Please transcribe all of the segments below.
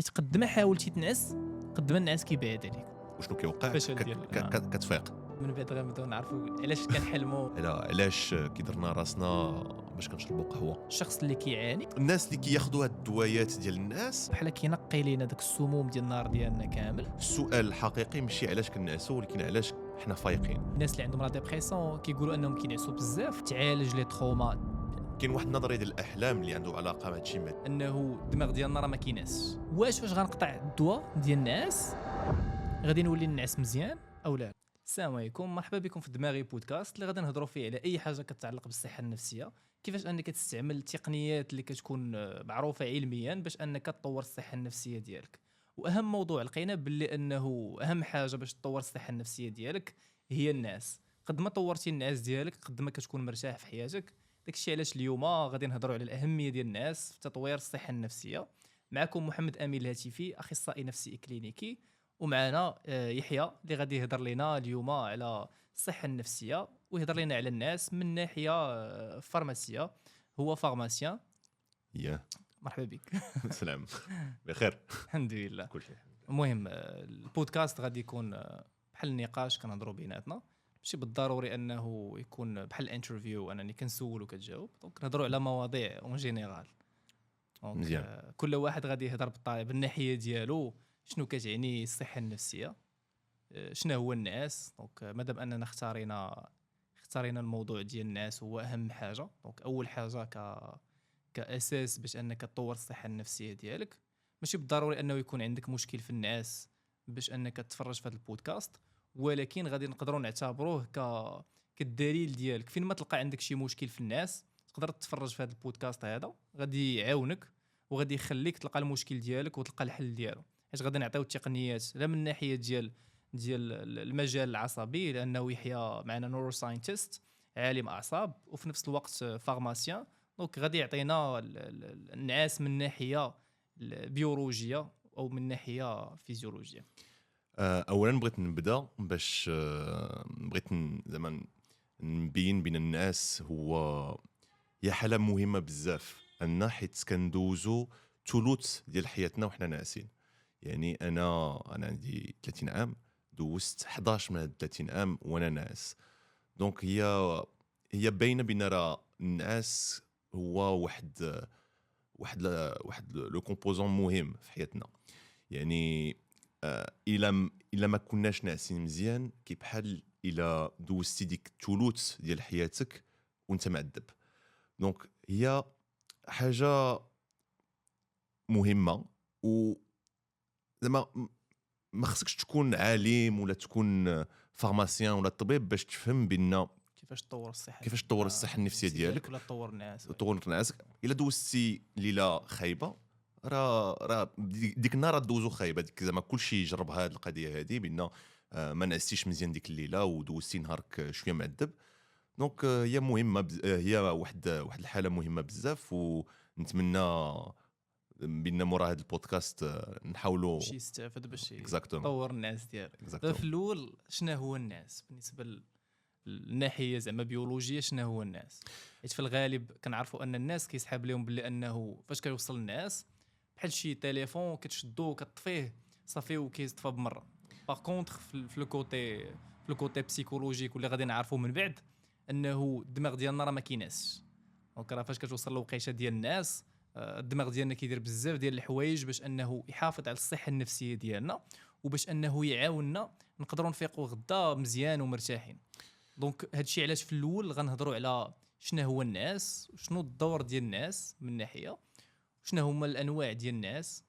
حيت قد ما حاولتي تنعس قد ما النعاس كيبعد عليك. وشنو كيوقع فشل ديال كتفيق. من بعد غنبداو نعرفوا علاش كنحلموا. علاش كيدرنا راسنا باش كنشربوا قهوه. الشخص اللي كيعاني الناس اللي كياخذوا هاد الدوايات ديال الناس بحال كينقي لينا داك السموم ديال النهار ديالنا كامل. السؤال الحقيقي ماشي علاش كنعسوا ولكن علاش حنا فايقين. الناس اللي عندهم لا ديبرسيون كيقولوا انهم كينعسوا بزاف تعالج لي تروما. كاين واحد النظريه ديال الاحلام اللي عنده علاقه مع هادشي انه الدماغ ديالنا راه ما كينعسش. واش غنقطع الدواء ديال النعاس غادي نولي نعس مزيان او لا؟ السلام عليكم، مرحبا بكم في دماغي بودكاست اللي غادي نهضروا فيه على اي حاجه كتعلق بالصحه النفسيه، كيفاش انك تستعمل التقنيات اللي كتكون معروفه علميا باش انك تطور الصحه النفسيه ديالك. واهم موضوع لقينا باللي انه اهم حاجه باش تطور الصحه النفسيه ديالك هي الناس. قد ما طورتي الناس ديالك قد ما كتكون مرتاح في حياتك. داكشي علاش اليوم غادي نهضروا على الاهميه ديال الناس في تطوير الصحه النفسيه. معكم محمد امين الهاتفي، اخصائي نفسي كلينيكي، ومعنا يحيى اللي غادي يهضر لنا اليوم على الصحه النفسيه ويهضر لنا على الناس من ناحيه فارماسيه. هو فارماسيان. يا مرحبا بك. سلام بخير الحمد لله. كل شيء. المهم البودكاست غادي يكون بحال النقاش كنهضروا بيناتنا، ماشي بالضروري انه يكون بحال الانترفيو انني كنسول وكتجاوب. دونك نهضروا على مواضيع اون جينيرال. مزيان. كل واحد غادي يهضر بالطريقه بالناحيه ديالو شنو كتعني الصحه النفسيه، شنو هو الناس. دونك مادام اننا اختارينا الموضوع ديال الناس هو اهم حاجه. دونك اول حاجه كاساس باش انك تطور الصحه النفسيه ديالك. ماشي بالضروري انه يكون عندك مشكل في الناس باش انك تتفرج في هذا البودكاست، ولكن غادي نقدروا نعتبروه كالدليل ديالك. فين ما تلقى عندك شي مشكل في الناس تقدر تتفرج في هذا البودكاست هذا، غادي يعاونك وغادي يخليك تلقى المشكل ديالك وتلقى الحل ديالو. حيت غادي نعطيو التقنيات لا من ناحيه ديال المجال العصبي، لانه يحيى معنا نورو ساينتست عالم اعصاب وفي نفس الوقت فارماسيان. دونك غادي يعطينا النعاس من ناحيه البيولوجيه او من ناحيه فيزيولوجيه. اولا بغيت نبدا باش بغيت زعما نبين بين الناس هي حاله مهمه بزاف ان حيت كندوزو ثلث ديال حياتنا وحنا ناعسين. يعني انا عندي 30 عام، دوزت 11 من هاد 30 عام وانا ناعس. دونك هي باينه بين راه النعاس هو واحد لو كومبوزون مهم في حياتنا. يعني الا ما كناش ناعسين مزيان كي بحال الا دوزتي ديك الثلث ديال حياتك وانت معذب. دونك هي حاجه مهمه، و زعما ما خصكش تكون عالم ولا تكون فارماسيان ولا طبيب باش تفهم بان كيفاش تطور الصحه النفسيه ديالك ولا تطور الناس. تطور نعاسك. الا دوزتي ليله خايبه راه ديك النهار دوزو خايبه. ديك زعما كلشي جرب هاد القضيه هادي بان ما نعستيش مزيان ديك الليله ودوزتي نهارك شويه معذب. دونك هي مهمه هي واحد الحاله مهمه بزاف، ونتمنى بان مورا هذا البودكاست نحاولوا شي يستافد باش Exactement. يطور الناس ديالك. في الاول شنو هو الناس بالنسبه للناحيه زعما بيولوجيه؟ شنو هو الناس؟ حيت في الغالب كنعرفوا ان الناس كيسحاب لهم بلي انه فاش كيوصل الناس بحال شي تليفون كتشدو كتطفيه صافي وكيطفى بمره. باغ كونطخ في لو كوتي بسيكولوجيك واللي غادي نعرفوا من بعد انه الدماغ ديالنا راه ما كيناسش. دونك راه فاش كتوصل لوقيته ديال الناس الدماغ ديالنا كيدير بزاف ديال الحوايج باش انه يحافظ على الصحه النفسيه ديالنا وباش انه يعاوننا نقدروا نفيقوا غدا مزيان ومرتاحين. دونك هادشي علاش في الاول غنهضروا على شنو هو الناس وشنو الدور ديال الناس من ناحيه، شنو هما الانواع ديال الناس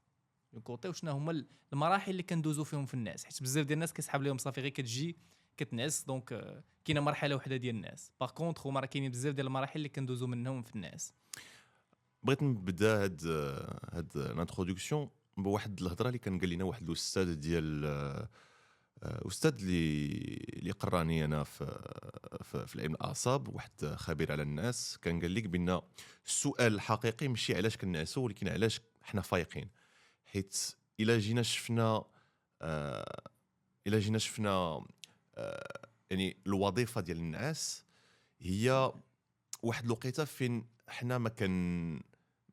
كوطي، وشنو هما المراحل اللي كندوزو فيهم في الناس. حيت بزاف ديال الناس كيسحاب لهم صافي غير كتجي كتنعس. دونك كاينه مرحله وحده ديال الناس. باغ كونطخ هما راه كاينين بزاف ديال المراحل اللي كندوزو منهم في الناس. بغيت نبدا هاد الانتروداكسيون بواحد الهضره اللي كان قال لنا واحد الاستاذ ديال استاذ اللي قراني انا في علم الاعصاب، واحد خبير على الناس، كان قال لك بان السؤال الحقيقي ماشي علاش كنعسوا ولكن علاش حنا فايقين. حيت الا جينا شفنا يعني الوظيفه ديال النعاس هي واحد الوقيته فين حنا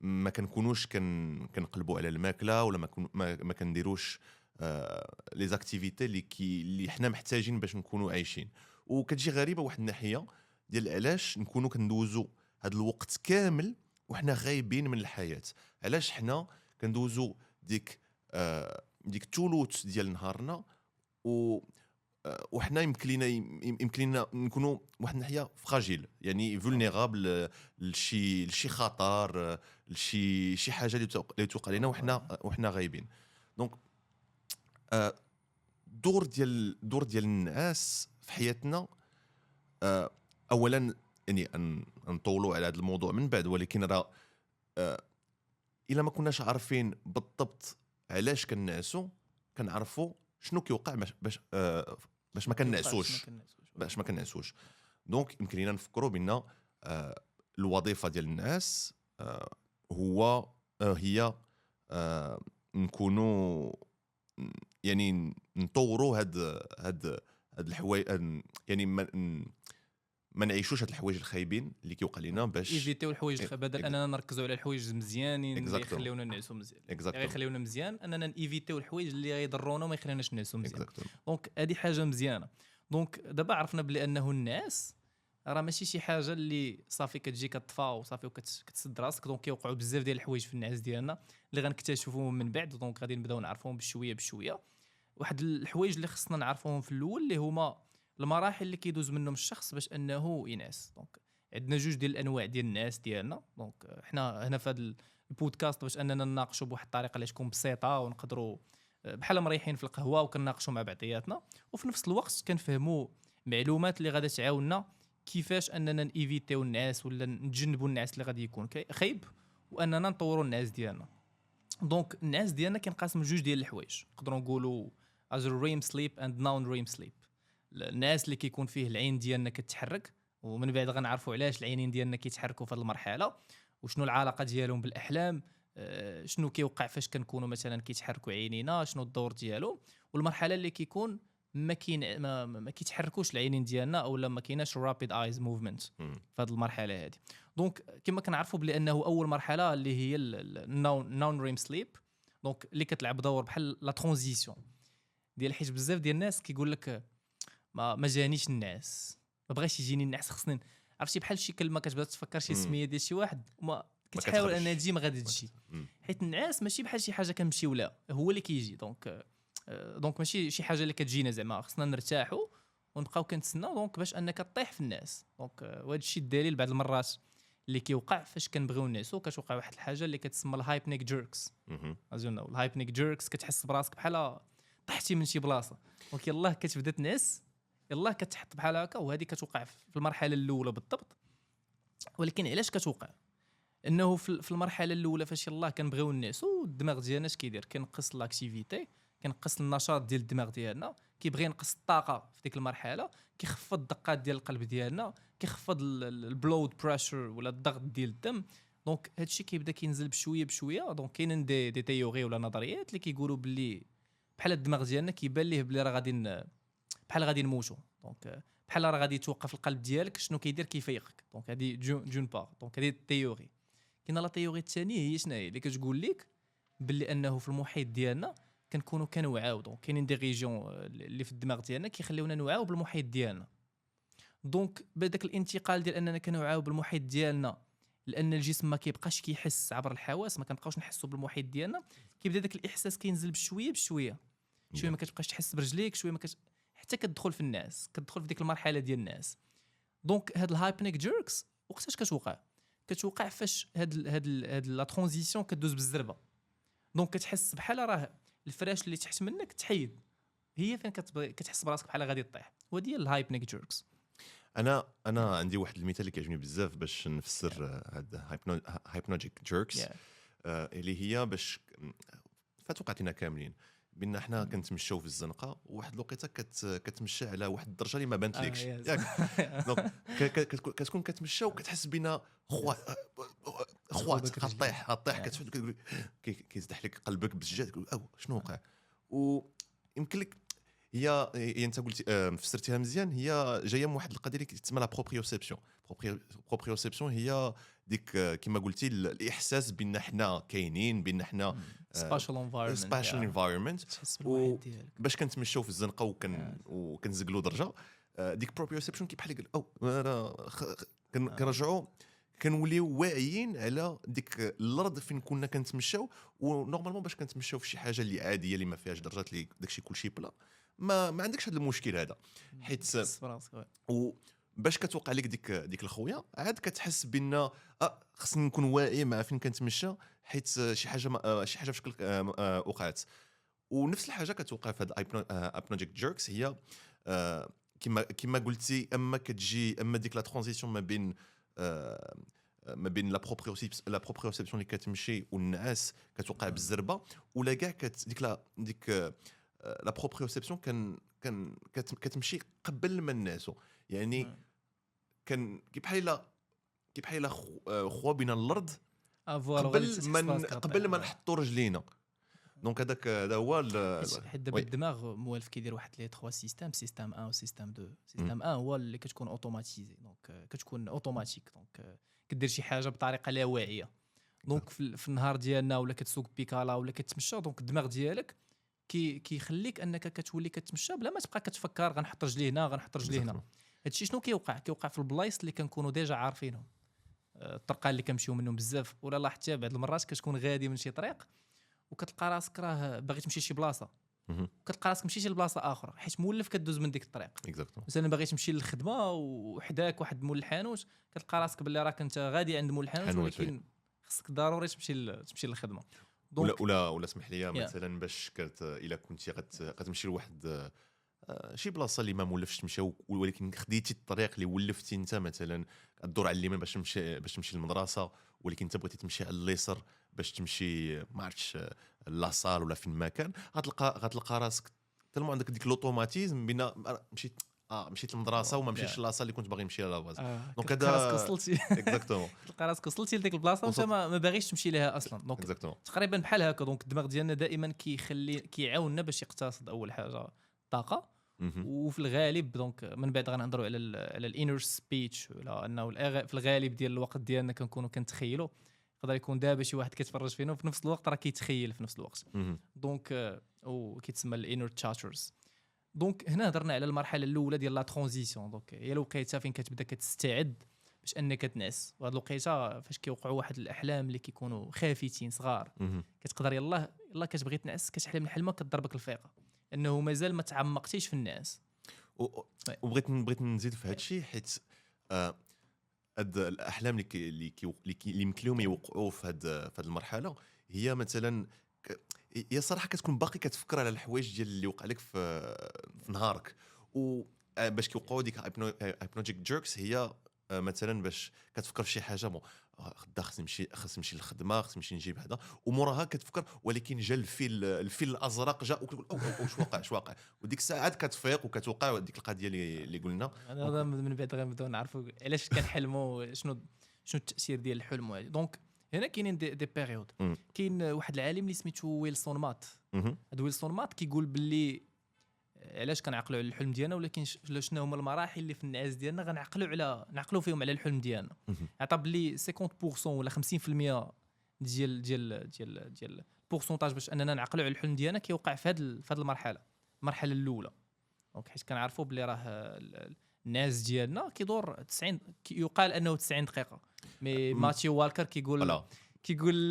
ما كنكونوش كنقلبوا على الماكله ولا ما كنديروش لي زاكتيفيتي اللي حنا محتاجين باش نكونوا عايشين. وكتجي غريبه واحد الناحيه ديال علاش نكونوا كندوزوا هذا الوقت كامل وحنا غايبين من الحياه. علاش حنا كندوزوا ديك الثلث ديال نهارنا وحنا يمكن لينا نكونوا واحد الناحيه فراجيل، يعني فولنيرابل لشي خطر، لشي حاجه اللي توقع لنا وحنا غايبين. دونك دور ديال الناس في حياتنا اولا يعني نطولوا على هذا الموضوع من بعد، ولكن راه الا ما كناش عارفين بالضبط علاش كنعسوا كنعرفوا شنو كيوقع باش ما كنعسوش. دونك يمكن لينا نفكروا بان الوظيفه ديال الناس هي نكونوا يعني نطوروا هاد الحوايج، يعني ما نعيشوش هاد الحوايج الخايبين اللي كيوقع لنا باش ايفيتيو الحوايج بدل اننا نركزوا على الحوايج مزيانين اللي يخليونا نعسوا مزيان، يخليونا مزيان اننا نيفيتيو الحوايج اللي غيضرونا وما يخليوناش نعسوا مزيان. دونك هذه حاجه مزيانه. دونك دابا عرفنا بلي انه الناس راه ماشي شي حاجه اللي صافي كتجي كطفى وصافي وكتسد راسك. دونك كيوقعوا بزاف ديال الحوايج في النعاس ديالنا اللي غنكتشفوهم من بعد. دونك غادي نبداو نعرفوهم بشويه. واحد الحوايج اللي خصنا نعرفوهم في الاول اللي هما المراحل اللي كيدوز منهم الشخص باش انه ينعس. دونك عندنا جوج ديال الانواع ديال الناس ديالنا. دونك حنا هنا في هذا البودكاست باش اننا نناقشوا بواحد الطريقه اللي تكون بسيطه ونقدروا بحال مريحين في القهوه وكنناقشوا مع بعضياتنا، وفي نفس الوقت كنفهموا معلومات اللي غادي تعاوننا كيفاش اننا نيفيتيو الناس ولا نتجنبوا النعاس اللي غادي يكون خايب واننا نطوروا النعاس ديالنا. دونك النعاس ديالنا كينقسم جوج ديال الحوايج، نقدروا نقولوا as REM sleep and non-REM sleep. الناس اللي كيكون فيه العين ديالنا كتحرك، ومن بعد غنعرفوا علاش العينين ديالنا كيتحركوا في هذه المرحله وشنو العلاقه ديالهم بالاحلام، شنو كيوقع فاش كنكونوا مثلا كيتحركوا عينينا، شنو الدور ديالهم، والمرحله اللي كيكون ما كيتحركوش العينين ديالنا او ما كايناش رابيد ايز موفمنت في هذه المرحله هذه. دونك كما كنعرفوا بلي انه اول مرحله اللي هي النون ريم سليب، دونك اللي كتلعب دور بحال لا ترانزيسيون ديال حيت بزاف ديال الناس كيقول لك ما جانيش النعاس، ما بغاش يجيني النعاس، خصني عرفتي بحال شي كلمه كتبدا تفكر شي سميه ديال شي واحد وما كتحاول انها تجي ما غادي تجي، حيت النعاس ماشي بحال شي حاجه كنمشي ولا هو اللي كيجي. دونك ماشي شي حاجه اللي كتجينا زعما خصنا نرتاحوا ونبقاو كنتسناو دونك باش انك طيح في الناس. دونك وهذا الشيء الدليل بعض المرات اللي كيوقع فاش كنبغيو نعسو كتوقع واحد الحاجه اللي كتسمى الهايبنيك جيركس. اظن الهايبنيك جيركس كتحس براسك بحال طحتي من شي بلاصه، دونك يلاه كتبدا تنعس، يلاه كتحط بحال هكا، وهذه كتوقع في المرحله الاولى بالضبط. ولكن علاش كتوقع؟ انه في المرحله الاولى فاش يلاه كنبغيو نعسو الدماغ ديالنا اش كيدير؟ كينقص لاكتيفيتي، كينقص النشاط ديال الدماغ ديالنا، كيبغي ينقص الطاقه في ديك المرحله، كيخفض الدقات ديال القلب ديالنا، كيخفض البلود بريشر ولا الضغط ديال الدم. دونك هادشي كيبدا كينزل بشويه. دونك كاينين دي تيوري ولا نظريات اللي كيقولوا باللي بحال الدماغ ديالنا كيبان ليه بلي راه غادي نموتوا. دونك بحال راه غادي توقف القلب ديالك، شنو كيدير؟ كيفيقك. دونك هذه جون بار. دونك هذه التيوري. كاينه لا تيوري الثانيه هي شنو هي اللي كتقول لك باللي انه في المحيط ديالنا كنكونوا كنوعاو. دونك كاينين دي ريجيون اللي في الدماغ ديالنا كيخليونا نوعاو بالمحيط ديالنا. دونك بداك الانتقال ديال اننا كنوعاو بالمحيط ديالنا لان الجسم ما كيبقاش كيحس عبر الحواس، ما كنبقاوش نحسوا بالمحيط ديالنا، كيبدا داك الاحساس كينزل بشويه شويه ما كتبقاش تحس برجليك، شويه حتى كتدخل في الناس، كتدخل في ديك المرحله ديال الناس. دونك هاد الهايبنيك جيركس وقتاش كتوقع فاش هاد لا ترانزيسيون كدوز بالزربه. دونك كتحس بحال راه الفراش اللي تحت منك تحيد، هي فين كتحس براسك بحال غادي طيح، ودي الهايبنيك جيركس. انا عندي واحد المثال اللي كيعجبني بزاف باش نفسر هاد هايبنوجيك جيركس اللي هي باش فتوقعتنا كاملين بان حنا كنتمشاو في الزنقه وواحد الوقيته كتمشى على واحد الدرجه اللي ما بانت لكش ياك. دونك كتكون كتمشى وكتحس بينا خوات غطيح كيزدح لك قلبك بزجاج، تقول او شنو وقع. ويمكن لك هي انت قلت فسرتيها مزيان. هي جايه من واحد القضيه اللي كتسمى لا بروبريوسيبسيون. بروبريوسيبسيون هي ديك كما قلتي الاحساس بان حنا كاينين، بان حنا سبيشال انفايرمنت، سبيشال انفايرمنت، تحس بالوعي ديالك. باش كنتمشاو في الزنقه وكنزقلوا درجه. ديك بروبريوسيبسيون كيبحال قال او انا كنرجعوا كنوليو واعيين على ديك الارض فين كنا كنتمشاو. ونورمالمون باش كنتمشاو في شي حاجه اللي عاديه اللي ما فيهاش درجات، اللي داكشي كلشي بلا، ما عندكش هذا المشكل هذا. حيت تحس براسك. وباش كتوقع لك ديك الخويه عاد كتحس بان خصني نكون واعي مع فين كنتمشى، حيت شي حاجه بشكل وقعت. ونفس الحاجه كتوقع في هاد ابنوجيك جيركس. هي كما قلتي، اما ديك لا ترانزيسيون ما بين لا بروبريوسيبسيون اللي كتمشي والنعاس كتوقع بالزربه، ولا كاع ديك لا بروبريوسيبسيون كتمشي قبل ما الناس. يعني كان كيبحال خوا بين الارض قبل ما نحطوا رجلينا. دونك هذا هو حيت دابا الدماغ موالف كيدير واحد لي 3 سيستم 1 و سيستم 2. سيستم 1 هو اللي كتكون اوتوماتيزي، دونك كتكون اوتوماتيك، دونك كدير شي حاجه بطريقه لا واعيه. دونك في النهار ديالنا ولا كتسوق بيكالا ولا كتمشى، دونك الدماغ ديالك كيخليك انك كتولي كتمشى بلا ما تبقى كتفكر غنحط رجلي هنا غنحط رجلي هنا. هادشي شنو كيوقع في البلايص اللي كنكونوا ديجا عارفينهم، الطرقان اللي كنمشيو منهم بزاف. ولا لاحظتي بعض المرات كتكون غادي من شي طريق وكتلقى راسك راه باغي تمشي شي بلاصه، وكتلقى راسك مشيتي لبلاصه اخرى حيت مولف كدوز من ديك الطريق. مثلا باغي تمشي للخدمه وحداك واحد مول الحانوت، كتلقى راسك باللي راك انت غادي عند مول الحانوت، ولكن خصك ضروري تمشي للخدمه. ولا اسمح لي مثلا باش الا كنتي غتمشي لواحد شي بلاصه اللي ما مولفش تمشي، ولكن خديتي الطريق اللي ولفتي انت، مثلا الدور على اليمين باش تمشي للمدرسه، ولكن انت بغيتي تمشي على اليسار باش تمشي ما عرفتش لاصال ولا فين ما كان، غتلقى راسك تلمو عندك ديك لوطوماتيزم بين مشيت للمدرسه وما مشيتش لاصال اللي كنت باغي نمشي لها باز. دونك هذا راسك وصلتي اكزاكتومون تلقى راسك وصلتي لديك البلاصه وانت ما باغيش تمشي لها اصلا. دونك تقريبا بحال هكا. دونك الدماغ ديالنا دائما كيعاوننا باش يقتصد اول حاجه الطاقه، وفي الغالب دونك من بعد غنهضروا على الانر سبيتش، ولا انه في الغالب ديال الوقت ديالنا كنكونوا كنتخيلوا. يقدر يكون دابا شي واحد كيتفرج فينا وفي نفس الوقت راه كيتخيل في نفس الوقت. دونك كيتسمى الانر تشاترز. دونك هنا هضرنا على المرحله الاولى ديال لا ترانزيسيون. دونك هي الوقيته فين كتبدا كتستعد باش انك تنعس. وهاد الوقيته فاش كيوقعوا واحد الاحلام اللي كيكونوا خافتين صغار، كتقدر يلاه كتبغي تنعس، كتحلم الحلمه كتضربك الفيقه انه مازال ما تعمقتيش في النعاس. وبغيت نزيد في هذا الشيء، حيت هاد الاحلام اللي يمكن لهم يوقعوا في هاد المرحله، هي مثلا هي صراحه كتكون باقي كتفكر على الحوايج ديال اللي وقع لك في نهارك. وباش كيوقعوا ديك هايبنوجيك جيركس، هي مثلا باش كتفكر في شي حاجه غدا خصني نمشي للخدمه، خصني نمشي نجيب هذا، وموراها كتفكر ولكن جا الفيل الازرق جا، وكتقول واش واقع وديك الساعات كتفيق وكتوقع ديك القضيه اللي قلنا. هذا من بعد غنبداو نعرفوا علاش كنحلموا، شنو التاثير ديال الحلم. دونك هنا كاينين دي بيريود. كاين واحد العالم اللي سميتو ويلسون مات. هذا ويلسون مات كيقول باللي علاش كنعقلوا على الحلم ديالنا، ولكن شنو هما المراحل اللي في النعاس ديالنا نعقلوا فيهم على الحلم ديالنا. عطا باللي 50% ولا 50% ديال البورسونتاج باش اننا نعقلوا على الحلم ديالنا كيوقع في هذه المرحله الاولى. دونك حيت كنعرفوا باللي راه النعاس ديالنا كيدور 90، يقال انه 90 دقيقه. مي ماتيو والكر كيقول لا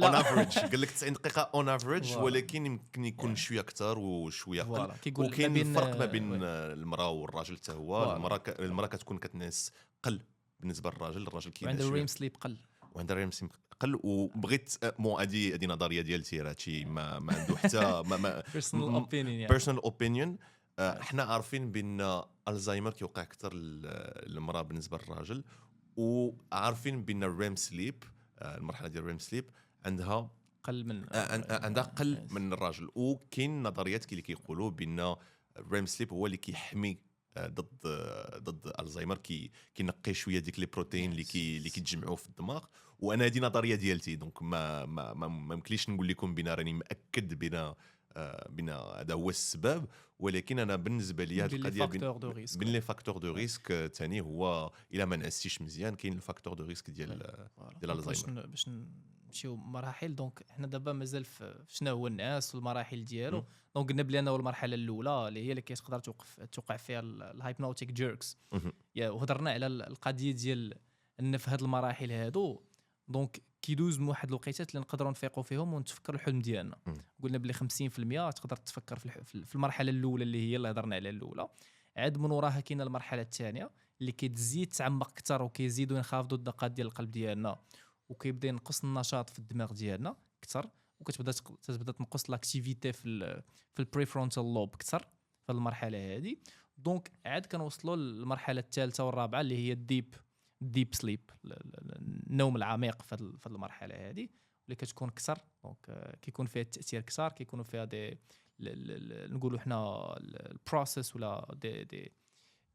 اون افريج، قال لك 90 دقيقه اون افريج، ولكن يمكن يكون شويه اكثر وشويه اقل. وكاين الفرق ما بين المراه والراجل حتى هو. المراه كتكون كتنعس قل بالنسبه للراجل كاين عنده ريم سليب قل، قل. وبغيت هذه نظريه ديالتي، راه هادشي ما عنده حتى بيرسونال اوبينيون. حنا عارفين بان الزهايمر كيوقع اكثر للمراه بالنسبه للراجل، وعارفين بان الريم سليب، المرحله ديال الريم سليب عندها قل من الراجل. وكاين نظريات اللي كيقولوا بان الريم سليب هو اللي كيحمي ضد الزهايمر، كينقي شويه ديك لي بروتين اللي كيتجمعوا في الدماغ. وانا هذه نظريه ديالتي، دونك ما يمكنليش نقول لكم بان راني مأكد بان هذا هو السبب. ولكن انا بالنسبه لي هذه القضيه بين لي فاكتور دو ريسك ثاني هو الا ما نعستيش مزيان كاين الفاكتور دو ريسك ديال الزهايمر. باش نمشيو مراحل. دونك حنا دابا مازال في شنو هو الناس والمراحل ديالو. دونك قلنا بلي انه المرحله الاولى اللي هي اللي كتقدر توقع فيها الهايبنوتيك جيركس. وهضرنا على القضيه ديال ان في هذه المراحل هادو دونك كيدوز من واحد الوقيتات اللي نقدروا نفيقوا فيهم ونتفكروا الحلم ديالنا. قلنا بلي 50% تقدر تفكر في المرحله الاولى اللي هي اللي هضرنا عليها الاولى. عاد من وراها كاينه المرحله الثانيه اللي كتزيد تعمق اكثر وكيزيدوا ينخفضوا الدقات ديال القلب ديالنا وكيبدا ينقص النشاط في الدماغ ديالنا اكثر وكتبدا تنقص لاكتيفيتي في البريفرونتال لوب اكثر في المرحله هذه. دونك عاد كنوصلوا للمرحله الثالثه والرابعه اللي هي الديب سليب، النوم العميق في المرحله هذه اللي كتكون اكثر. دونك كيكون فيها التاثير اكثر، كيكونوا فيها دي نقولوا حنا البروسيس ولا دي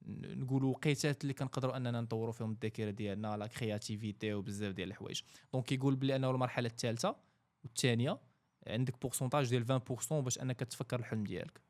نقولوا وقيتات اللي كنقدروا اننا نطوروا فيهم الذاكره ديالنا، لا كرياتيفيتي وبزاف ديال الحوايج. دونك كيقول بلي انه المرحله الثالثه والثانيه عندك بورسونتاج ديال 20% باش انك تفكر الحلم ديالك،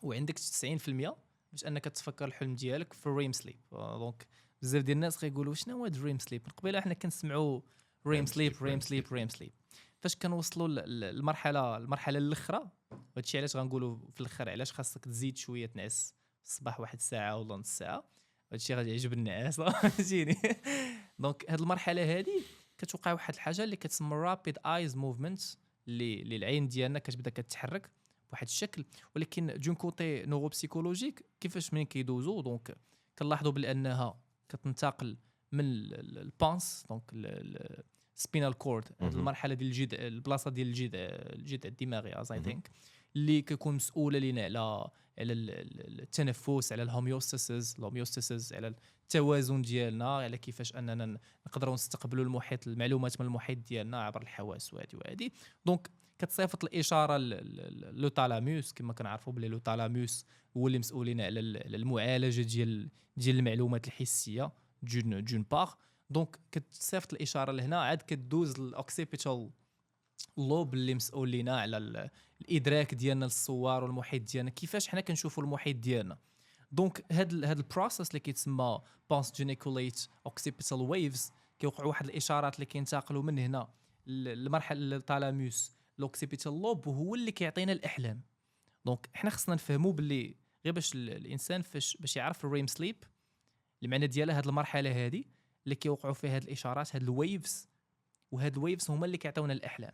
وعندك 90% باش انك تفكر الحلم ديالك في الريم سليب. دونك بزاف ديال الناس غيقولوا شنو هو دريم سليب. قبيله حنا كنسمعوا ريم سليب. فاش كنوصلوا للمرحله الاخرى، هادشي علاش غنقولوا في الاخر علاش خاصك تزيد شويه تنعس الصباح واحد الساعه ولا نص ساعه. هادشي غادي يعجب الناس فهمتيني. دونك هاد المرحله هادي كتوقع واحد الحاجه اللي كتسمى رابيد ايز موفمنت، اللي العين ديالنا كتبدا كتحرك بواحد الشكل. ولكن دون كوتي نوروبسيكولوجيك كيفاش منين كيدوزو دونك كنلاحظوا بانها كتنتقل من البانس دونك السبينال كورد، المرحله ديال الجذع، البلاصه ديال الجذع الدماغي از اي ثينك، اللي كيكون مسؤوله لينا على التنفس، على الهوميوستاسيس، على التوازن ديالنا، على كيفاش اننا نقدروا نستقبلوا المعلومات من المحيط ديالنا عبر الحواس وهذه. دونك كتصيفط الاشاره لو تالاموس، كما كنعرفوا بلي لو تالاموس هو اللي مسؤولين على المعالجه ديال المعلومات الحسيه جون باغ. دونك كتصيفط الاشاره لهنا، عاد كدوز الاوكسيبيتال لوب اللي مسؤول لينا على الادراك ديالنا للصور والمحيط ديالنا، كيفاش حنا كنشوفوا المحيط ديالنا. دونك هاد البروسيس اللي كيتسمى بانس جينيكوليت اوكسيبيتال ويفز كيوقعوا واحد الاشارات اللي كينتقلوا من هنا للمرحله التالاموس الاوكسيبيتال لوب، وهو اللي كيعطينا الاحلام. دونك حنا خصنا نفهموا باللي غير باش الانسان باش يعرف الريم سليب المعنى ديالها هاد المرحله هذه اللي كيوقعوا فيها هاد الاشارات، هاد الويفز، وهاد الويفز هما اللي كيعطيونا الاحلام.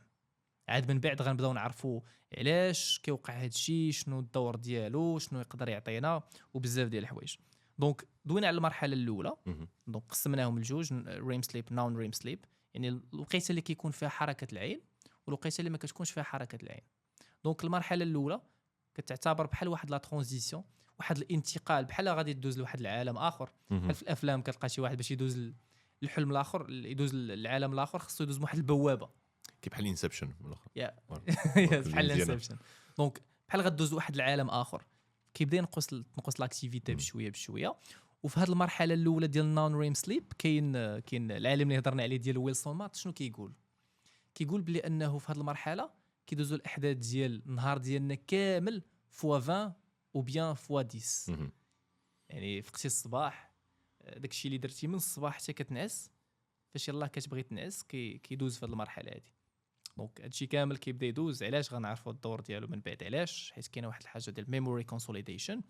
عاد من بعد غنبداو نعرفوا علاش كيوقع هاد الشيء، شنو الدور ديالو، شنو يقدر يعطينا، وبزاف ديال الحوايج. دونك دوينا على المرحله الاولى، دونك قسمناهم لجوج، ريم سليب نون ريم سليب، يعني الوقيته اللي كيكون فيها حركه العين والوقيته اللي ما كتكونش فيها حركه العين. دونك المرحله الاولى كتعتبر بحال واحد لا ترانزيسيون، واحد الانتقال، بحال غادي تدوز لواحد العالم اخر. بحال في الافلام كتلقى شي واحد باش يدوز الحلم الاخر، يدوز العالم الاخر، خصو يدوز واحد البوابه كي بحال انسبشن من الاخر. بحال انسبشن. دونك بحال غدوز واحد العالم اخر، كيبدا تنقص لاكتيفيتي بشويه. وفي هذه المرحله الاولى ديال نون ريم سليب كاين العالم اللي هضرنا عليه ديال ويلسون مات. شنو كيقول بلي انه في هذه المرحله كيدوزوا الاحداث ديال النهار ديالنا كامل فوا 20 او بيان فوا 10. يعني فقتي الصباح، داكشي اللي درتي من الصباح حتى كتنعس، فاش يلاه كتبغي تنعس كيدوز في هذه المرحله هذه. دونك هادشي كامل كيبدا يدوز. علاش غنعرفوا الدور ديالو من بعد؟ علاش؟ حيت كاينه واحد الحاجه ديال ميموري كونسوليديشن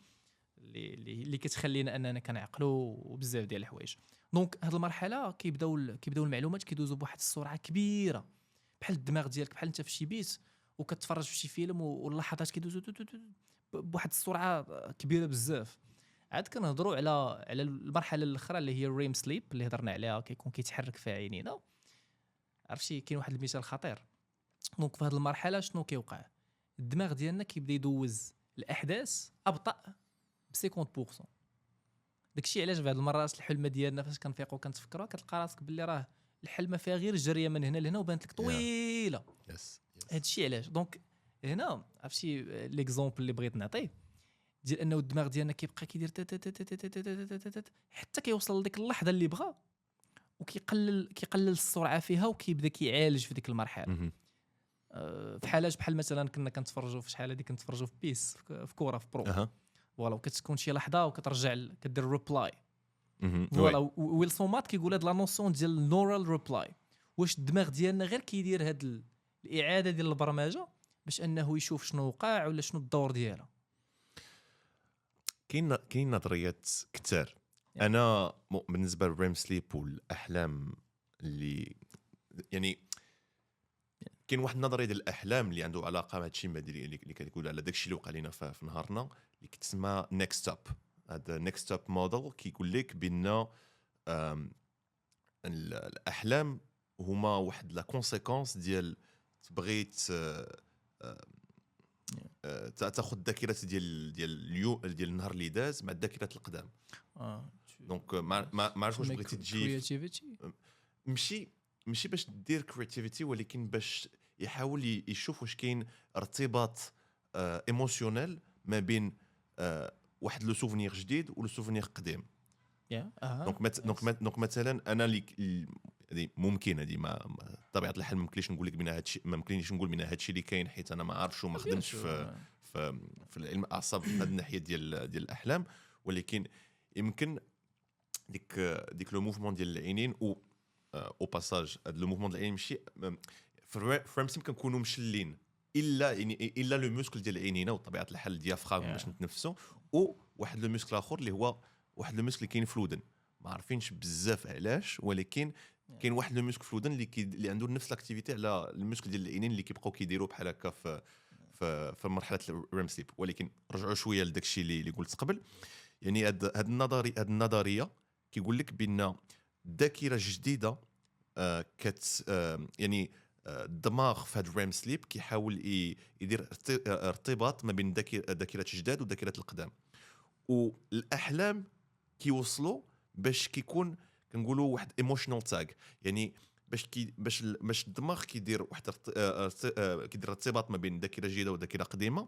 اللي كتخلينا اننا كنعقلوا وبزاف ديال الحوايج. دونك هاد المرحله كيبداو المعلومات كيدوزوا بواحد السرعه كبيره، بحال الدماغ ديالك، بحال انت في شي بيت وكتفرج في شي فيلم واللحظات كيدوزوا بواحد السرعه كبيره بزاف. عاد كنهضروا على المرحله الاخرى اللي هي الريم سليب اللي هضرنا عليها، كيكون كيتحرك فيها عينينا. عرفتي كاين واحد المثال خطير. دونك في هذه المرحله شنو كيوقع؟ الدماغ ديالنا كيبدا يدوز الاحداث ابطا ب 50%. داكشي علاش بعض المرات الحلمه ديالنا فاش كنفيقوا كنتفكروها كتلقى راسك باللي راه الحلمه فيها غير جريه من هنا لهنا وبانت لك طويله. هادشي علاش. دونك هنا عرفتي ليكزومبل اللي بغيت نعطيه ديال انه الدماغ ديالنا كيبقى كيدير حتى كيوصل لديك اللحظه اللي بغا، وكيقلل السرعه فيها وكيبدا كيعالج في ديك المرحله. في حالات بحال مثلا كنا كنتفرجوا في شحال هذه كنتفرجوا في بيس في كوره في برو اها فوالا وكتكون شي لحظه وكترجع كدير ريبلاي وي. فوالا ويلسون مات كيقول هاد لا نوسيون ديال النورال ريبلاي واش الدماغ ديالنا غير كيدير هاد الاعاده ديال البرمجه باش انه يشوف شنو وقع ولا شنو الدور ديالها. كاين نظريات كثار. انا بالنسبه للريم سليب والاحلام اللي يعني كاين واحد النظريه ديال الاحلام اللي عنده علاقه مع هادشي اللي كتقول على داكشي اللي وقع لنا في نهارنا اللي كتسمى نيكست ستوب. هذا نيكست ستوب موديل كيقول لك بان الاحلام هما واحد لا كونسيكونس ديال تبغي تاخذ الذاكره ديال اليوم ديال النهار اللي داز مع الذاكره القدام. دونك ما عرفتش واش بغيتي تجي ماشي باش دير كرياتيفيتي ولكن باش يحاول يشوف واش كاين ارتباط ايموشنال ما بين واحد لو سوفونير جديد ولو سوفونير قديم. دونك مثلا انا اللي ممكن هذه طبيعه الحال ممكنليش نقول لك بان هادشي ما ممكنليش نقول بان هادشي اللي كاين حيت انا ما عارفش وما خدمتش في العلم الاعصاب في هذه الناحيه ديال الاحلام ولكن يمكن ديك لو موفمون ديال العينين او باساج هذا لو موفمون ديال العينين ماشي فريمسيم كنكونوا مشلين الا لو موسكل ديال العينينا وطبيعه الحال الديافرام باش نتنفسوا واحد لو موسكل اخر اللي هو واحد لو موسكل اللي كاين في الودن ما عارفينش بزاف علاش ولكن كاين واحد لو موسكل في الودن اللي عنده نفس الاكتيفيتي على الموسكل ديال العينين اللي كيبقاو كيديروا بحال هكا في مرحله الريم سليب. ولكن رجعوا شويه لداك الشيء اللي قلت قبل. يعني هاد النظريه كيقول لك بان الذاكره الجديده يعني الدماغ في هاد الريم سليب كيحاول يدير ارتباط ما بين ذاكره الجداد وذاكره القدام. والاحلام كيوصلوا باش كيكون كنقولوا واحد ايموشنال تاغ يعني باش الدماغ كيدير واحد كيدير ارتباط ما بين ذاكره جديده وذاكره قديمه.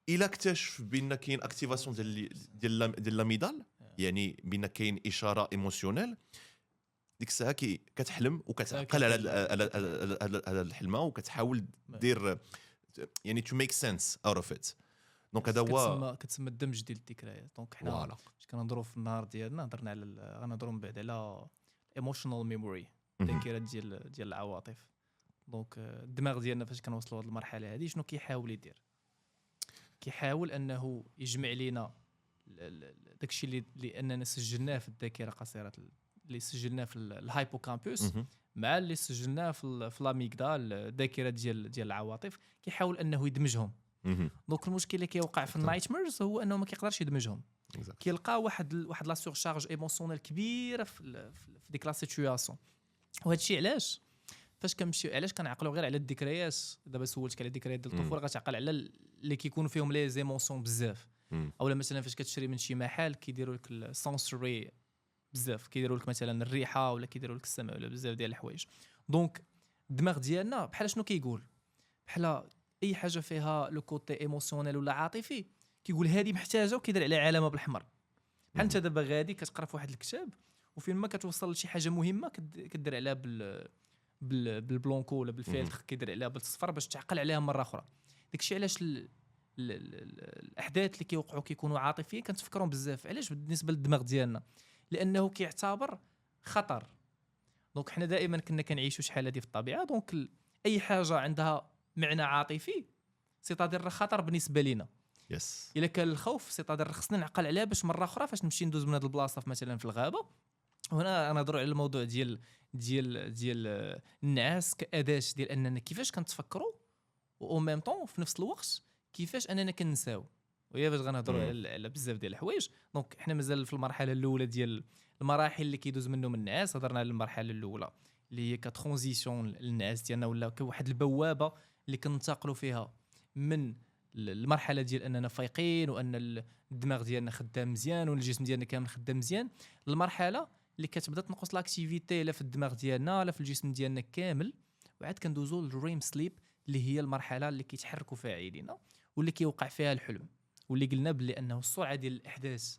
الا اكتشف بان كاين اكتيفاسيون ديال لاميدال يعني بان كاين اشاره ايموشنال ديك الساعه كتحلم وكتعقل على الحلمه وكتحاول دير يعني تو ميك سنس اوت اوف ات. دونك هذا هو كتسمى الدمج ديال الذكريات. دونك حنا فاش كنهضروا في النهار ديالنا هضرنا على غنهضروا من بعد على ايموشنال ميموري الذاكره ديال العواطف. دونك الدماغ ديالنا فاش كنوصلوا لهاد المرحله هذه شنو كيحاول يدير؟ كيحاول انه يجمع لينا داكشي اللي اننا سجلناه في الذاكره قصيره اللي سجلناه في الهايبوكامبوس مع اللي سجلناه في لاميغدال الذاكره ديال العواطف كيحاول انه يدمجهم. دونك المشكل اللي كيوقع في النايت ميرز هو انه ما كيقدرش يدمجهم. كيلقى واحد لا سورشارج ايموشنيل كبيره في ديك لا سيتوياسيون. وهذا الشيء علاش فاش كنمشيو علاش كنعقلوا غير على الذكريات. دابا سولتك على الذكريات ديال الطفوله غتعقل على اللي كيكونوا فيهم لي زيموسيون بزاف. اولا مثلا فاش كتشري من شي محل كيديروا لك السنسوري بزاف كيديروا لك مثلا الريحه ولا كيديروا لك السمع ولا بزاف ديال الحوايج. دونك الدماغ ديالنا بحال شنو كيقول بحال اي حاجه فيها لو كوتي ايموشنيل ولا عاطفي كيقول هذه محتاجه وكيدير عليها علامه بالحمر. بحال انت دابا غادي كتقرا في واحد الكتاب وفين ما كتوصل لشي حاجه مهمه كدير عليها بالبلونكو ولا بالفيلتر كيدير عليها بالصفر باش تعقل عليها مره اخرى. داكشي علاش الاحداث اللي كيوقعوا كيكونوا عاطفيين كنتفكرهم بزاف. علاش بالنسبه للدماغ ديالنا؟ لانه كيعتبر خطر. دونك حنا دائما كنا كنعيشوا شحال هذه في الطبيعه. دونك اي حاجه عندها معنى عاطفي سيتادير خطر بالنسبه لينا. يس الا كان الخوف سيتادير خصنا نعقل عليها باش مره اخرى فاش نمشي ندوز من هذه البلاصه مثلا في الغابه. هنا انا نهضروا على الموضوع ديال النعاس كاداه ديال اننا كيفاش كنتفكروا او ميم طون في نفس الوقت كيفاش اننا كنساو. وهي باش غنهضروا على بزاف ديال الحوايج. دونك حنا مازال في المرحله الاولى ديال المراحل اللي كيدوز منهم النعاس. هضرنا على المرحله الاولى اللي هي كترانزيسيون للنعاس ديالنا ولا كواحد البوابه اللي كننتقلوا فيها من المرحله ديال اننا فايقين وان الدماغ ديالنا خدام مزيان والجسم ديالنا كامل خدام مزيان المرحله اللي كتبدا تنقص لاكتيفيتي لا في الدماغ ديالنا لا في الجسم ديالنا كامل. وعاد كندوزو للريم سليب اللي هي المرحله اللي كيتحركوا فيها عينينا واللي كيوقع فيها الحلم واللي قلنا بلي انه السرعه ديال الاحداث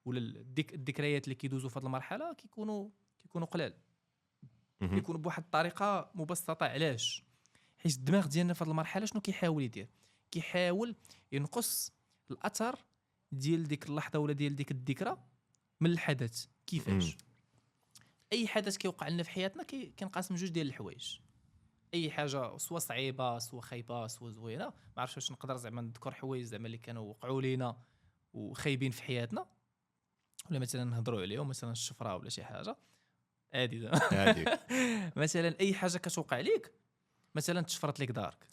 ولا الذكريات اللي كيدوزوا في هذه المرحله كيكونوا قلال. كيكونوا بواحد الطريقه مبسطه. علاش؟ حيت الدماغ ديالنا في هذه المرحله شنو كيحاول يدير؟ كيحاول ينقص الاثر ديال ديك اللحظه ولا ديال ديك الذكرى من الحدث. كيفاش؟ اي حدث كيوقع لنا في حياتنا كينقسم جوج ديال الحوايج. اي حاجه سوا صعيبه سوا خايبه سوا زوينه، ما عرفتش واش نقدر زعما نذكر حوايج زعما اللي كانوا وقعوا لينا وخايبين في حياتنا، ولا مثلا نهضروا عليهم، مثلا الشفره ولا شي حاجه عادي هذيك مثلا اي حاجه كتوقع ليك، مثلا تشفرت لك دارك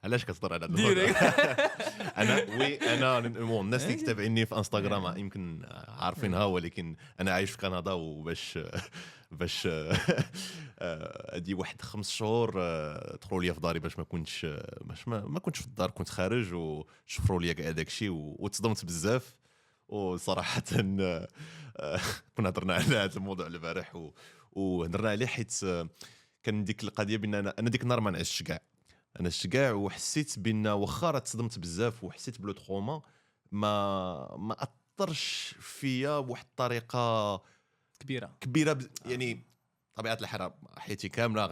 علاش كتهضر على هذا ديريكت. انا الناس اللي كتابعيني في انستغرام يمكن عارفينها، ولكن انا عايش في كندا، وباش ادي واحد 5 شهور دخلوا لي في داري باش ما كنتش في الدار، كنت خارج وشفروا لي كاع داكشي وتصدمت بزاف. وصراحه كنا هضرنا على هذا الموضوع البارح وهضرنا عليه حيت كان ديك القضيه بان انا ديك النهار ما نعسش كاع، انا شت كاع، وحسيت بان واخا راه تصدمت بزاف وحسيت بلو تروما ما اثرش فيا بواحد الطريقه كبيره يعني طبيعه الحال حياتي كامله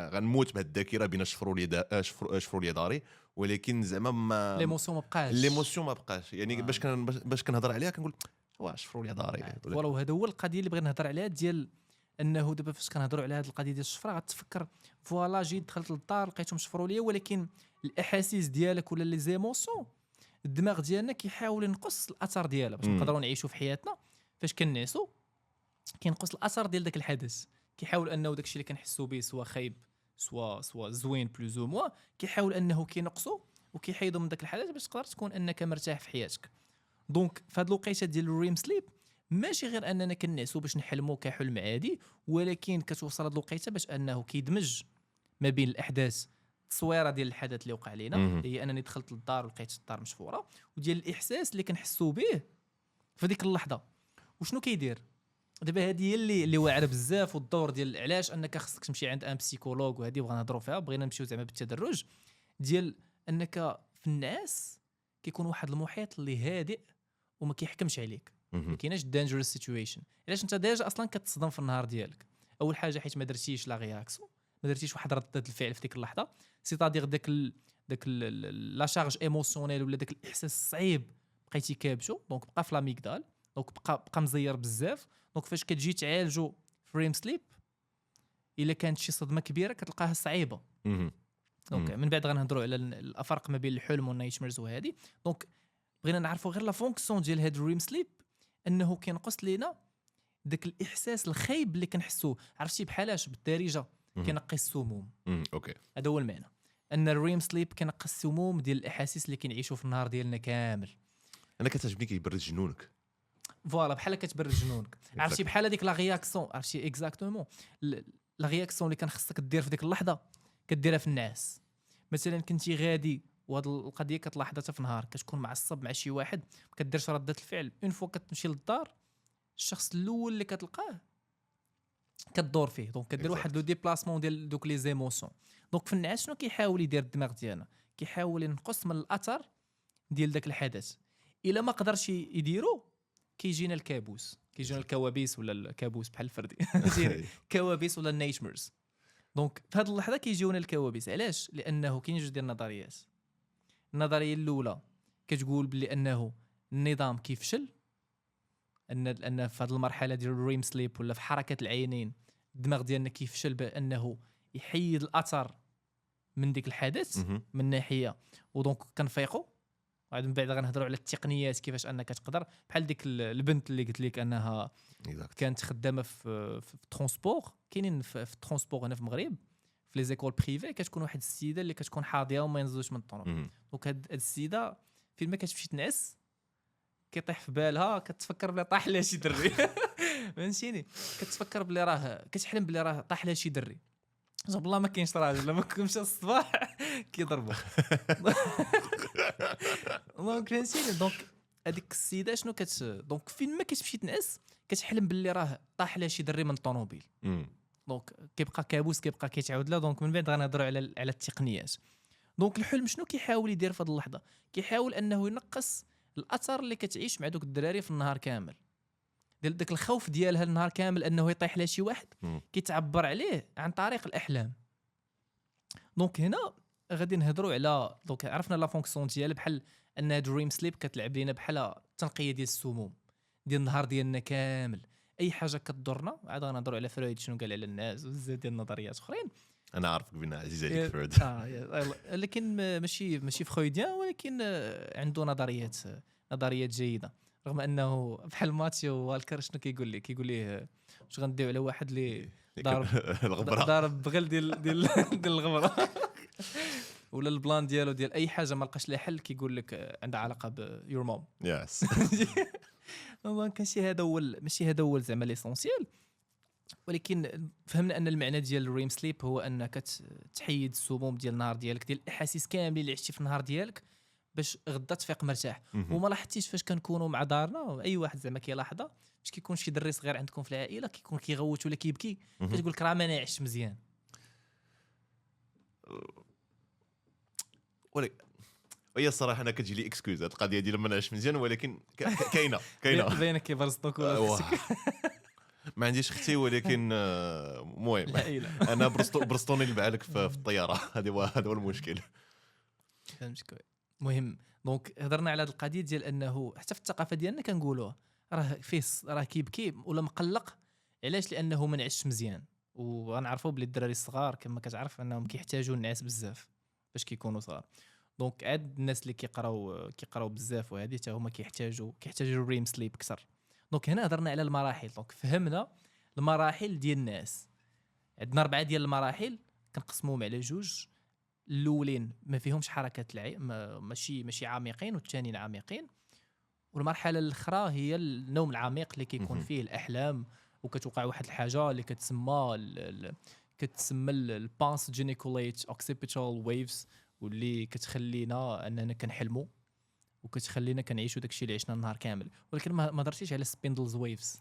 غنموت بهاد الذاكره بين شفروا لي داري، ولكن زعما ما ليموسيون ما بقاش يعني باش كنهضر عليها كنقول واش شفروا لي داري. فوالا وهذا هو القضيه اللي بغيت نهضر عليها، ديال انه دابا فاش كنهضروا على هذه القضيه ديال الشفره غتفكر فوالا جيت دخلت للدار لقيتهم شفروا لي، ولكن الاحاسيس ديالك ولا لي زيموسيون الدماغ ديالنا كيحاول ينقص الاثر ديالها باش نقدروا نعيشوا في حياتنا. فاش كنعسوا كينقص الاثر ديال داك الحدث، كيحاول انه داكشي اللي كنحسوا به سواء خايب سواء زوين بلوز او موا، كيحاول انه كينقصوا وكيحيدوا من داك الحدث باش تقدر تكون انك مرتاح في حياتك. دونك في هذه الوقيته ديال الريم سليب ماشي غير اننا كنعسوا باش نحلموا كحلم عادي، ولكن كتوصل هذه الوقيته باش انه كيدمج ما بين الاحداث، التصويره ديال الحدث اللي وقع لينا هي انني دخلت للدار ولقيت الدار مشفوره، وديال الاحساس اللي كنحسوا به في ديك اللحظه. وشنو كيدير دابا؟ هذه هي اللي واعره بزاف، والدور ديال علاش انك خصك تمشي عند ان بسيكولوج، وهذه بغينا نهضروا فيها، بغينا نمشيو زعما بالتدرج ديال انك في الناس كيكون واحد المحيط اللي هادئ وما كيحكمش عليك، ما كايناش دانجرس سيتويشن. علاش انت ديجا اصلا كتصدم في النهار ديالك؟ اول حاجه حيت ما درتيش لا رياكسيون، ما درتيش واحد رده الفعل في ديك اللحظه، سيتادير داك لا شارج ايموسيونيل ولا داك الاحساس الصعيب بقيتي كابشو، دونك بقى في لاميغدال، دونك بقى مزير بزاف. دونك فاش كتجي تعالجو فريم سليب، الا كانت شي صدمه كبيره كتلقاها صعيبه. دونك من بعد غنهضروا على الفرق ما بين الحلم والنايتميرز وهذه. دونك بغينا نعرفوا غير لا فونكسيون ديال هاد الريم سليب، انه كينقص لينا داك الاحساس الخايب اللي كنحسوه. عرفتي بحالاش؟ بالدارجه كينقي السموم. اوكي، هذا هو المعنى، ان الريم سليب كينقي السموم ديال الاحاسيس اللي كنعيشوا في النهار ديالنا كامل. انا كتعجبني كيبرد جنونك، فوالا بحال كتبرد جنونك. عرفتي بحال هذيك لا رياكسيون، عرفتي اكزاكتومون لا رياكسيون اللي كان خصك دير في ديك اللحظه كديرها في النعاس. مثلا كنتي غادي وهاد القضيه كتلاحظها في نهار كتكون معصب مع شي واحد ما كديرش رده الفعل، اون فوا كتمشي للدار الشخص الاول اللي كتلقاه كدور فيه، دونك كدير واحد لو ديبلاسمون ديال دوك لي زيموسيون. دونك في النعاس شنو كيحاول يدير الدماغ ديالنا؟ كيحاول ينقص من الاثر ديال داك الحدث. الا ما قدرش يديرو كيجينا الكابوس، كيجينا الكوابيس ولا الكابوس بحال الفردي كوابيس ولا النايتميرز. دونك في هذه اللحظه كيجيونا الكوابيس. علاش؟ لانه كاين جوج ديال النظريات. النظريه الاولى كتقول بلي انه النظام كيفشل، ان في هذه المرحله ديال الريم سليب ولا في حركه العينين الدماغ ديالنا كيفشل بانه يحيد الاثر من ديك الحدث من ناحيه، ودونك كنفيقوا. وعاد من بعد غنهضروا على التقنيات كيفاش انك تقدر، بحال ديك البنت اللي قلت لك انها كانت خدامه في الترونسبور. كاينين في الترونسبور هنا في المغرب في لي زيكول بريفي كتكون واحد السيده اللي كتكون حاضيه وما ينزلوش من الطونوبيل. دونك هاد السيده فين ما كتمشي تنعس كيطيح في بالها، كتفكر بلي طاح لها شي دري فهمتيني، كتفكر بلي راه كتحلم بلي راه طاح لها شي دري. جاب الله ما كاينش راجل لما كنمشي الصباح كيضربوا دونك فهمتيني. دونك هذيك السيده شنو دونك فين ما كتمشي تنعس كتحلم باللي راه طاح لها شي دري من الطونوبيل. دونك كيبقى كابوس كيبقى كيتعاود لها. دونك من بعد غنهضروا على التقنيات. دونك الحلم شنو كيحاول يدير في هذه اللحظه؟ كيحاول انه ينقص الاثر اللي كتعيش مع دوك الدراري في النهار كامل، ديال داك الخوف ديالها النهار كامل انه يطيح لها شي واحد. كيتعبر عليه عن طريق الاحلام. دونك هنا غادي نهضروا على دونك عرفنا لا فونكسيون ديالها بحال ان هاد دريم سليب كتلعب لينا بحال التنقيه ديال السموم ديال النهار ديالنا كامل. اي حاجه كضرنا عاد غنهضروا على فرويد شنو قال على الناس وبزاف ديال النظريات اخرين. انا عارفك بان عزيز عليك فرويد. لكن ماشي فرويديان، ولكن عنده نظريات جيده، رغم انه بحال ماتيو والكر شنو كيقول ليه واش غنديو على واحد اللي ضارب بغل ديال الغبره ولا البلان ديالو ديال اي حاجه ما لقاش لها حل كيقول لك عندها علاقه بيور موم. يس دونك ماشي هذا هو زعما ليسونسيال، ولكن فهمنا ان المعنى ديال الريم سليب هو انك تحيد السموم ديال النهار ديالك، ديال الاحاسيس كاملين اللي عشتي في النهار ديالك باش غدا تفيق مرتاح. وما لاحظتيش فاش كنكونوا مع دارنا اي واحد زعما كيلاحظها، فاش كيكون شي دري صغير عندكم في العائله كيكون كيغوت ولا كيبكي كتقول لك راه ما ناعش مزيان. وهي الصراحه انا كتجي لي اكسكيوز هاد القضيه ديال ما نعش مزيان، ولكن كاينه باينه كيبرزطوك ولا ما عنديش اختي، ولكن المهم انا برستوني اللي بعالك في الطياره. هذا هو المشكل. فهمتك. المهم دونك هضرنا على هذه القضيه ديال انه حتى في الثقافه ديالنا كنقولوها راه كيبكي ولا مقلق. علاش؟ لانه ما نعش مزيان. وغنعرفوا بلي الدراري الصغار كما كتعرف انهم كيحتاجوا النعاس بزاف باش كيكونوا صغار. دونك عاد الناس اللي كيقراو بزاف وهذه حتى هما كيحتاجوا الريم سليب اكثر. دونك هنا هضرنا على المراحل. دونك فهمنا المراحل ديال الناس. عندنا 4 ديال المراحل كنقسموهم على 2. الاولين ما فيهمش حركات العين، ماشي عميقين، والثانيين عميقين. والمرحله الاخرى هي النوم العميق اللي كيكون فيه الاحلام وكتوقع واحد الحاجه اللي كتسمى البانس جينيكوليت اوكسيبيتال ويفز، واللي كتخلينا اننا كنحلموا وكتخلينا كنعيشوا داكشي اللي عشنا النهار كامل. ولكن ما هضرتيش على سبيندل ويفز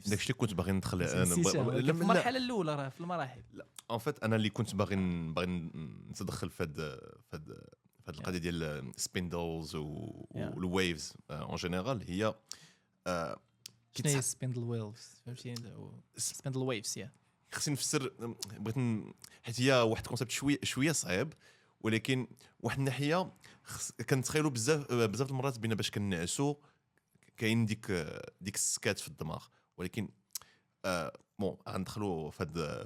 داكشي اللي كنت باغي ندخل في المرحله الاولى. راه في المراحل لا ان فيت انا اللي كنت باغي نتدخل في هاد القضيه ديال سبيندلز والويفز اون جينيرال. هي شنو هي سبيندل ويفز؟ فهمتي؟ سبيندل ويفز خصني نفسر. بغيت حيت هي واحد الكونسيبت شويه صعيب، ولكن واحد الناحيه كنتخيلوا بزاف المرات بينا باش كنعسوا كاين ديك السكات في الدماغ. ولكن بون غندخلوا في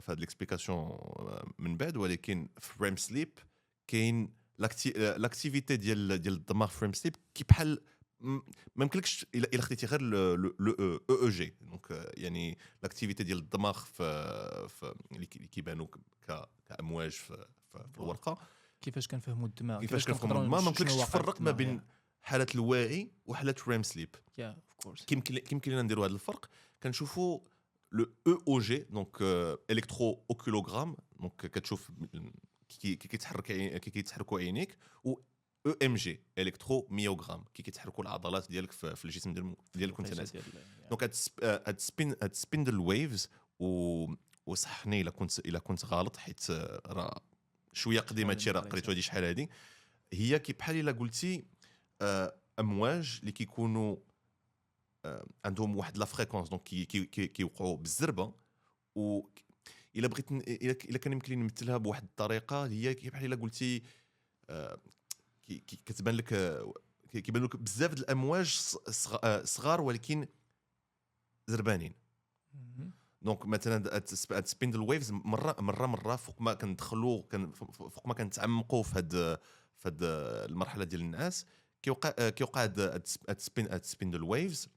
هاد ليكسبليكاسيون من بعد. ولكن في ريم سليب كاين لاكتيفيتي ديال الدماغ في ريم سليب كي بحال ما يمكنلكش الا خديتي غير لو او جي. دونك يعني لاكتيفيتي ديال الدماغ في اللي كيبانوا كامواج في الورقه. كيفاش كنفهموا الدماغ ما يمكنلكش تفرق ما بين حاله الواعي وحاله ريم سليب. كيمكن لنا نديروا هذا الفرق. كنشوفوا لو او جي دونك الكترو اوكولوغرام. دونك كتشوف كي كيتحركوا عينيك. و او ام جي الكترو ميوغرام كي كيتحركوا العضلات ديالك في الجسم ديالك وانت ناعس. دونك هاد سبيندل ويفز. وصحني الا كنت غلط، حيت راه شويه قديمه هادشي، راه قريتو هادي شحال هادي. هي كي بحال الا قلتي امواج اللي كيكونوا عندهم واحد لا فريكونس. دونك كيوقعوا بالزربه. و الا بغيت الا كان يمكن لي نمثلها بواحد الطريقه، هي بحال الا قلتي كتبان لك كيبان لك بزاف د الامواج صغار ولكن زربانين. دونك مثلا سبيندل ويفز مره فوق ما كندخلوا فوق ما كنتعمقوا في هاد المرحله ديال النعاس كيوقع هاد سبيندل ويفز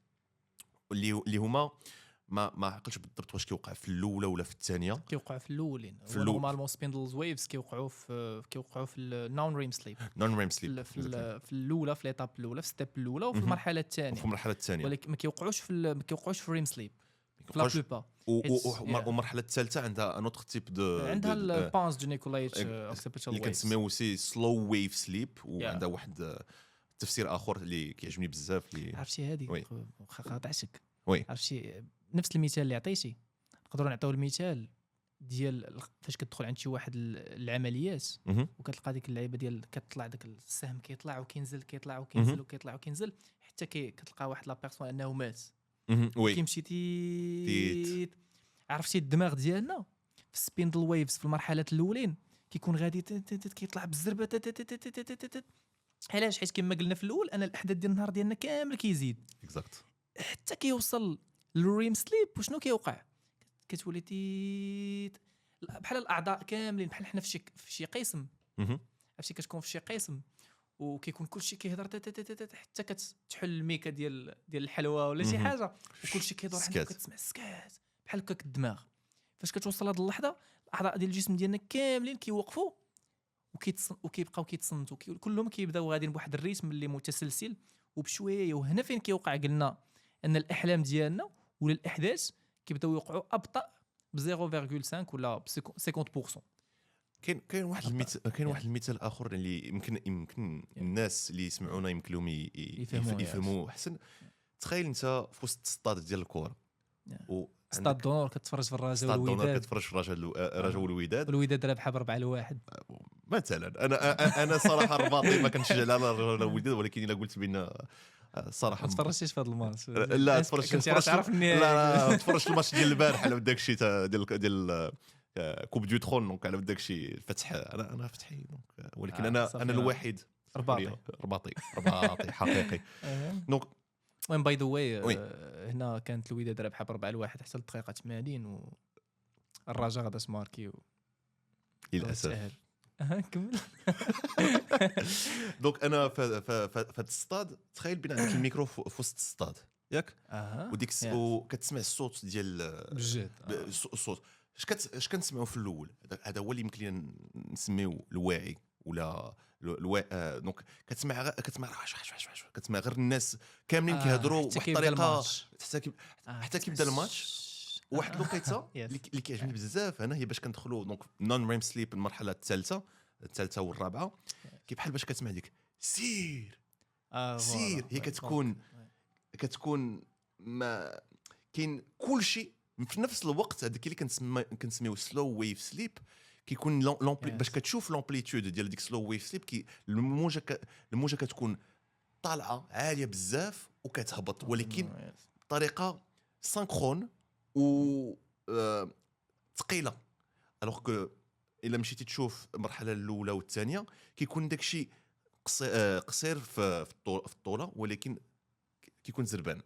اللي هما ما عقلتش بالضبط واش كيوقع في الاولى ولا في الثانيه. كيوقع في الاولين. نورمالمون سبيندلز ويفز كيوقعوا في النون ريم سليب. في الاولى، في ليطاب الاولى، في ستيب الاولى، وفي المرحله الثانيه. ولكن ما كيوقعوش في ريم سليب في لا بلوبار. والمرحله الثالثه عندها ان اوتر تيب عندها البانس جينيكوليت اوكسيبيتال اللي كنسميوه سي سلو ويف سليب. وعندها واحد تفسير اخر اللي كيعجبني بزاف. اللي عرفتي هذه خاطعتك. وي عرفتي نفس المثال اللي عطيتي نقدروا نعطيو المثال ديال فاش كتدخل عند شي واحد العمليات وكتلقى ديك اللعيبه ديال كتطلع داك السهم كيطلع وكينزل كيطلع وكينزل وكيطلع وكينزل حتى كتلقى واحد لا بيرسون انه مات. كيمشي تيت. عرفتي الدماغ ديالنا في سبيندل ويفز في المرحله الاولين كيكون غادي كيطلع بالزربه علاش؟ حيت كما قلنا في الاول انا الاحداث ديال النهار ديالنا كامل كيزيد اكزاكت. حتى كيوصل للريم سليب. وشنو كيوقع؟ كتولي تيت بحال الاعضاء كاملين بحال حنا في شي قسم. عرفتي كتكون في شي قسم وكيكون كلشي كيهضر حتى كتحل الميكا ديال الحلوى ولا شي حاجه وكلشي كيدور عندك كتسمع السكات بحال هكاك الدماغ. فاش كتوصل هذه اللحظه الاعضاء ديال الجسم ديالنا كاملين كيوقفوا وكيبقاو كيتصنتوا كلهم كيبداو غاديين بواحد الريتم اللي متسلسل وبشويه. وهنا فين كيوقع قلنا ان الاحلام ديالنا ولا الاحداث كيبداو يوقعوا ابطا ب 0.5 ولا ب 50%. كاين واحد المثال، كاين واحد المثال اخر اللي يمكن الناس اللي يسمعونا يمكن لهم يفهموا احسن. تخيل انت في وسط السطاد ديال الكره ستاد دونور كتفرج في الرجاء والوداد، كتفرج في الرجاء والوداد، والوداد رابحه ب4-1 مثلا. انا صراحه رباطي ما كنشجع على الوداد، ولكن الا قلت بان صراحه ما تفرجتيش في هذا الماتش. لا تفرجت لا تفرجت الماتش ديال البارح على داك الشيء ديال كوب دو ترون. دونك على داك الشيء الفتح انا فتحي دونك، ولكن انا الوحيد رباطي حقيقي. دونك وين باي ذا واي هنا كانت الوداد رابحه ب4-1 حتى الدقيقه 80 والرجاء غادا ماركي للاسف. كمل. دونك انا في الستاد تخيل بين عندك الميكرو في وسط الستاد ياك وديك وكتسمع الصوت ديال الصوت. اش كنسمعوا في الاول؟ هذا هو اللي يمكن لنا نسميو الواعي ولا دونك كتسمع غير الناس كاملين كيهضروا بواحد الطريقه حتى كيبدا الماتش. واحد الوقيته اللي كيعجبني بزاف انا هي باش كندخلوا دونك نون ريم سليب المرحله الثالثه والرابعه. كي بحال باش كتسمع ديك سير هي كتكون ما كاين كلشي في نفس الوقت. هذاك اللي كنسميو سلو ويف سليب كيكون باش كتشوف لامبليتود ديال ديك سلو ويف سليب الموجه كتكون طالعه عاليه بزاف وكتهبط، ولكن بطريقه سانكرون و ثقيله. الوغ كو الا مشيتي تشوف المرحله الاولى والثانيه كيكون داكشي قصير في الطوله ولكن كيكون زربان.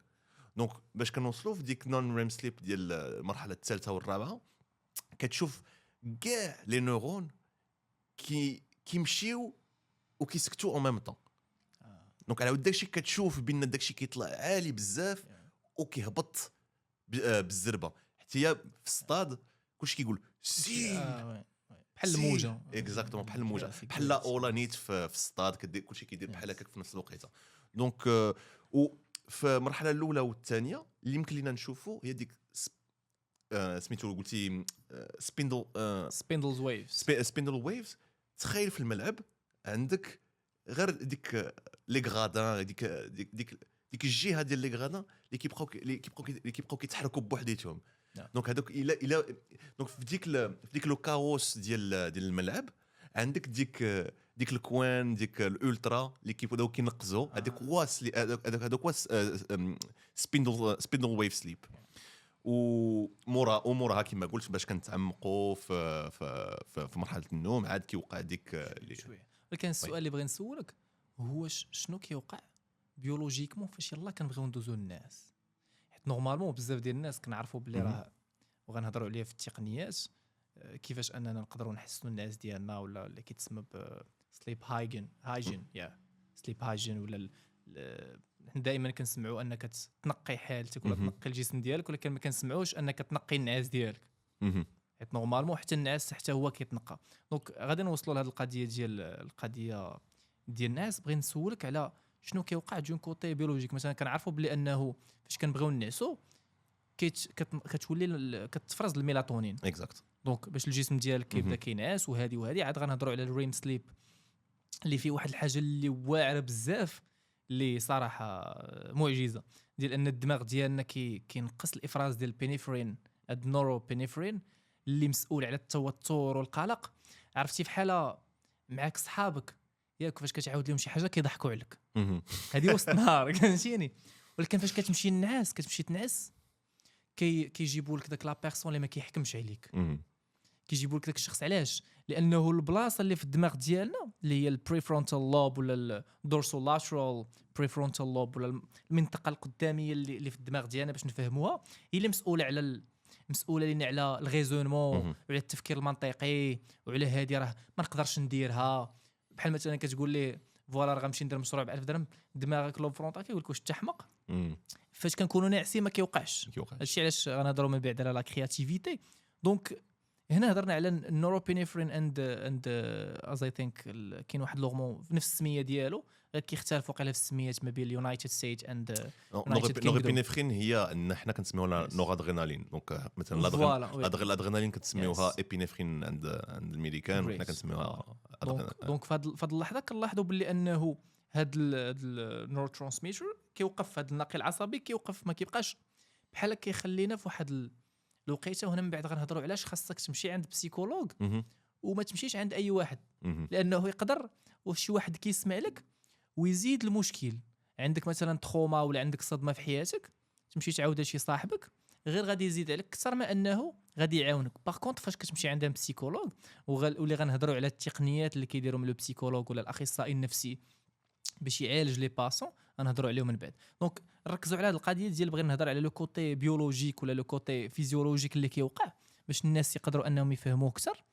دونك باش كنوصلوا في ديك نون ريم سليب ديال المرحله الثالثه والرابعه كتشوف كاع لي نورون كيمشيو وكيسكتوا او ميم طون. دونك على داكشي كتشوف بان داكشي كيطلع عالي بزاف وكيهبط بالزربه. حتى هي في الصطاد كلشي كيقول سير بحال الموجه. اكزاكتومون بحال الموجه، بحال اولانيت في الصطاد كدير كلشي كيدير بحال هكاك في نفس الوقيته. دونك في المرحله الاولى والثانيه اللي يمكن لينا نشوفوا هي ديك سميتو قلتي سبيندل ويفز. تخيل في الملعب عندك غير ديك لي غادان ديك الجهه ديال لي غادان اللي كيبقاو كيتحركوا بوحديتهم. دونك هذوك الا دونك في ديك لو كاوس ديال الملعب عندك ديك الكوان ديك الالترا اللي كيبداو كينقزوا. هذوك واس سبيندل ويف سليب. وموراها كما قلت باش كنتعمقوا في مرحله النوم عاد كيوقع ديك شويه. ولكن السؤال اللي بغي نسولك هو شنو كيوقع بيولوجيكمون فاش يلاه كنبغيو ندوزو للناس؟ حيت نورمالمون بزاف ديال الناس كنعرفوا بلي راه وغنهضروا عليه في التقنيات كيفاش اننا نقدروا نحسنوا الناس ديالنا ولا اللي كيتسمى سليب هايجين سليب هايجين ولا حنا دائما كنسمعوا انك تنقي حالتك ولا تنقي الجسم ديالك، ولكن ما كنسمعوش انك تنقي النعاس ديالك. حيت نورمالمون حتى النعاس حتى هو كيتنقى. دونك غادي نوصلوا لهذه القضيه ديال النعاس. بغي نسولك على شنو كيوقع دون كوتي بيولوجيك. مثلا كنعرفوا بلي انه فاش كنبغيو نعسوا كتولي كتفرز الميلاتونين اكزاكت. دونك باش الجسم ديالك كيبدا كينعس. وهذه عاد غنهضروا على الريم سليب اللي فيه واحد الحاجه اللي واعره بزاف اللي صراحه معجزه ديال ان الدماغ ديالنا كينقص الافراز ديال البينيفرين النوروبينيفرين اللي مسؤول على التوتر والقلق. عرفتي في حاله معاك صحابك ياك فاش كتعاود لهم شي حاجه كيضحكوا عليك هذه وسط النهار فهمتيني. ولكن فاش كتمشي تنعس كيجيبوا لك داك لا بيرسون اللي ما كيحكمش عليك كيجيبوا لك داك الشخص. علاش؟ لانه البلاصه اللي في الدماغ ديالنا اللي هي البريفرونتال لوب ولا الدورسولاترال بريفرونتال لوب ولا المنطقه القداميه اللي في الدماغ ديالنا باش نفهموها، هي اللي مسؤوله على مسؤوله لينا على الغيزونمون وعلى التفكير المنطقي وعلى هذه راه ما نقدرش نديرها. بحال مثلا كتقول لي فوالا راه غنمشي ندير مشروع ب1000 درهم، دماغك لوب فرونتال كيقول لك واش انت حمق. فاش كنكونوا ناعسين ما كيوقعش. هادشي علاش غنهضروا من بعد على لا كرياتيفيتي. دونك هنا هضرنا على النوروبينيفرين اند از اي ثينك كاين واحد لوغمون في نفس السميه ديالو، غير كيختلفوا قيله في السميات ما بين اليونايتد ستيت اند نورابينيفرين هي ان حنا كنسميوها نورادرينالين. دونك مثلا الادرينالين كنسميوها ابينيفرين عند الميريكان، وحنا كنسميوها دونك في هذه اللحظه كنلاحظوا باللي انه هاد النورو ترانسميتر كيوقف، هاد الناقل العصبي كيوقف، ما كيبقاش بحال كيخلينا في واحد الوقيته. وهنا من بعد غنهضروا علاش خاصك تمشي عند بسيكولوج وما تمشيش عند اي واحد، لانه يقدر وشي واحد كيسمع لك ويزيد المشكل. عندك مثلا تروما ولا عندك صدمه في حياتك، تمشي تعاودها لشي صاحبك، غير غادي يزيد عليك اكثر ما انه غادي يعاونك. باغ كونط فاش كتمشي عند بسيكولوج واللي غنهضروا على التقنيات اللي كيديروا من البسيكولوج ولا الاخصائي النفسي باش يعالج لي باسون، غنهضروا عليهم من بعد. دونك ركزوا على هذه القضيه ديال بغينا نهضر على لو كوتي بيولوجيك ولا لو كوتي فيزيولوجيك اللي كيوقع باش الناس يقدروا انهم يفهموه اكثر.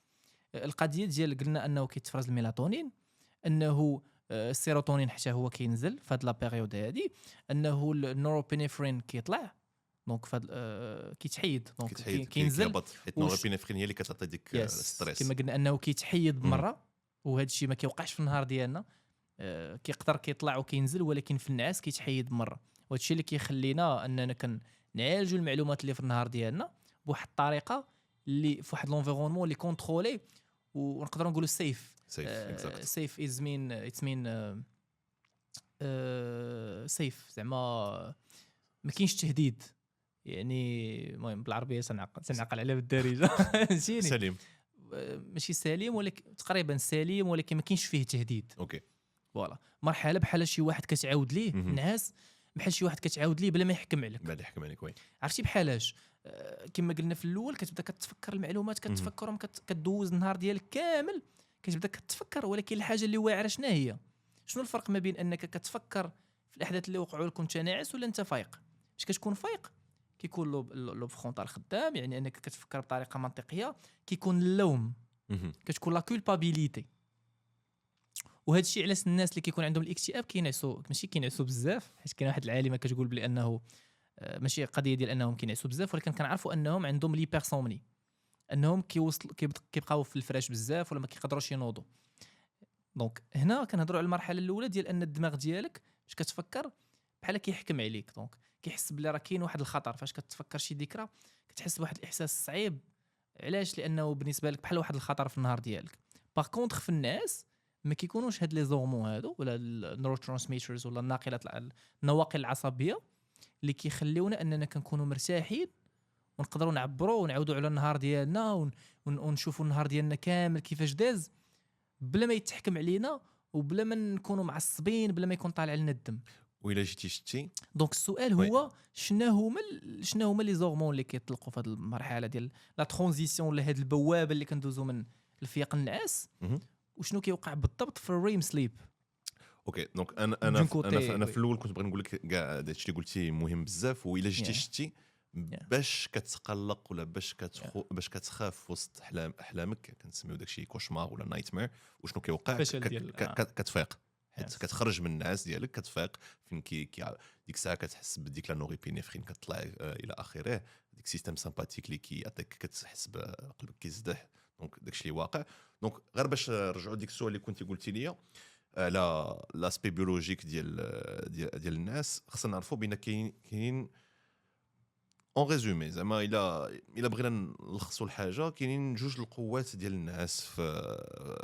القضيه ديال قلنا انه كيتفرز الميلاتونين، انه السيروتونين حتى هو كينزل في هذه لا بيريود هذه، انه النوروبينيفرين كيطلع دونك كيتحيد دونك كينزل. النوروبينيفرين هي اللي كتعطي ديك الستريس كما قلنا انه كيتحيد بمره، وهذا الشيء ما كيوقعش في النهار ديالنا. كيقدر كيطلع وكينزل، ولكن في النعاس كيتحيد مره. وهذا الشيء اللي كيخلينا اننا كنعالجوا المعلومات اللي في النهار ديالنا بواحد الطريقه اللي في واحد لونفيرونمون اللي كونترولي، ونقدروا نقولوا سيف از مين اتس مين سيف، زعما ما كاينش تهديد. يعني المهم بالعربيه تنعقل عليها بالدارجه سليم، ماشي سليم ولكن تقريبا سليم، ولكن ما كاينش فيه تهديد. اوكي فوالا مرحله بحال شي واحد كتعاود ليه نعاس، بحال شي واحد كتعاود ليه بلا ما يحكم عليك. بلا يحكم عليك وي. عرفتي بحالاش كما قلنا في الاول، كتبدا كتفكر المعلومات، كتفكرهم، كدوز النهار ديالك كامل كتبدا كتفكر. ولكن الحاجه اللي واعره شنو هي؟ شنو الفرق ما بين انك كتفكر في الاحداث اللي وقعوا لك وانت ناعس ولا انت فايق؟ باش كتكون فايق كيكون لوب فرونتال خدام، يعني انك كتفكر بطريقه منطقيه. كيكون اللوم، كتكون لا كولبابيليتي. وهذا الشيء علاش الناس اللي كيكون عندهم الاكتئاب كينعسوا، ماشي كينعسوا بزاف، حيت كاين واحد العالمه كتقول بلي انه ماشي قضيه ديال انهم كينعسوا بزاف، ولكن كنعرفوا انهم عندهم ليبرسومني، انهم كيبقاو في الفراش بزاف ولا ما كيقدروش ينوضوا. دونك هنا كنهضروا على المرحله الاولى ديال ان الدماغ ديالك باش كتفكر بحال كيحكم عليك. دونك كيحس بلي راه كاين واحد الخطر. فاش كتفكر شي ذكرى كتحس بواحد الاحساس صعيب. علاش؟ لانه بالنسبه لك بحال واحد الخطر في النهار ديالك. باغ كونطخ في الناس ما كيكونوش هاد لي زورمون هادو ولا النورو ترانسميترز ولا النواقل العصبيه اللي كيخليونا اننا كنكونوا مرتاحين ونقدروا نعبروا ونعاودوا على النهار ديالنا ونشوفوا النهار ديالنا كامل كيفاش داز بلا ما يتحكم علينا وبلا ما نكونوا معصبين، بلا ما يكون طالع لنا الدم. وإلا جيتي شتي دونك السؤال هو شنو هما لي زورمون اللي كيطلقوا في هذه المرحله ديال لا ترانزيسيون ولا هذه البوابه اللي كندوزو من الفياق النعاس، وشنو كيوقع بالضبط في الريم سليب. اوكي دونك انا في الاول كنت بغي نقول لك كاع داكشي اللي قلتي مهم بزاف. وإلا جيتي شتي باش كتقلق ولا باش كتخاف في وسط احلامك، كنسميو داكشي كوشمار ولا نايتمير، وشنو كيوقع كتفيق، حيت كتخرج من النعاس ديالك كتفيق فين ديك الساعه كتحس بديك لا نوريبينيفرين كتطلع الى اخره، ديك السيستم سامباتيك اللي كيعطيك كتحس بقلبك كيزدح. دونك داكشي اللي واقع. دونك غير باش نرجعوا ديك السؤال اللي كنتي قلتي ليا لا لاسبي بيولوجيك ديال الناس، خصنا نعرفوا بان كاين اون ريزومي زعما الا بغينا نلخصوا الحاجه، كاينين جوج القوات ديال الناس في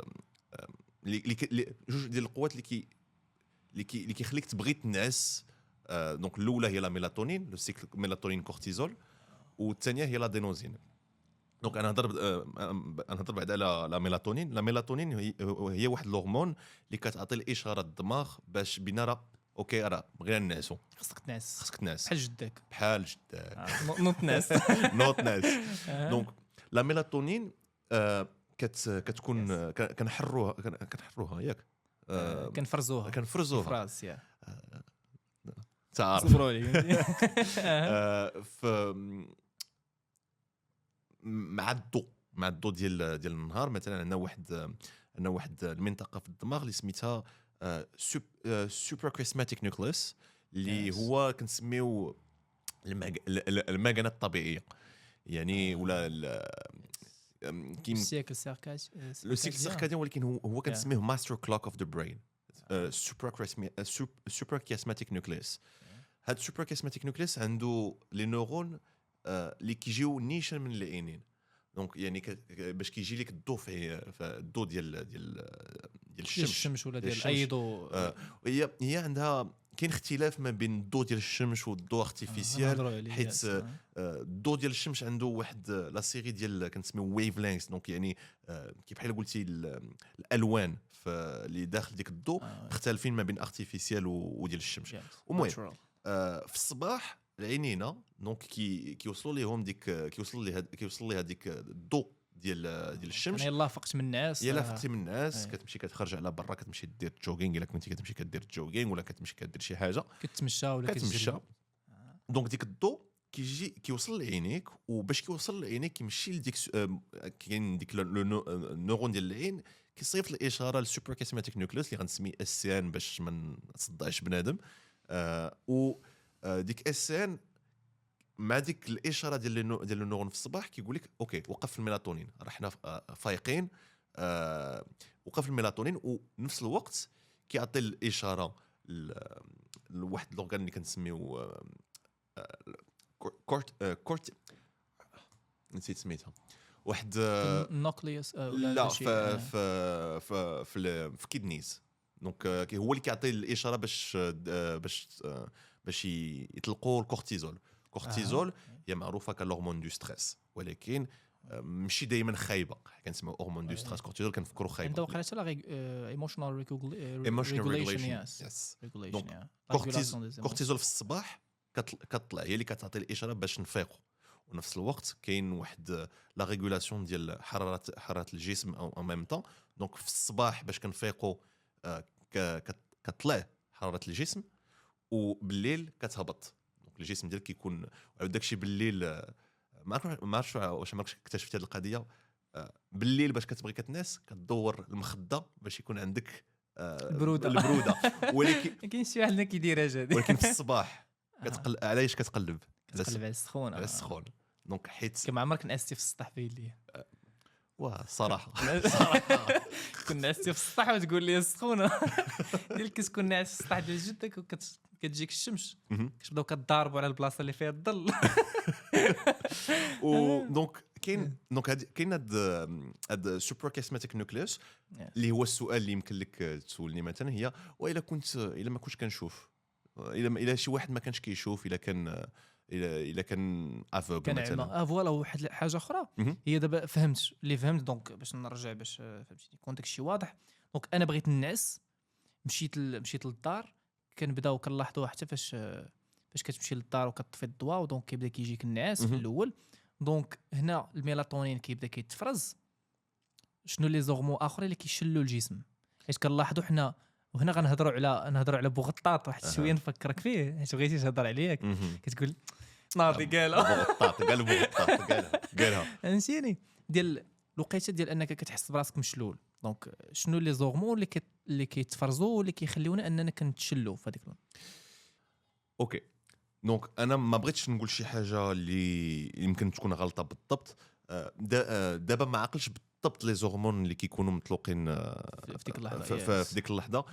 جوج ديال القوات اللي كيخليك تبغي تنعس. دونك الاولى هي لا ميلاتونين، لو سيكل ميلاتونين كورتيزول، والثانيه هي لادينوزين. دونك انا نهضر بعد على لا ميلاتونين. لا ميلاتونين هي واحد الهرمون اللي كتعطي الاشاره للدماغ باش بينا راه اوكي راه بغينا نعسوا، خصك تنعس بحال جدك نوض ناس. نوض ناس. دونك لا ميلاتونين كتكون كنحروها ياك كنفرزوها كنفرزوها فراس يا تعرف صبروا لي ف مع الضوء ديال النهار مثلا عندنا واحد المنطقه في الدماغ اللي سميتها سوبر كريسماتيك نيوكليس اللي هو كنسميو المكنه الطبيعيه يعني ولا كاين السيكل سيركاج لو سيكل سيركاديان ولكن هو كنسميه ماستر كلوك اوف ذا برين سوبر كريسماتيك نيوكليس. هاد السوبر كريسماتيك نيوكليس عنده لي نورون اللي كيجيو نيشان من العينين دونك يعني باش كيجي لك الضوء في الضوء ديال الشمس ولا ديال اي ضوء هي عندها كاين اختلاف ما بين الضوء ديال الشمس والضوء ارتيفيسيال حيت الضوء ديال الشمس عنده واحد لا سيري ديال كنسميو ويف لينكس دونك يعني كي بحال قلتي الالوان اللي داخل ديك الضوء مختلفين ما بين ارتيفيسيال وديال الشمس. المهم في الصباح العينينا دونك كيوصلوا ليهم ديك كيوصل ليها ديك الضوء ديال الشمس. يعني يلاه فقت من الناس يلا فقتي من الناس كتمشي كتخرج على برا كتمشي دير جوغينغ الا كنتي كتمشي كدير جوغينغ ولا كتمشي كدير شي حاجه كتمشى ولا كتمشى دونك ديك الضوء كيوصل لعينيك وباش كيوصل لعينيك كيمشي لديك كاين ديك النورون ديال العين كيصيفط الاشاره للسوبر كريسماتيك نيوكليس اللي غنسمي اس ان باش ما نصدعش بنادم و ديك اس ان مع ديك الاشاره ديال النورون في الصباح كيقول لك اوكي وقف الميلاتونين راه حنا فايقين وقف الميلاتونين ونفس الوقت كيعطي الاشاره لواحد الاورغان اللي كنسميو كورت نسيت سميتها واحد النوكليوس لا في كيدنيز دونك هو اللي كيعطي الاشاره باش يطلقوا الكورتيزول. الكورتيزول هي معروفه كالهرمون دو ستريس ولكن ماشي دائما خايبه كنسميو هرمون دو ستريس كورتيزول كنفكروا خايبه عنده وقيته لا ايموشنال ريغوليشن كورتيزول في الصباح كتطلع هي اللي كتعطي الاشاره باش نفيقوا ونفس الوقت كاين واحد لا ريغولاسيون ديال حراره الجسم او ميم طون دونك في الصباح باش كنفيقوا كتطلع حراره الجسم وبالليل كتهبط دونك الجسم ديالك كيكون داكشي بالليل ما عرفتش واش عمرك اكتشفتي هذه القضيه بالليل باش كتبغي كتنعس كتدور المخده باش يكون عندك البروده ولكن كاين شي واحد كيديرها جاد ولكن في الصباح علاش كتقلب على السخونه على السخون دونك حيت كما عمرك نعستي في السطح في الليل صراحه كنا نعستي في السطح وتقول لي السخونه ديالك كتكون ناعس في السطح ديال جدك وكتجيك الشمس كتبداو كتضاربوا على البلاصه اللي فيها الظل دونك كاين هاد سوبر كريسماتيك نيوكليوس اللي هو السؤال اللي يمكن لك تسولني مثلا هي والا ما كنتش كنشوف الا شي واحد ما كانش كيشوف الا كان افوغ مثلا فوالا واحد حاجه اخرى هي دابا فهمت دونك باش نرجع باش فهمتيني يكون داكشي واضح دونك انا بغيت ننعس مشيت للدار كنبداو كنلاحظوا حتى فاش كتمشي للدار وكتطفي الضوء ودونك كيبدا كيجيك النعاس في الاول دونك هنا الميلاتونين كيبدا كيتفرز شنو لي زورمون اخرين اللي كيشلوا الجسم حيت كنلاحظوا حنا وهنا غنهضروا على بوغطاط واحد شويه نفكرك فيه حيت بغيتي تهضر عليك كتقول ناضي قالها فهمتيني ديال الوقيته ديال انك كتحس براسك مشلول دونك شنو لي زورمون اللي كيتفرزوا واللي كيخليونا اننا كنتشلوا في هذيك اوكي دونك انا ما بغيتش نقول شي حاجه اللي يمكن تكون غلطه بالضبط دابا ما عقلش بالضبط لي زورمون اللي كيكونوا مطلوقين في ديك اللحظه في ديك اللحظه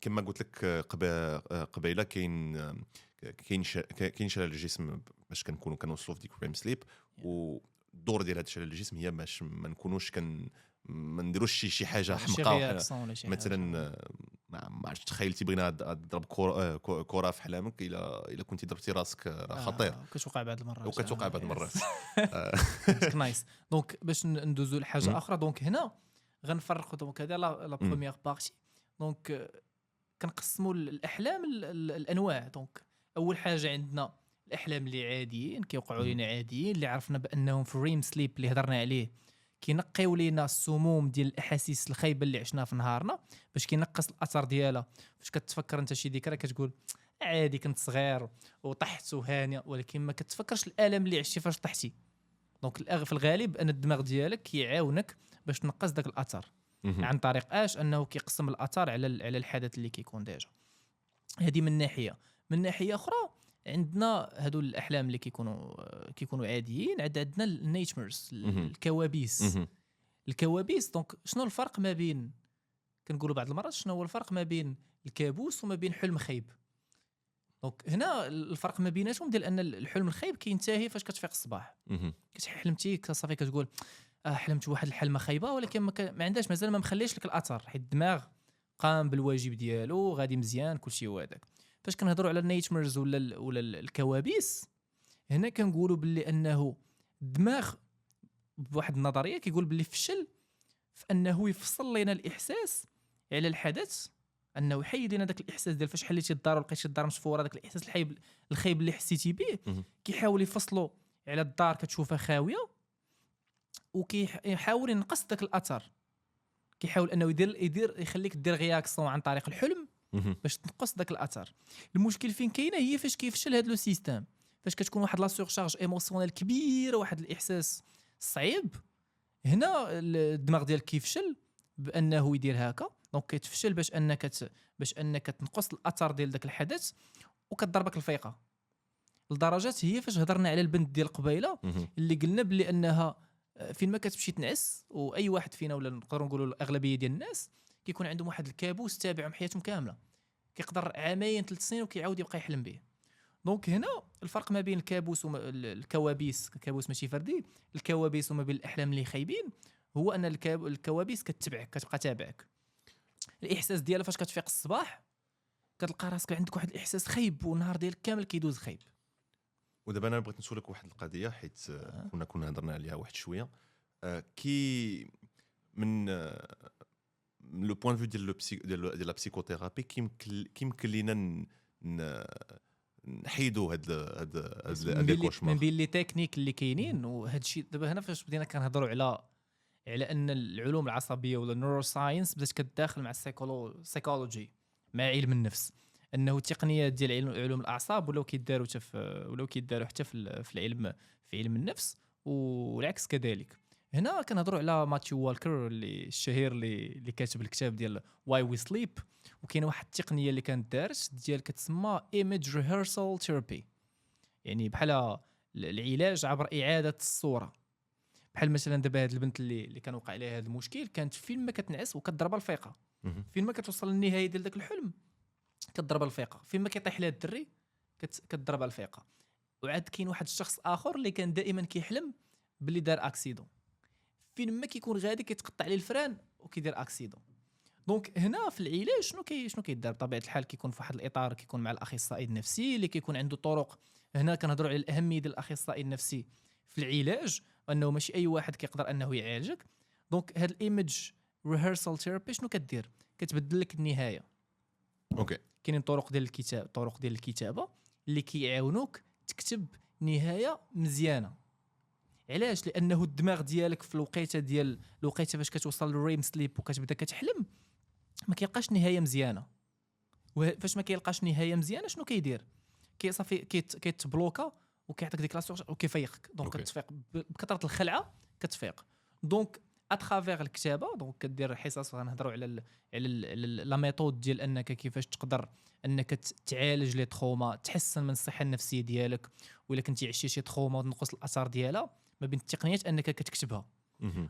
كما قلت لك قبيله كاين شلل الجسم باش كنكونوا كنوصلوا في ديك ريم سليب والدور ديال هذا الشلل الجسم هي باش ما نكونوش ما نديروش شي حاجه حمقى مثلا ما عرفتش تخيلتي بغينا تضرب كره في حلامك الا كنتي ضربتي راسك خطير كتوقع بعض المرات وكتوقع بعض المرات نايس دونك باش ندوزو لحاجه اخرى دونك هنا غنفرقوا دونك هذا لا بروميير بارتي دونك كنقسموا الاحلام الانواع دونك اول حاجه عندنا الاحلام اللي عاديين كيوقعوا لنا عاديين اللي عرفنا بانهم في الريم سليب اللي هضرنا عليه كينقيو لينا السموم ديال الاحاسيس الخايبه اللي عشناها في نهارنا باش كينقص الاثر ديالها. فاش كتفكر انت شي ذكرى كتقول عادي كنت صغير وطحت وهانيه، ولكن ما كتفكرش الالم اللي عشتي فاش طحتي. دونك في الغالب ان الدماغ ديالك كيعاونك باش تنقص داك الاثر عن طريق انه كيقسم الاثار على الحدث اللي كيكون ديجا. هذه من ناحيه. من ناحيه اخرى عندنا هادو الاحلام اللي كيكونوا عاديين، عندنا النيتمرز، الكوابيس. الكوابيس دونك شنو الفرق ما بين، كنقولوا بعض المرات شنو هو الفرق ما بين الكابوس وما بين حلم خايب. دونك هنا الفرق ما بيناتهم ديال ان الحلم الخايب كينتهي فاش كتفيق الصباح، حلمتي صافي كتقول حلمت واحد الحلمه خايبه، ولكن ما عندهاش مازال ما مخليش لك الاثر، حيت الدماغ قام بالواجب ديالو غادي مزيان كلشي هو هذاك. فاش كنهضروا على النيتمرز ولا الكوابيس، هنا كنقولوا باللي انه الدماغ بواحد النظريه كيقول باللي فشل في انه يفصل لنا الاحساس على الحدث، انه يحيد لنا داك الاحساس ديال فاش حليتي الدار ولقيتي الدار مسفوره، داك الاحساس الخايب اللي حسيتي به كيحاول يفصلوا على الدار كتشوفها خاويه، وكيحاول ينقص داك الاثر، كيحاول انه يدير يخليك دير رياكسيون عن طريق الحلم باش تنقص داك الاثر. المشكل فين كاينه هي فاش كيفشل هذا لو سيستيم، فاش كتكون واحد لا سورشارج ايموسيونيل كبيره، واحد الاحساس صعيب، هنا الدماغ ديالك كيفشل بانه يدير هكا. دونك كيتفشل باش انك تنقص الاثر ديال داك الحدث، وكتضربك الفيقه لدرجه هي فاش هضرنا على البنت ديال قبيله اللي قلنا بلي انها فين ما كتمشي تنعس، واي واحد فينا ولا نقدروا نقولوا الاغلبيه ديال الناس كيكون عندهم واحد الكابوس تابعهم حياتهم كامله، كيقدر عامين 3 سنين وكيعاود يبقى يحلم به. دونك هنا الفرق ما بين الكابوس والكوابيس، الكابوس ماشي فردي، الكوابيس وما بين الاحلام اللي خايبين، هو ان الكوابيس كتبعك، كتبقى تابعك. الاحساس ديالها فاش كتفيق الصباح كتلقى راسك عندك واحد الاحساس خايب، والنهار ديالك كامل كيدوز خايب. ودابا انا بغيت نسولك واحد القضيه، حيت كنا هضرنا عليها واحد شويه. كي من لو بوين فيو ديال لا بسيكوثيرابي كيمكن لينا نحيدوا هاد الكوشمار من بين لي تكنيك اللي كاينين. وهذا الشيء دابا هنا فاش بدينا كنهضروا على ان العلوم العصبيه ولا النورو ساينس بدات كتداخل مع السيكولوجي، مع علم النفس، انه التقنيات ديال علوم الاعصاب ولاو كيداروا حتى في علم النفس، والعكس كذلك. هنا كنهضروا على ماتيو والكر اللي الشهير اللي كاتب الكتاب ديال واي وي سليب، وكاينه واحد التقنيه اللي كانت دارت ديال كتسمى ايميج ريهرسال ثيرابي، يعني بحال العلاج عبر اعاده الصوره. بحال مثلا دابا هاد البنت اللي كان وقع عليها هذا المشكل، كانت فين ما كتنعس وكتضربها الفيقه، فين ما كتوصل للنهايه ديال داك الحلم كتضربها الفيقه، فين ما كيطيح لها الدري كتضربها الفيقه. وعاد كاين واحد الشخص اخر اللي كان دائما كيحلم باللي دار اكسيدون، فين ما كيكون غادي كيتقطع عليه الفران وكيدير اكسيدون. دونك هنا في العلاج شنو كيدار بطبيعه الحال؟ كيكون في واحد الاطار، كيكون مع الاخصائي النفسي اللي كيكون عنده طرق. هنا كنهضروا على الاهميه ديال الاخصائي النفسي في العلاج، وانه ماشي اي واحد كيقدر انه يعالجك. دونك هاد الايميج ريهرسال ثيرابي شنو كدير؟ كتبدل لك النهايه. اوكي، كاينين طرق ديال الكتابه اللي كيعاونوك تكتب نهايه مزيانه. علاش؟ لانه الدماغ ديالك في الوقيته فاش كتوصل للريم سليب وكتبدا كتحلم ما كيلقاش نهايه مزيانه. وفاش ما كيلقاش نهايه مزيانه شنو كيدير؟ صافي كيتبلوكا وكيعطيك ديك لاصوص وكيفيقك. دونك كتفيق بكثره الخلعه كتفيق. دونك اترافير الكتابه، دونك كدير حصص غنهضروا على لا ميثود ديال انك كيفاش تقدر انك تعالج لي تروما، تحسن من الصحه النفسيه ديالك، ولا كنتي عشتي شي تروما وتنقص الاثار ديالها، ما بين التقنيات انك كتكتبها.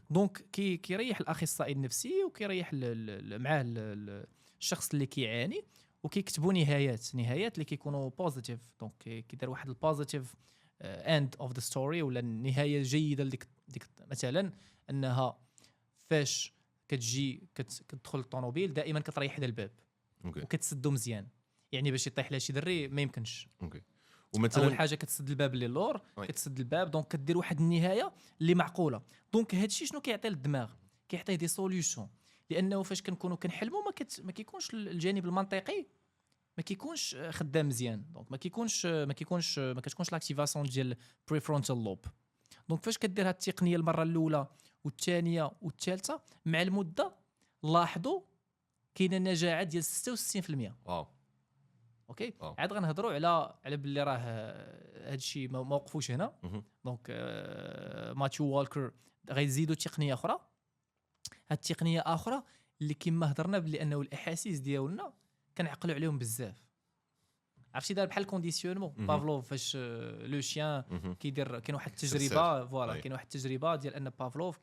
دونك كيريح الاخصائي النفسي وكيريح معاه الشخص اللي كيعاني، وكيكتبوا نهايات اللي كيكونوا بوزيتيف. دونك كيدير واحد البوزيتيف اند اوف ذا ستوري، ولا النهايه جيده لديك مثلا انها فاش كتجي كتدخل الطوموبيل دائما كتريح هذا الباب وكتسدو مزيان، يعني باش يطيح لها شي دري ما يمكنش. ومثلا اول حاجه كتسد الباب اللي اللور، كتسد الباب، دونك كدير واحد النهايه اللي معقوله. دونك هادشي شنو كيعطي للدماغ؟ كيعطيه دي سوليوشن، لانه فاش كنكونوا كنحلموا ما كيكونش الجانب المنطقي ما كيكونش خدام مزيان. دونك ما كتكونش لاكتيفاسيون ديال بريفرونتال لوب. دونك فاش كدير هاد التقنيه المره الاولى والثانيه والثالثه مع المده لاحظوا كاينه نجاعه ديال 66%. واو اوكي عاد غنهضروا على باللي راه هذا الشيء ما وقفوش هنا. دونك ماتيو والكر غيزيدوا تقنيه اخرى. هاد التقنيه اخرى اللي كما هضرنا بلي انه الاحاسيس ديالنا كنعقلوا عليهم بزاف. عرفتي دار بحال كونديسيونمون بافلوف فاش لو شيان كيدير كاين واحد التجربه فوالا كاين واحد التجربه ديال ان بافلوف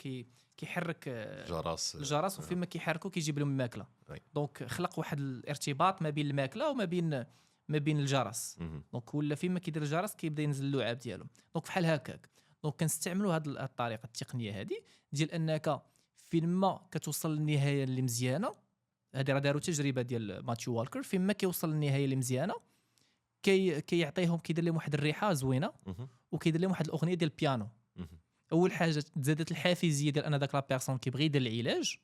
كيحرك الجرس وفين ما كيحركوا كيجيب لهم الماكله. دونك خلق واحد الارتباط ما بين الماكله وما بين الجرس. دونك ولا فين ما كيدير الجرس كيبدا ينزل اللعاب ديالهم. دونك بحال هكاك دونك كنستعملوا هذه الطريقه التقنيه هذه ديال انك فين ما كتوصل للنهايه اللي مزيانه. هذه راه داروا تجربه ديال ماتيو والكر فين ما كيوصل للنهايه اللي مزيانه كيعطيهم كيدير لهم واحد الريحه زوينه وكيدير لهم واحد الاغنيه ديال البيانو. اول حاجه تزادت الحافزيه ديال ان داك لا بيرسون كيبغي يدير العلاج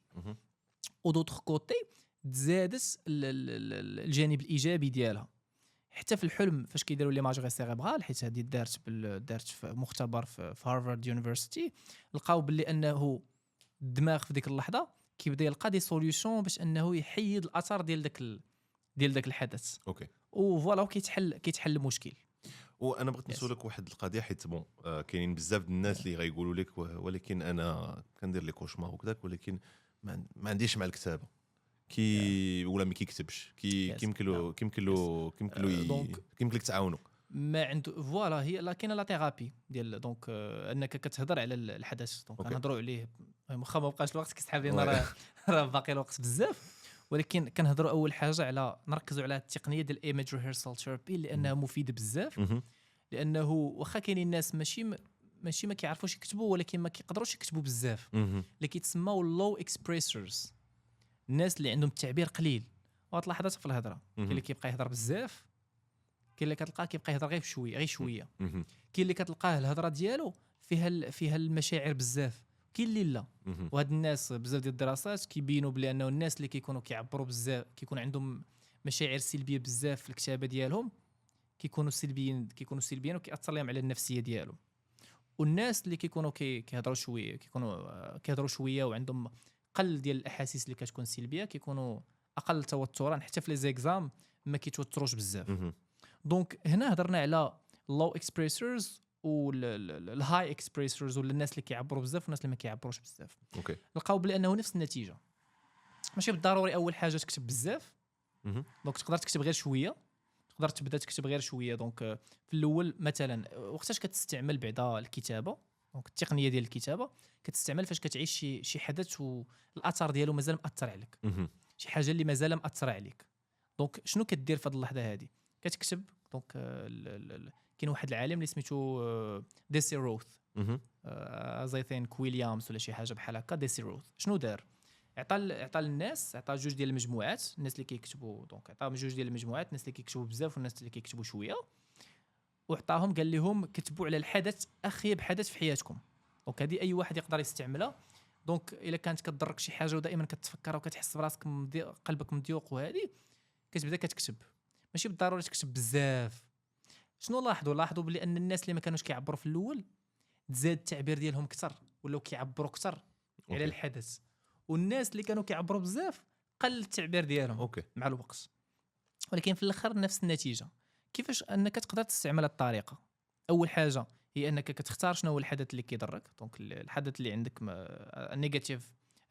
ودوطخ كوتي تزادت الجانب الايجابي ديالها. حتى في الحلم فاش كيديروا لي ماجوري سيريبرال حيت هذه دارت في مختبر في هارفارد يونيفرسيتي لقاو باللي انه الدماغ في ديك اللحظه كيبدا يلقى دي سوليوشن باش انه يحيد الاثر ديال داك الحدث. اوكي وفوالا كيتحل المشكل. وانا بغيت نسولك واحد القضيه حيت بون كاينين بزاف ديال الناس اللي غيقولوا لك ولكن انا كندير لي كوشمار وكذاك ولكن ما عنديش مع الكتابه ولا ما كيكتبش كيمكن لك تعاونوا ما عنده فوالا هي لكن لا ثيرابي ديال دونك انك كتهضر على الحدث دونك نهضروا عليه واخا ما بقاش الوقت كيسحاب لينا راه باقي الوقت بزاف ولكن كنهضروا اول حاجه على نركزوا على التقنيه ديال ايمج ريهرسال ثيرابي لانها مفيده بزاف. لانه واخا كاينين الناس ماشي ما كيعرفوش يكتبوا ولكن ما كيقدروش يكتبوا بزاف اللي كيتسموا لو اكسبريسرز الناس اللي عندهم التعبير قليل. وغتلاحظها في الهضره كاين اللي كيبقى يهضر بزاف كاين اللي كتلقاه كيبقى يهضر غير شويه كاين اللي كتلقاه الهضره ديالو فيها المشاعر بزاف كاين اللي لا. وهاد الناس بزاف ديال الدراسات كيبينوا بلي انه الناس اللي كيكونوا كيعبروا بزاف كيكون عندهم مشاعر سلبيه بزاف في الكتابه ديالهم كيكونوا سلبيين وكيأثر لهم على النفسيه ديالهم. والناس اللي كيكونوا كيهضروا شويه وعندهم قل ديال الاحاسيس اللي كتكون سلبيه كيكونوا اقل توترا حتى في لي زيكزام ما كيتوتروش بزاف. دونك هنا هضرنا على لو اكسبريسرز والهاي اكسبريسرز ولا الناس اللي كيعبروا بزاف والناس اللي ما كيعبروش بزاف. اوكي لقاو بلي انه نفس النتيجه ماشي بالضروري اول حاجه تكتب بزاف. دونك تقدر تكتب غير شويه تقدر تبدا تكتب غير شويه. دونك في الاول مثلا وقتاش كتستعمل بعدا الكتابه دونك التقنيه ديال الكتابه كتستعمل فاش كتعيش شي حدث والاثر ديالو مازال مأثر عليك شي حاجه اللي مازال مأثره عليك. دونك شنو كدير في هذه اللحظه هذه كتكتب. دونك كاين واحد العالم اللي سميتو ديسي روث زي ويليامز ولا شي حاجه بحال هكا. ديسي روث شنو دار عطى للناس عطى جوج ديال المجموعات الناس اللي كيكتبوا دونك عطاهم جوج ديال المجموعات الناس اللي كيكتبوا بزاف والناس اللي كيكتبوا شويه وعطاهم قال لهم كتبوا على الحدث اخيب حدث في حياتكم. دونك هذه اي واحد يقدر يستعملها. دونك الا كانت كتضرك شي حاجه ودائما كتفكر وكتحس براسك قلبك مضيوق وهذه كتبدا كتكتب ماشي بالضروري تكتب بزاف. شنو لاحظوا بلي ان الناس اللي ما كانوش كيعبروا في الاول تزاد التعبير ديالهم اكثر ولاو كيعبروا اكثر على الحدث والناس اللي كانوا كيعبروا بزاف قل التعبير ديالهم مع الوقت. ولكن في الاخر نفس النتيجه. كيفاش انك تقدر تستعمل الطريقه؟ اول حاجه هي انك كتختار شنو هو الحدث اللي كيضرك. دونك الحدث اللي عندك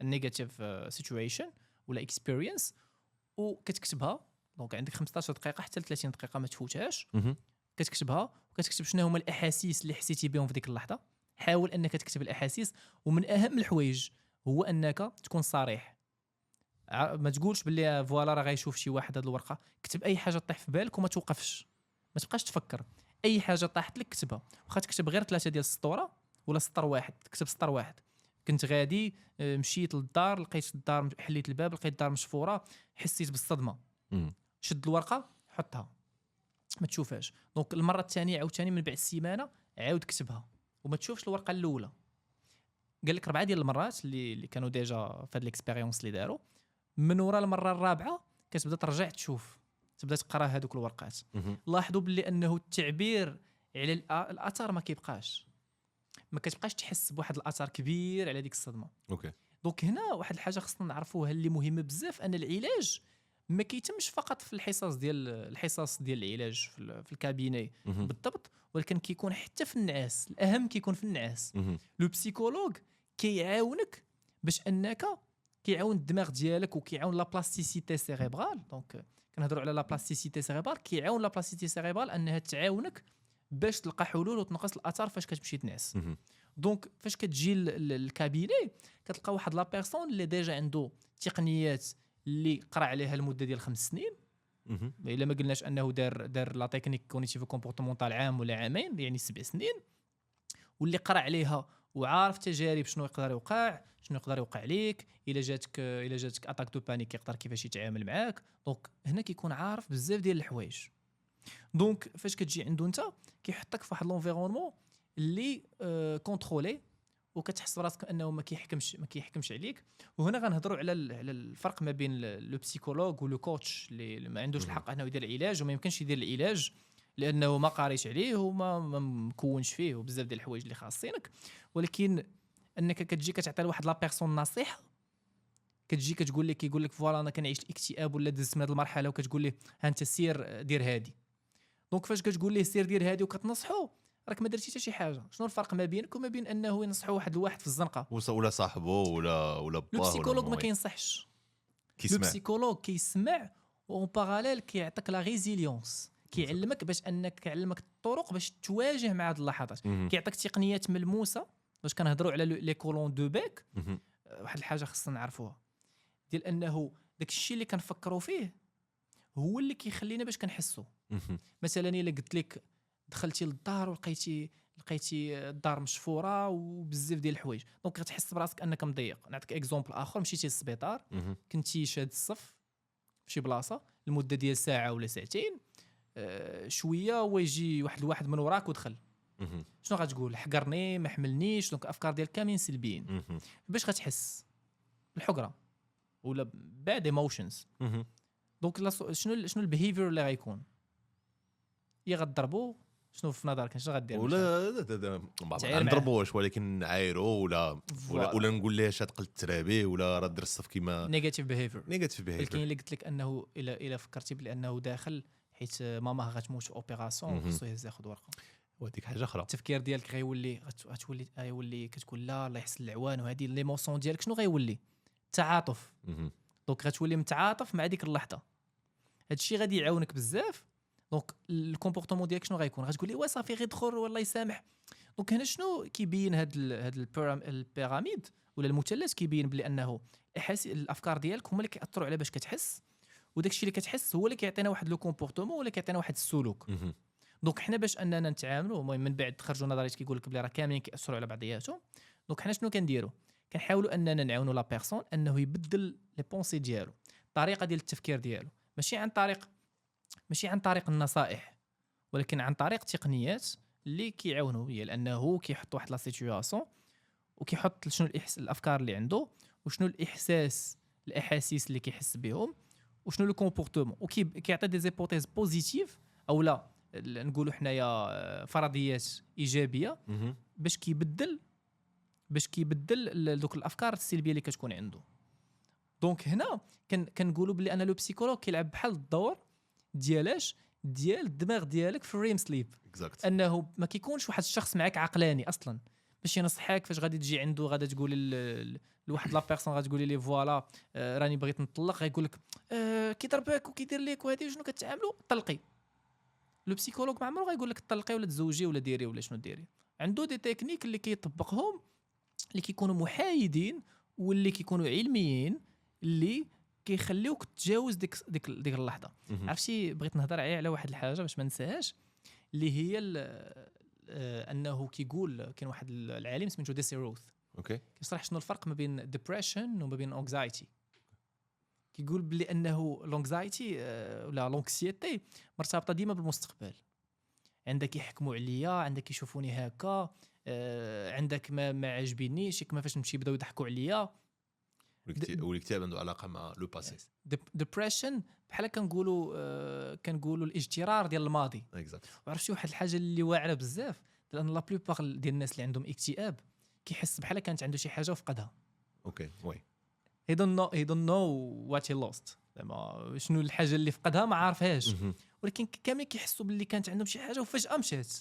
النيجاتيف سيتويشن ولا اكسبيرينس وكتكتبها. دونك عندك 15 دقيقه حتى ل 30 دقيقه ما تفوتهاش كتكتبها وكتكتب شنو هما الاحاسيس اللي حسيتي بهم في ديك اللحظه. حاول انك تكتب الاحاسيس ومن اهم الحوايج هو انك تكون صريح. ما تقولش باللي فوالا راه غيشوف شي واحد هاد الورقه. كتب اي حاجه طيح في بالك وما توقفش ما تبقاش تفكر. اي حاجه طاحت لك كتبها واخا تكتب غير 3 ديال السطوره ولا سطر واحد تكتب سطر واحد. كنت غادي مشيت للدار لقيت الدار حليت الباب لقيت الدار مشفوره حسيت بالصدمه شد الورقه حطها ما تشوفهاش. دونك المره الثانيه عاوتاني من بعد السيمانه عاود كتبها وما تشوفش الورقه الاولى. قال لك 4 ديال المرات اللي كانوا ديجا في هذه الاكسبيريونس اللي داروا من وراء المره الرابعه كتبدا ترجع تشوف تبدا تقرا هذوك الورقات. لاحظوا باللي انه التعبير على الاثر ما كيبقاش. ما كتبقاش تحس بواحد الاثر كبير على ديك الصدمه. اوكي دونك هنا واحد الحاجه خصنا نعرفوها اللي مهمه بزاف، ان العلاج ما كيتمش فقط في الحصص ديال العلاج في الكابيني بالضبط، ولكن كيكون حتى في النعاس. الاهم كيكون في النعاس. لو بسيكولوج كيعاونك باش انك كيعاون الدماغ ديالك وكيعاون لا بلاستيسيتي سيريبرال. دونك كنهضروا على لا بلاستيسيتي سيريبرال، كيعاون لا بلاستيسيتي سيريبرال انها تعاونك باش تلقى حلول وتنقص الاثار فاش كتمشي تنعس. دونك فاش كتجي للكابيني كتلقى واحد لا بيرسون اللي ديجا عنده تقنيات اللي قرا عليها المده ديال 5 سنين. الا ما قلناش انه دار لا تكنيك كوغنيتيف كومبورتمونتال عام ولا عامين، يعني 7 سنين، واللي قرا عليها وعارف تجارب شنو يقدر يوقع، شنو يقدر يوقع ليك الا جاتك اتاك دو بانيك، يقدر كيفاش يتعامل معاك. دونك هنا كيكون عارف بزاف ديال الحوايج. دونك فاش كتجي عنده انت كيحطك في واحد لونفيرونمون اللي كونترولي، وكتحس براسك انه ما كيحكمش عليك. وهنا غنهضروا على الفرق ما بين لو بسيكولوج ولو كوتش اللي ما عندوش الحق انه يدير العلاج وما يمكنش يدير العلاج لانه ما قاريش عليه وما مكونش فيه وبزاف ديال الحوايج اللي خاصينك. ولكن انك كتجي كتعطي لواحد لا بيرسون نصيحه، كتجي كيقول لك فوالا انا كنعيش الاكتئاب ولا دزت من هذه المرحله، وكتقول ليه ها انت سير دير هادي. دونك فاش كتقول ليه سير دير هادي وكتنصحو، راك ما درتي حتى شي حاجه. شنو الفرق ما بينك وما بين انه ينصحوا واحد الواحد في الزنقه ولا صاحبه ولا لو باه؟ بسيكولوج ما كينصحش، لو بسيكولوج كيسمع اون باراليل كيعطيك لا ريزيليونس، كيعلمك باش انك كيعلمك الطرق باش تواجه مع هذه اللحظات. كيعطيك تقنيات ملموسه. باش كنهضروا على لي كولون دو بيك، واحد الحاجه خصنا نعرفوها ديال انه داك الشيء اللي كنفكروا فيه هو اللي كيخلينا باش كنحسوا. مثلا الا قلت لك دخلتي للدار ولقيتي الدار مشفوره وبزاف ديال الحوايج، دونك غتحس براسك انك مضيق. نعطيك اكزومبل اخر، مشيتي للسبيطار، كنتي شاد الصف في شي بلاصه لمده ديال ساعه ولا ساعتين، شويه ويجي واحد من وراك ودخل، شنو غتقول؟ حقرني، ما حملنيش. دونك الافكار ديال كاملين سلبيين. باش غتحس بالحقره ولا باد ايموشنز. دونك شنو البيهيفير اللي غيكون؟ يا غضربو، شنو في نظرك شنو غدير؟ ولا ما نضربوش ولكن نعايرو ولا نقول ليه شاد قلت ترابي ولا راه دير الصف كيما نيجاتيف بيهيفير. ولكن اللي قلت لك انه الا فكرتي بانه داخل حيت ماما غتموت في اوبيراسيون خصو ياخذ ورقه، وديك حاجه اخرى. التفكير ديالك غيولي كتقول لا الله يحسن العوان، وهذه ليموسيون ديالك شنو غيولي؟ تعاطف. دونك غتولي متعاطف مع ديك اللحظه. هذا الشيء غادي يعاونك بزاف. دونك الكومبورتمون ديالك شنو غيكون؟ غتقول لي وا صافي غير دخل والله يسامح. دونك هنا شنو كيبين هاد البيراميد ولا المثلث؟ كيبين بلي انه الافكار ديالك هما اللي كيأثروا على باش كتحس، وداك الشيء اللي كتحس هو اللي كيعطينا واحد لو كومبورتمون ولا كيعطينا واحد السلوك. دونك حنا باش اننا نتعاملوا، المهم من بعد خرجوا نظريات كيقول لك بلي راه كاملين كيأثروا على بعضياتهم. دونك حنا شنو كنديروا؟ كنحاولوا اننا نعاونوا لا بيرسون انه يبدل لي بونسي ديالو، الطريقه ديال التفكير ديالو، ماشي عن طريق النصائح، ولكن عن طريق تقنيات اللي كيعاونوا هي لانه كيحط واحد لا سيتوياسيون وكيحط شنو الافكار اللي عنده وشنو الاحاسيس اللي كيحس بهم وشنو لو كومبورتمون، وكيعطي دي زيبوتيز بوزيتيف او لا نقولوا حنايا فرضيات ايجابيه باش كيبدل دوك الافكار السلبيه اللي كتكون عنده. دونك هنا كنقولوا بلي انا لو بسيكولوج كيلعب بحال الدور ديال الدماغ ديالك في الريم سليب. انه ما كيكونش واحد الشخص معك عقلاني اصلا باش ينصحك فاش غادي تجي عنده، غادا تقول لواحد لا بيرسون، غتقولي ليه فوالا راني بغيت نطلق، غيقول لك كيضربك وكيدير لك وهذه شنو كتعاملوا طلقي. لو بسيكولوج ما عمره غيقول لك طلقي ولا تزوجي ولا ديري ولا شنو ديري. عنده دي تكنيك اللي كيطبقهم اللي كيكونوا محايدين واللي كيكونوا علميين اللي كيخليوك تتجاوز ديك اللحظه. عرفتي بغيت نهضر على واحد الحاجه باش ما ننساهاش، اللي هي انه كيقول كاين واحد العالم سميتو ديسيروث، كيشرح شنو الفرق ما بين ديبريشن وما بين انكزايتي. كيقول بلي انه لونكزايتي ولا لونكسيتي مرتبطه ديما بالمستقبل. عندك يحكموا عليا، عندك يشوفوني هكا، عندك ما عجبينيش، كما فاش نمشي بداو يضحكوا عليا. والاكتئاب عنده علاقه مع لو باسي. ديبريشن بحال كنقولوا الاجترار ديال الماضي. وعرفتي واحد الحاجه اللي واعره بزاف، لان لا بلوبار ديال الناس اللي عندهم اكتئاب كيحس بحال كانت عنده شي حاجه وفقدها. اوكي وي he don't know what he lost. زعما شنو الحاجه اللي فقدها ما عارفهاش، ولكن كاملين كيحسوا باللي كانت عندهم شي حاجه وفجاه مشات،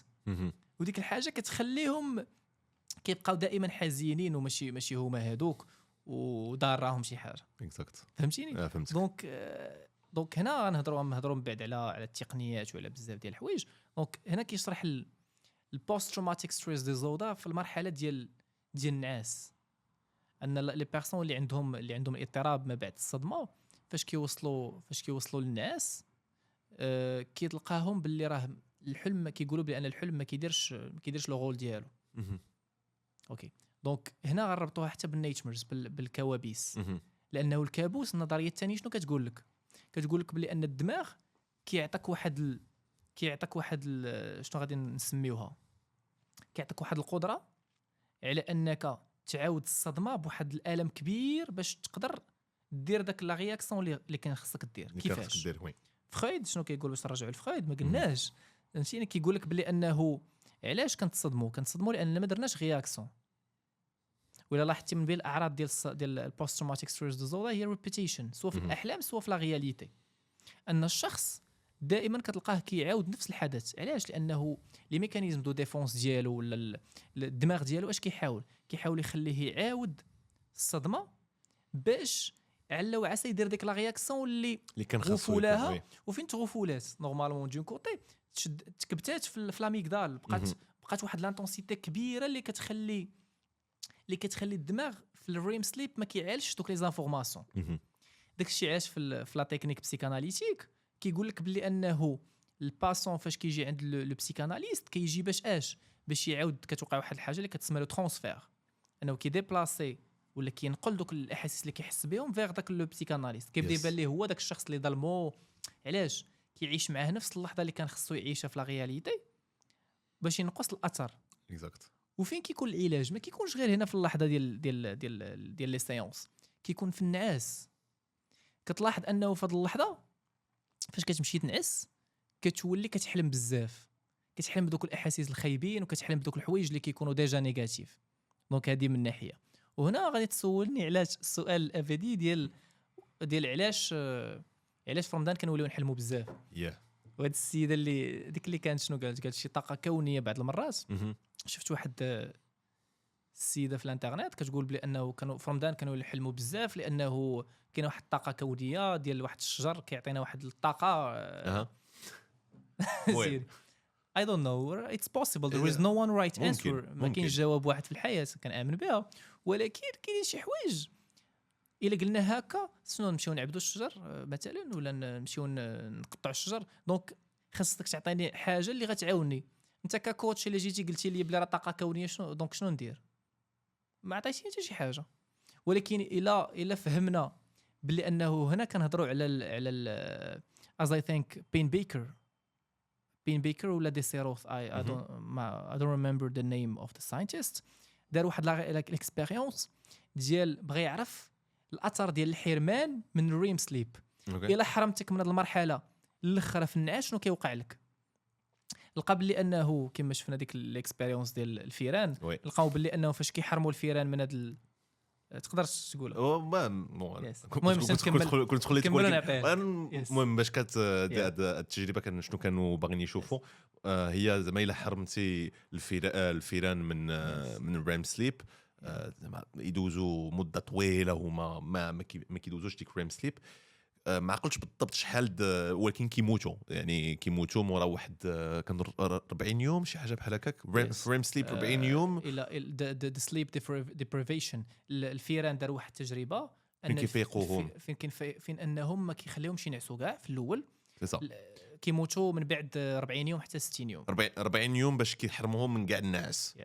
وديك الحاجه كتخليهم كيبقاو دائما حزينين وماشي هما هادوك وداراهم شي حاجه. اكزاكت فهمتيني؟ فهمت. دونك هنا غنهضروا من بعد على التقنيات وعلى بزاف ديال الحوايج. دونك هنا كيشرح البوست تروماتيك ستريس ديزوردر في المرحله ديال النعاس، ان لي بيرسون اللي عندهم اضطراب ما بعد الصدمه فاش كيوصلوا للنعاس كيتلقاهم باللي راه الحلم كيقولوا بان الحلم ما كيديرش لو رول ديالو. اوكي دونك هنا غنربطوها حتى بالنيتمرز بالكوابيس، لانه الكابوس النظريه الثانيه شنو كتقول لك بلي ان الدماغ كيعطيك واحد شنو غادي نسميوها، كيعطيك واحد القدره على انك تعاود الصدمه بواحد الالم كبير باش تقدر دير داك لا رياكسيون اللي كان خصك دير. كيفاش فرويد شنو كيقول باش نرجعوا لفرويد؟ ما قلناش فهمتيني. كيقول لك بلي انه علاش كنتصدموا لان ما درناش رياكسيون. ولا لاحظتي من بين الاعراض ديال البوست تروماتيك ستريس ديزوردر هي ريبيتيشن، سواء في الاحلام سواء في لا رياليتي. ان الشخص دائما كتلقاه كيعاود نفس الحدث. علاش؟ لانه لي ميكانيزم دو ديفونس ديالو ولا الدماغ ديالو اش كيحاول يخليه يعاود الصدمه باش على وعسى يدير ديك لا رياكسيون اللي كان غفو لها. وفين تغفولات نورمالمون دون كوتي تكبتات في لاميغدال، بقات واحد لانتونسيتي كبيره اللي كتخلي الدماغ في الريم سليب ما كيعالش دوك لي زانفورماسيون. داكشي علاش في لا تكنيك بسيكاناليتيك كيقول لك بلي انه الباسون فاش كيجي عند لو بسيكاناليست كيجي باش يعاود كتوقع واحد الحاجه اللي كتسمى لو ترانسفير، انه كيديبلاسي ولا كينقل دوك الاحاسيس اللي كيحس بهم فيغ داك لو بسيكاناليست. كيبدا يبان ليه هو داك الشخص اللي ظلمو. علاش؟ كيعيش معاه نفس اللحظه اللي كان خصو يعيشها في لا رياليتي باش ينقص الاثر. اكزاكت. وفين كيكون العلاج؟ ما كيكونش غير هنا في اللحظه ديال لي سيونس، كيكون في النعاس. كتلاحظ انه في هذه اللحظه فاش كتمشي تنعس كتولي كتحلم بزاف، كتحلم بدوك الاحاسيس الخايبين وكتحلم بدوك الحوايج اللي كيكونوا ديجا نيجاتيف. دونك هذه من ناحيه. وهنا غادي تسولني علاش السؤال الابدي ديال علاش في رمضان كنوليو نحلموا بزاف. وهاد السيده اللي كانت شنو قالت شي طاقه كونيه بعض المرات. شفت واحد السيده في الانترنت كتقول بلي انه كانوا في رمضان كانوا يحلموا بزاف لانه كاينه واحد الطاقه كونيه ديال واحد الشجر كيعطينا واحد الطاقه. I don't know, it's possible, there is no one right answer. ما كاينش جواب واحد في الحياه كنآمن بها، ولكن كاين شي حوايج الا قلنا هكا شنو نمشيو نعبدوا الشجر مثلا ولا نمشيو نقطعوا الشجر. دونك خاصك تعطيني حاجه اللي غتعاوني. انت ككوتش اللي جيتي قلتي لي بلي راه طاقه كونيه شنو ندير؟ ما عطيتيني حتى شي حاجه. ولكن الا فهمنا بلي انه هنا كنهضروا على as I think بين بيكر ولا ديسيروث I don't remember the name of the scientist. دار واحد الاكسبيريونس ديال بغى يعرف الاثر ديال الحرمان من الريم سليب. الا حرمتك من هذه المرحله الاخرى في النعاس شنو كيوقع لك؟ لقى بلي انه كما شفنا ديك الاكسبيريونس ديال الفيران لقاو بلي انه فاش كيحرموا الفيران من هذا تقدرش تقول كنت خليت المهم باش كانت التجربه كان شنو كانوا باغيين يشوفوا هي زعما الا حرمتي الفيران من الريم سليب يدوزوا مده طويله هما ما كيدوزوش ديك الريم سليب. ما عقلتش بالضبط شحال ولكن كيموتوا مورا واحد كان 40 يوم شي حاجه بحال هكاك. ريم سليب 40 يوم الى سليب ديبريفيشن. الفيران دار واحد التجربه فين كيفيقوهم فين انهم ما كيخليهمش ينعسوا كاع في الاول، كيموتوا من بعد 40 يوم حتى 60 يوم 40 يوم باش كيحرموهم من كاع الناس.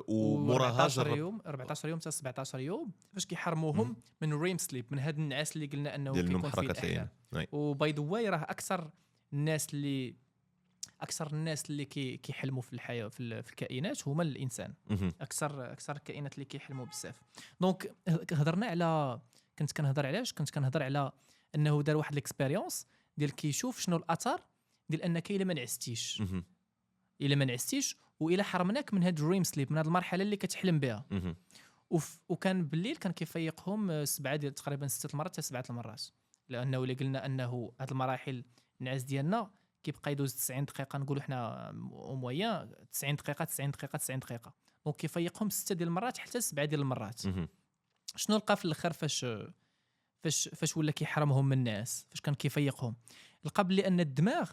وموراها 14 يوم حتى 17 يوم فاش كيحرموهم من الريم سليب، من هاد النعاس اللي قلنا انه كيكون فيه الاحلام. وباي ذا واي راه اكثر الناس اللي كيحلموا في الحياه في الكائنات هما الانسان. اكثر الكائنات اللي كيحلموا بزاف. دونك هضرنا على كنت كنهضر على انه دار واحد الاكسبيريونس ديال كيشوف شنو الاثر ديال انك الا ما نعستيش والى حرمناك من هاد دريم سليب، من هاد المرحله اللي كتحلم بها. وكان بالليل كان كيفيقهم 7 ديال تقريبا 6 المرات حتى 7 المرات، لانه اللي قلنا انه هاد المراحل النعاس ديالنا كيبقى يدوز 90 دقيقه، نقولوا حنا مويان 90 دقيقه 90 دقيقه 90 دقيقه، دونك كيفيقهم 6 ديال المرات حتى 7 ديال المرات. شنو لقى في الاخر فاش ولا كيحرمهم من الناس، فاش كان كيفيقهم؟ لقى بلي ان الدماغ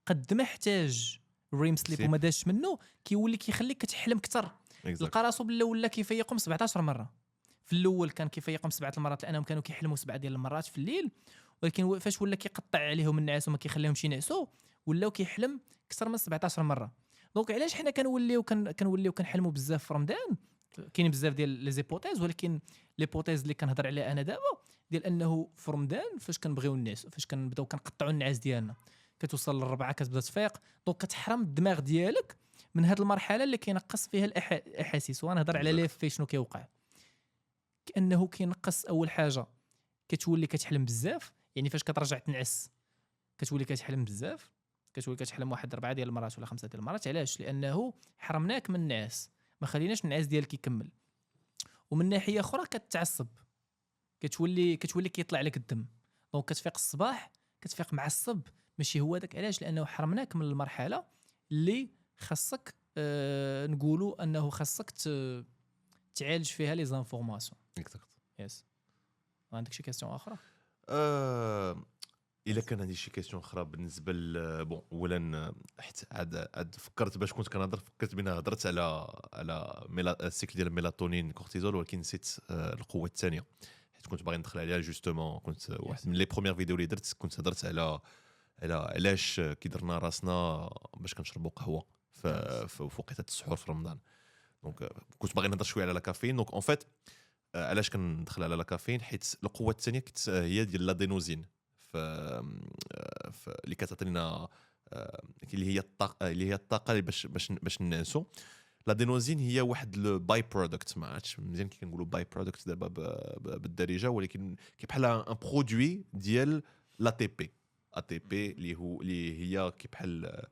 قد ما احتاج ريم سليب وما داش منه، كيولي كيخليك كتحلم اكثر. لقى راسو بلا ولا كيفيقهم 17 مره. في الاول كان كيفيقهم 7 المرات لانهم كانوا كيحلموا 7 ديال المرات في الليل، ولكن فاش ولا كيقطع عليهم النعاس وما كيخليهمش ينعسوا، ولاو كيحلم اكثر من 17 مره. دونك علاش حنا كنوليو كنحلموا بزاف في رمضان؟ كاين بزاف ديال لي زيبوتيز، ولكن ليبوتيز اللي كنهضر عليها انا دابا ديال انه في رمضان فاش كنبغيو الناس، فاش كنبداو كنقطعوا النعاس ديالنا، كتوصل للربعه كتبدا تفيق، دونك كتحرم الدماغ ديالك من هذه المرحله اللي كينقص فيها الاحاسيس. وانا نهضر على ليف في شنو كيوقع، كانه كينقص. اول حاجه كتولي كتحلم بزاف، يعني فاش كترجع تنعس كتولي كتحلم بزاف، كتولي كتحلم واحد 4 ديال المرات ولا 5 ديال المرات. علاش؟ لانه حرمناك من النعاس، ما خليناش النعاس ديالك يكمل. ومن ناحيه اخرى كتعصب، كتولي كيطلع لك الدم، دونك كتفيق الصباح كتفيق معصب، ماشي هو داك. علاش؟ لانه حرمناك من المرحله اللي خاصك نقولوا انه خاصك تعالج فيها لي زانفورماسيون. يس. عندك شي كاستيون اخرى؟ الا كان عندي شي كاستيون اخرى بالنسبه بون اولا حيت عاد فكرت باش كنت كنهضر، فكرت بان هضرت على السيكل ديال الميلاتونين كورتيزول، ولكن نسيت القوه الثانيه، حيت كنت باغي ندخل عليها جوستومون. كنت واحد من لي بروميير فيديو اللي درت كنت هضرت على علاش كيدرنا راسنا باش كنشربوا قهوه في وقيته السحور في رمضان. دونك كنت باغي نهضر شويه على الكافيين. دونك اون فيت علاش كندخل على الكافيين؟ حيت القوه الثانيه هي ديال لادينوزين اللي كتعطينا اللي هي الطاقه باش ننعسوا. لادينوزين هي واحد الباي برودكت، ما عرفتش مزيان كي كنقولوا باي برودكت دابا بالدارجه، ولكن كي بحال ان برودوي ديال لا تي بي اللي هي كي بحال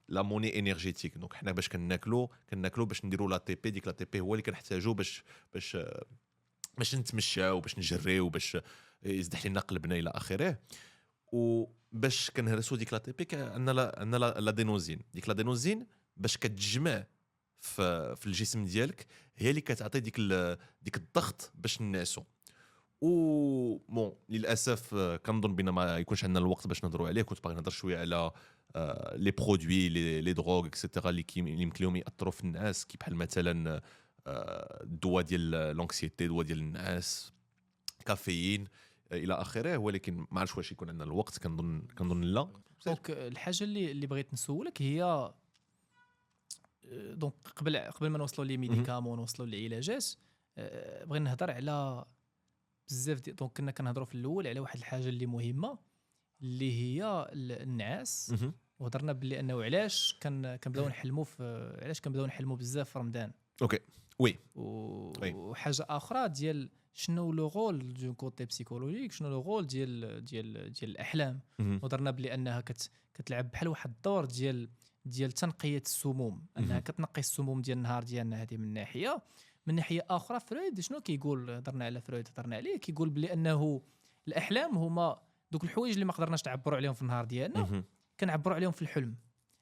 لا موني انرجيتيك. دونك حنا باش كناكلوا باش نديروا لا تي بي، ديك لا تي بي هو اللي كنحتاجو باش نتمشاو، باش نجريو، باش يزدح لنا قلبنا الى اخره. وباش كنهرسوا ديك لا تي بي عندنا لادينوزين. ديك لادينوزين باش كتجمع في الجسم ديالك هي اللي كتعطي ديك الضغط باش ننعسوا. و بون للاسف كنظن بنا ما يكونش عندنا الوقت باش نهضروا عليه. كنت باغي نهضر شويه على لي برودوي لي دروغ اكسيتيرا اللي يمكن لهم ياثروا في الناس، كي بحال مثلا الدواء ديال لونكسيتي، دواء ديال النعاس، كافيين الى اخره. ولكن ما عرفتش واش يكون عندنا الوقت. كنظن لا. دونك الحاجه اللي بغيت نسولك هي دونك قبل ما نوصلوا لي ميديكامون ونوصلوا للعلاجات، بغينا نهضر على بزاف دونك كنا كنهضروا في الاول على واحد الحاجه اللي مهمه اللي هي النعاس. وهضرنا باللي انه علاش كنبداو نحلموا علاش كنبداو نحلموا بزاف في رمضان. اوكي وي. وحاجه اخرى ديال شنو لو رول دو كوتي بسيكولوجيك، شنو لو رول ديال الاحلام. وهضرنا بلي انها كتلعب بحال واحد الدور ديال تنقيه السموم، انها كتنقي السموم ديال النهار ديالنا. هذه من ناحيه اخرى فرويد شنو كيقول؟ هضرنا على فرويد، هضرنا عليه، كيقول بلي انه الاحلام هما دوك الحوايج اللي ما قدرناش تعبروا عليهم في النهار ديالنا، كنعبروا عليهم في الحلم.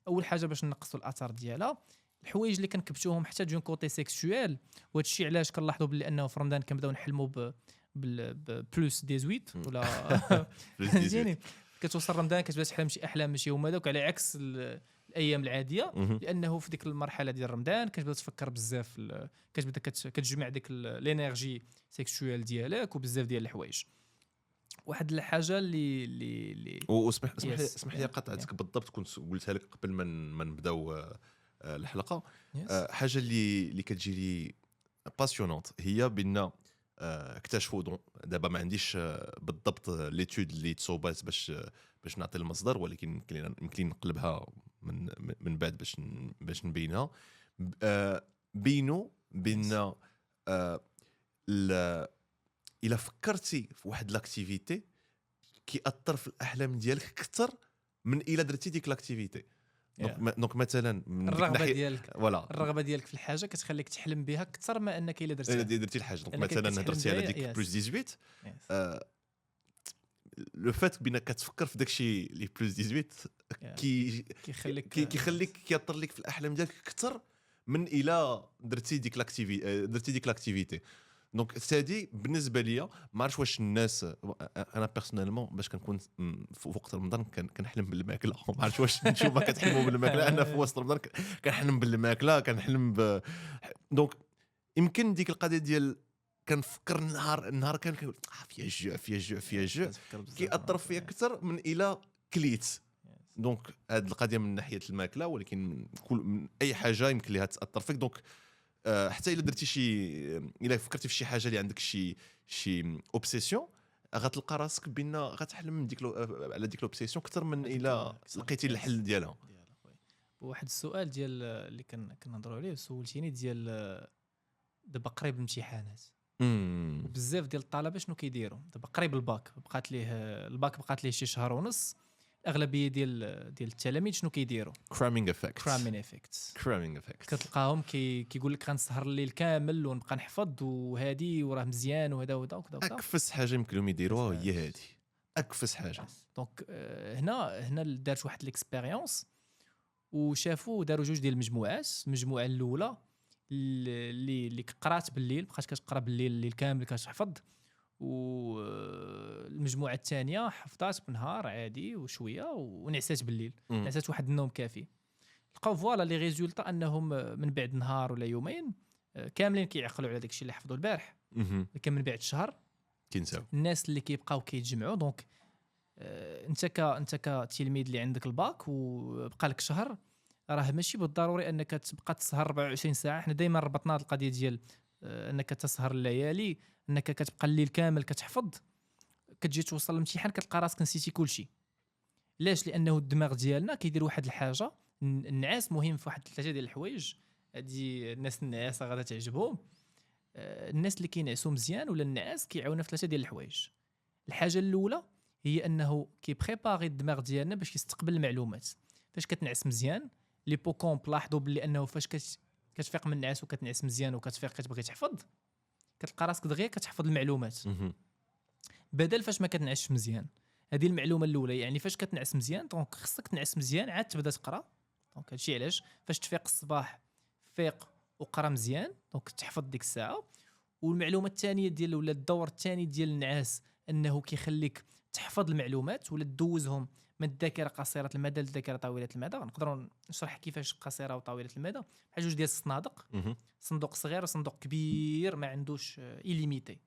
اول حاجه باش نقصوا الاثار ديالها، الحوايج اللي كنكبتوهم حتى دون كوتي سيكسويل. وهذا الشيء علاش كنلاحظوا بلي انه في رمضان كنبداو نحلموا بلوس 18 ولا فهمتيني. كتوصل رمضان كتبدا تحلم شي احلام ماشي هما دوك، على عكس الايام العاديه، لانه في ديك المرحله ديال رمضان كتبدا تفكر بزاف، كتبدا كتجمع ديك الانرجي سيكسويل ديالك وبزاف ديال الحوايج. واحد الحاجه اللي اسمح لي قطعتك بالضبط، كنت قلتها لك قبل ما نبداو الحلقه. حاجه اللي كتجي لي باسيونونت هي بان اكتشفوا دابا ما عنديش بالضبط ليتود اللي تصوبات باش نعطي المصدر، ولكن يمكن نقلبها من بعد باش نبينها. بينوا بان الا فكرتي في واحد لاكتيفيتي كيأثر في الاحلام ديالك اكثر من الا درتي ديك لاكتيفيتي. دونك مثلا من ديك الرغبه الناحيه ديالك فوالا الرغبه ديالك في الحاجه كتخليك تحلم بها اكثر ما انك الا درتها. درتي الحاجه دونك لأنك مثلا كتحلم هضرتي على بها، ديك يس. بلوس 18 Yes. لو فات بانك كتفكر في داكشي لي بلوس 18 كيخليك كيطر لك في الاحلام ديالك اكثر من الى درتي ديك لاكتيفيتي. دونك هادي بالنسبه ليا ما عرفتش واش الناس، انا بيرسونيلمون باش كنكون في وقت رمضان كنحلم بالماكله. ما عرفتش واش نتوما كتحلموا بالماكله. انا في وسط رمضان كنحلم بالماكله، كنحلم دونك يمكن ديك القضيه ديال كنفكر النهار كامل كنقول فيها الجوع كيأثر فيا اكثر من الى كليت. دونك هاد القضيه من ناحيه الماكله، ولكن من اي حاجه يمكن لها تاثر فيك. دونك حتى الا درتي الا فكرتي في شي حاجه اللي عندك شي اوبسيسيون، غتلقى راسك بان غتحلم على ديك الاوبسيسيون اكثر من الا لقيتي الحل ديالها. واحد السؤال ديال اللي كنهضروا عليه سولتيني ديال دابا قريب الامتحانات، بزاف ديال الطلبه شنو كيديروا دابا قريب الباك، بقات ليه شي شهر ونص. الاغلبيه ديال التلاميذ شنو كيديروا؟ كرامينغ افكت. كتلقاهم كيقول لك غنسهر الليل كامل ونبقى نحفظ وهادي وراه مزيان وهذا وكذا. اكفس حاجه يمكن لهم يديروها هي هادي، اكفس حاجه. دونك هنا دارت واحد ليكسبيريونس وشافوا داروا جوج ديال المجموعات. المجموعه الاولى اللي قرات بالليل، بقات كتقرا بالليل الليل كامل كتحفظ، والمجموعه الثانيه حفظات بالنهار عادي وشويه ونعسات بالليل، نعسات واحد النوم كافي. لقاو فوالا لي ريزولطا انهم من بعد نهار ولا يومين كاملين كيعقلوا على داكشي اللي حفظوا البارح، لكن من بعد شهر كينساو. الناس اللي كيبقاو كيتجمعوا. دونك انت كتلميذ اللي عندك الباك وبقى لك شهر، راه ماشي بالضروري انك تبقى تسهر 24 ساعه. حنا دائما ربطنا هذه القضيه ديال انك تسهر الليالي، انك كتبقى الليل كامل كتحفظ، كتجي توصل للامتحان كتلقى راسك نسيتي كلشي. علاش؟ لانه الدماغ ديالنا كيدير واحد الحاجه. النعاس مهم في واحد 3 ديال الحوايج. هادي الناس النعاسه غادا تعجبهم. الناس اللي كينعسوا مزيان ولا النعاس كيعاونوا في 3 ديال الحوايج. الحاجه الاولى هي انه كيبريباري الدماغ ديالنا باش يستقبل المعلومات. فاش كتنعس مزيان لي بوكومب لاحظوا بلي انه فاش كتفيق من النعاس وكتنعس مزيان وكتفيق كتبغي تحفظ، كتلقى راسك دغيا كتحفظ المعلومات بدل فاش ما كتنعسش مزيان. هذه المعلومه الاولى. يعني فاش كتنعس مزيان دونك خصك تنعس مزيان عاد تبدا تقرا. دونك هادشي علاش فاش تفيق الصباح فيق وقرا مزيان دونك تحفظ ديك الساعه. والمعلومه الثانيه ديال ولا الدور الثاني ديال النعاس انه كيخليك تحفظ المعلومات ولا تدوزهم من الذاكره قصيره المدى للذاكره طويله المدى. نقدروا نشرح كيفاش قصيره وطويله المدى بحال جوج ديال الصنادق، صندوق صغير وصندوق كبير ما عندوش إليميتي.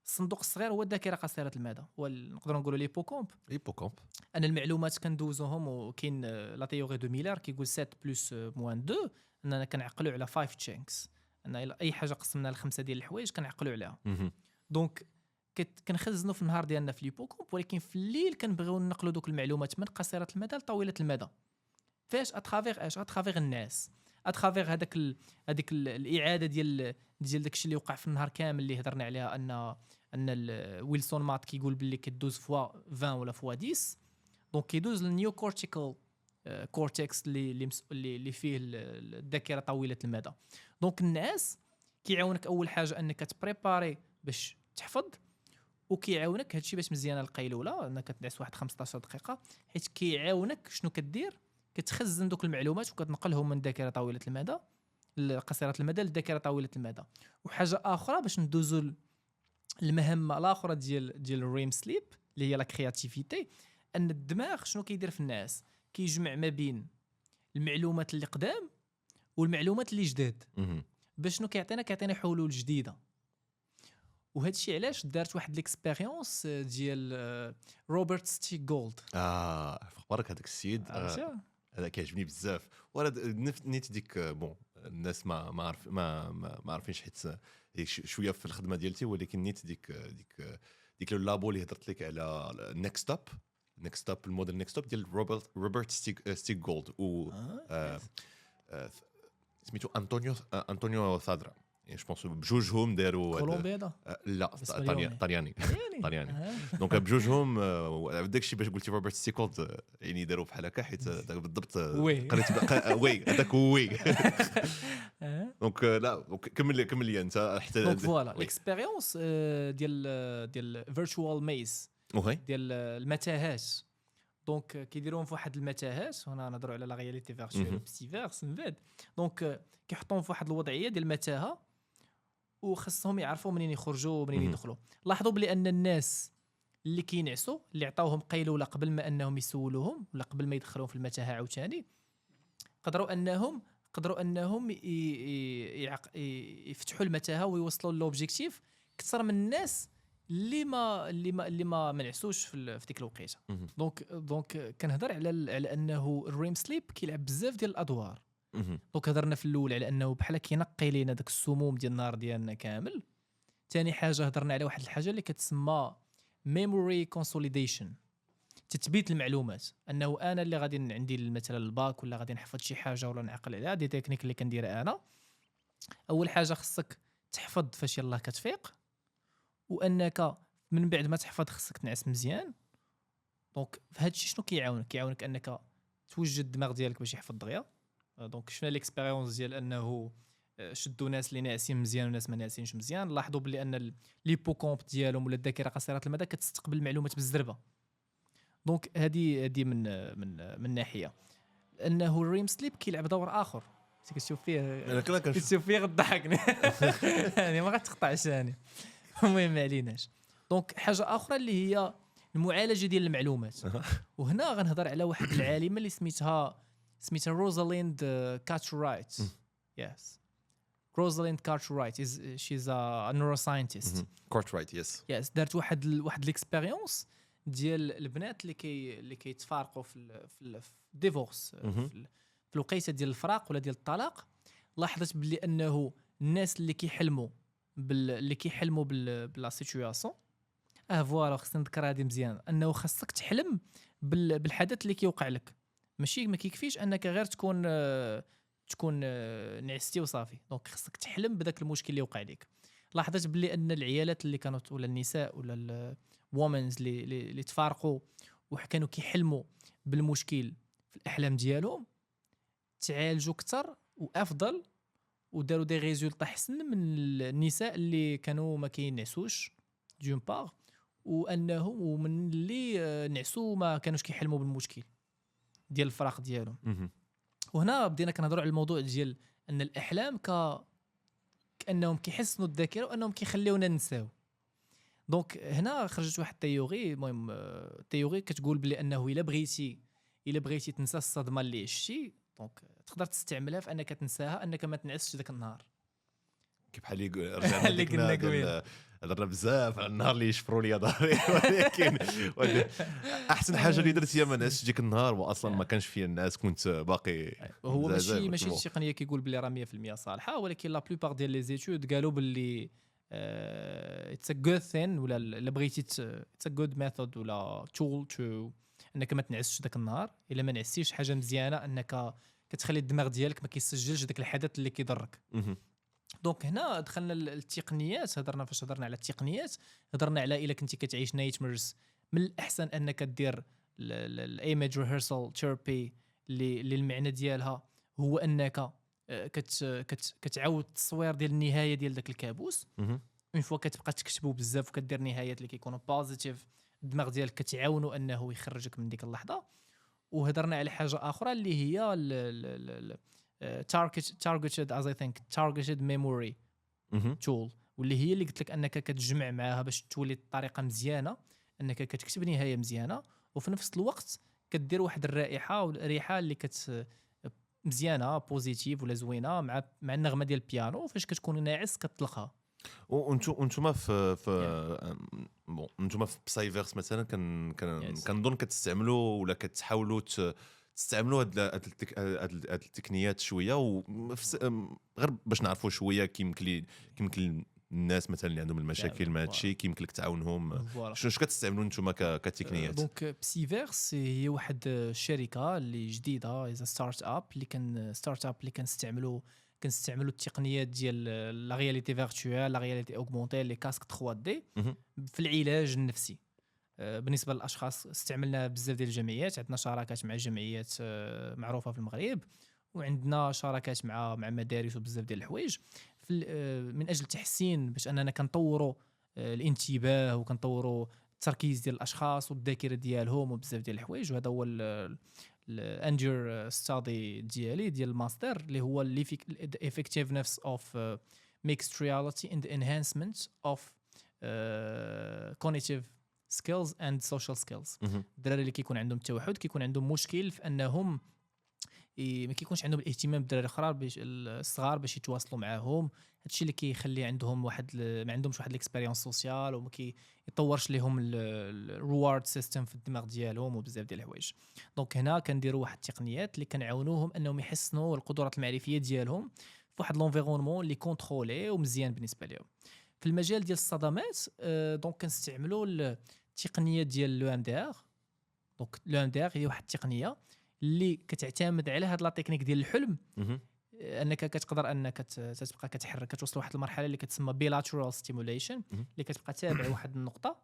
الصندوق الصغير هو الذاكره قصيره المدى، نقدروا نقولوا لي بوكومب. انا المعلومات كندوزوهم، وكاين لا تيوري دو ميلر كيقول 7 بلس موان 2 اننا كنعقلوا على 5 تشانكس. ان اي حاجه قسمنا ل5 ديال الحوايج كنعقلوا عليها. دونك كنخزنوا في النهار ديالنا في ليبوكومب، ولكن في الليل كنبغيو ننقلوا دوك المعلومات من قصيره المدى لطويله المدى. فاش اترافير اش؟ اترافير الناس، اترافير هذيك الاعاده ديال داكشي اللي وقع في النهار كامل اللي هضرنا عليها. ان ويلسون مات كيقول باللي كدوز فوا 20 ولا فوا 10. دونك كيدوز للنيو كورتيكال كورتكس اللي فيه الذاكره طويله المدى. دونك الناس كيعاونك اول حاجه انك تبريباري باش تحفظ، وكيعاونك هادشي باش مزيانه القيلوله انك تنعس واحد 15 دقيقه، حيت كيعاونك شنو كدير؟ كتخزن دوك المعلومات وكتنقلهم من ذاكره طويله المدى قصيره المدى للذاكره طويله المدى. وحاجه اخرى باش ندوزو المهمه الاخرى ديال الريم سليب اللي هي لا كرياتيفيتي، ان الدماغ شنو كيدير في الناس؟ كيجمع ما بين المعلومات اللي قدام والمعلومات اللي جداد باش شنو كيعطينا حلول جديده. وهذا الشيء علاش دارت واحد ليكسبيريونس ديال روبرت ستيك جولد. فخبرك هذاك السيد هذا كيعجبني بزاف. وانا نيت ديك بون الناس ما عارفينش حيت شويه في الخدمه ديالتي، ولكن نيت ديك لو لابو اللي هضرت لك على نيكست اب الموديل نيكست اب ديال روبرت ستيك جولد و سميتو انطونيو ثادرا. جو بونس بجوجهم داروا كولومبيا هذا لا إسبانيوني. طلياني طلياني آه. دونك بجوجهم داك الشيء باش قلتي روبرت ستيكولد يعني داروا بحال هكا حيت بالضبط وي. قريت وي هذاك وي آه. دونك لا كمل لي انت حتى دونك فوالا ليكسبيريونس ديال فيرتشوال ميز وي ديال المتاهات. دونك كيديروهم في واحد المتاهات. هنا نهضروا على لا رياليتي فيرتشوال بسيفيرس من بعد. دونك كيحطوهم في واحد الوضعيه ديال المتاهه وخصهم يعرفوا منين يخرجوا ومنين يدخلوا. لاحظوا بلي ان الناس اللي كينعسوا اللي عطاوهم قيلوله قبل ما انهم يسولوهم ولا قبل ما يدخلوهم في المتاهه عاوتاني قدروا انهم يفتحوا المتاهه ويوصلوا للوبجيكتيف اكثر من الناس اللي ما نعسوش في ديك الوقيته. دونك كنهضر على انه الريم سليب كيلعب بزاف ديال الادوار. دونك هضرنا في الاول على انه بحال كينقي لينا داك السموم ديال النهار ديالنا كامل. ثاني حاجه هضرنا على واحد الحاجه اللي كتسمى ميموري كونسوليديشن، تثبيت المعلومات. انه انا اللي غادي عندي مثلا الباك ولا غادي نحفظ شي حاجه ولا نعقل عليها، دي تكنيك اللي كنديرها انا. اول حاجه خصك تحفظ فاش يلاه كتفيق، وانك من بعد ما تحفظ خصك تنعس مزيان. دونك في هذا الشيء شنو كيعاونك انك توجد الدماغ ديالك باش يحفظ دغيا. دونك شفنا ليكسبيريونس ديال انه شدوا ناس اللي ناعسين مزيان وناس ما ناعسينش مزيان. لاحظوا بلي ان ليبوكومب ديالهم ولا الذاكره قصيره المدى كتستقبل المعلومات بالزربه. دونك هذه من ناحيه انه الريم سليب كيلعب دور اخر. كتشوف فيه غضحكني يعني ما غتقطعش ثاني. المهم ما عليناش. دونك حاجه اخرى اللي هي المعالجه ديال المعلومات. وهنا غنهضر على واحد العالمه اللي سميتها روزاليند كارترايت. يس روزاليند كارترايت شيز ا نيوروساينتست. كارترايت يس دارت واحد الاكسبيريونس ديال البنات اللي كيتفارقوا في الديفورس في الوقيته ديال الفراق ولا ديال الطلاق. لاحظت بلي انه الناس اللي كيحلموا بلا سيتوياسيون فوالا خصني نذكر هذه مزيان، انه خاصك تحلم بالحدث اللي كيوقع لك. ماشي ما كيكفيش انك غير تكون نعستي وصافي. دونك خصك تحلم بداك المشكل اللي وقع لك. لاحظت بلي ان العيالات اللي كانت ولا النساء ولا الومنز اللي تفارقوا وكانوا كيحلموا بالمشكل في الاحلام ديالهم تعالجوا اكثر وافضل وداروا دي ريزولطا احسن من النساء اللي كانوا ما كينعسوش دون بار، وانهم ومن اللي نعسوا ما كانوش كيحلموا بالمشكل ديال الفراق ديالهم. وهنا بدينا كنهضروا على الموضوع ديال ان الاحلام كانهم كيحسنوا الذاكره وانهم كيخليونا ننساو. دونك هنا خرجت واحد التيوري. المهم التيوري كتقول بلي انه الا بغيتي تنسى الصدمه اللي عشتي دونك تقدر تستعملها في انك تنساها انك ما تنعسش ذاك النهار. كيف بحال رجعنا اللي قلنا هضرنا بزاف على النهار اللي يشفروا لي ظهري، ولكن احسن حاجه اللي درت هي ما نعسش ديك النهار واصلا ما كانش فيا الناس، كنت باقي. هو ماشي التقنيه كيقول بلي راه 100% صالحه، ولكن لا بلوبار ديال لي زيتود قالوا باللي اتس ا جود ثين ولا الا بغيتي اتس ا جود ميثود ولا تول تو انك ما تنعسش ذاك النهار. الا ما نعسيش حاجه مزيانه انك كتخلي الدماغ ديالك ما كيسجلش ذاك الحدث اللي كيضرك. دونك هنا دخلنا التقنيات. فاش هضرنا على التقنيات هضرنا على الا كنتي كتعيش نايتمرز من الاحسن انك دير الايمج ريهرسال ثيرابي اللي المعنى ديالها هو انك كتعاود التصوير ديال النهايه ديال داك الكابوس. اون فوا كتبقى تكتبوا بزاف وكدير نهايات اللي كيكونوا بوزيتيف، الدماغ ديالك كتعاونوا انه يخرجك من ديك اللحظه. وهضرنا على حاجه اخرى اللي هي targeted as I think targeted memory tool، واللي هي اللي قلت لك انك كتجمع معاها باش تولي الطريقه مزيانه انك كتكتب نهايه مزيانه وفي نفس الوقت كدير واحد الرائحه اللي مزيانه بوزيتيف ولا زوينه مع النغمه ديال البيانو. فاش كتكون ناعس كتطلقها. وانتم في بسايفيرس مثلا كنظن كتستعملوا ولا كتحاولوا تستعملوا هاد التقنيات شويه غير باش نعرفوا شويه كيمكن الناس مثلا اللي عندهم المشاكل مع هادشي كيمكن لك تعاونهم. شنو كتستعملوا نتوما كتقنيات؟ دونك بسيفيرس هي واحد الشركه اللي جديده، ستارت اب اللي كنستعملوا كنستعملوا التقنيات ديال لا رياليتي فيرتوال لا رياليتي اوغمونتي لي كاسك 3 دي في العلاج النفسي. بالنسبه للاشخاص استعملنا بزاف ديال الجمعيات، عندنا شراكات مع جمعيات معروفه في المغرب، وعندنا شراكات مع مدارس وبزاف ديال الحوايج من اجل تحسين باش اننا كنطوروا الانتباه وكنطوروا التركيز ديال الاشخاص والذاكره ديالهم وبزاف ديال الحوايج. وهذا هو الاندر ستادي ديال الماستر اللي هو effectiveness of mixed reality in the enhancement of cognitive skills and social skills. الدراري اللي كيكون عندهم التوحد كيكون عندهم مشكل في انهم ما كيكونش عندهم الاهتمام بالدراري الاخرى باش الصغار باش يتواصلوا معاهم. هادشي اللي كيخلي عندهم ما عندهمش واحد الاكسبيريونس سوسيال وما كيطورش لهم الريوارد سيستم في الدماغ ديالهم وبزاف ديال الحوايج. دونك هنا كنديروا واحد التقنيات اللي كنعاونوهم انهم يحسنوا القدرات المعرفيه ديالهم في واحد لونفيرونمون اللي كونترولي ومزيان بالنسبه لهم. في المجال ديال الصدمات دونك كنستعملوا التقنيه ديال لو ام دي ار. دونك لو ام دي ار هي واحد التقنيه اللي كتعتمد على هاد لا تكنيك ديال الحلم، انك كتقدر انك تبقى كتحرك كتوصل لواحد المرحله اللي كتسمى bilateral stimulation اللي كتبقى تابع واحد النقطه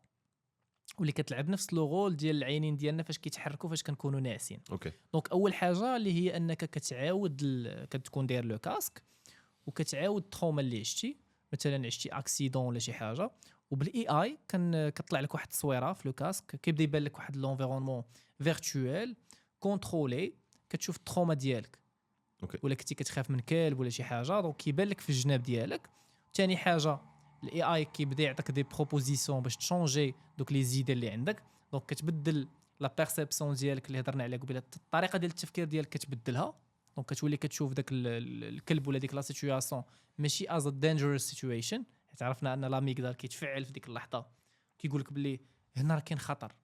واللي كتلعب نفس لو رول ديال العينين ديالنا فاش كيتحركوا فاش كنكونوا ناعسين. دونك اول حاجه اللي هي انك كتعاود كتكون داير لو كاسك وكتعاود التروما اللي عشتي، مثلا عشتي اكسيدون ولا شي حاجه، وبالاي اي كتطلع لك واحد التصويره في لو كاسك كيبدا يبان لك واحد لونفيرونمون فيرتوال كونترولي كتشوف التروما ديالك. ولا كنتي كتخاف من كلب ولا شي حاجه دونك كيبان لك في الجناب ديالك. ثاني حاجه الاي اي كيبدا يعطيك دي بروبوزيسيون باش تشونجي دوك لي زيد اللي عندك، دونك كتبدل لا بيرسيبسيون ديالك اللي هضرنا عليها قبيله، الطريقه ديال التفكير ديالك كتبدلها. دونك كتولي كتشوف داك الكلب ولا ديك لا سيتوياسيون ماشي از ا دينجرس سيتويشن، حيت عرفنا ان لاميغدال كيتفعل في ديك اللحظه كيقول لك باللي هنا راه كاين خطر.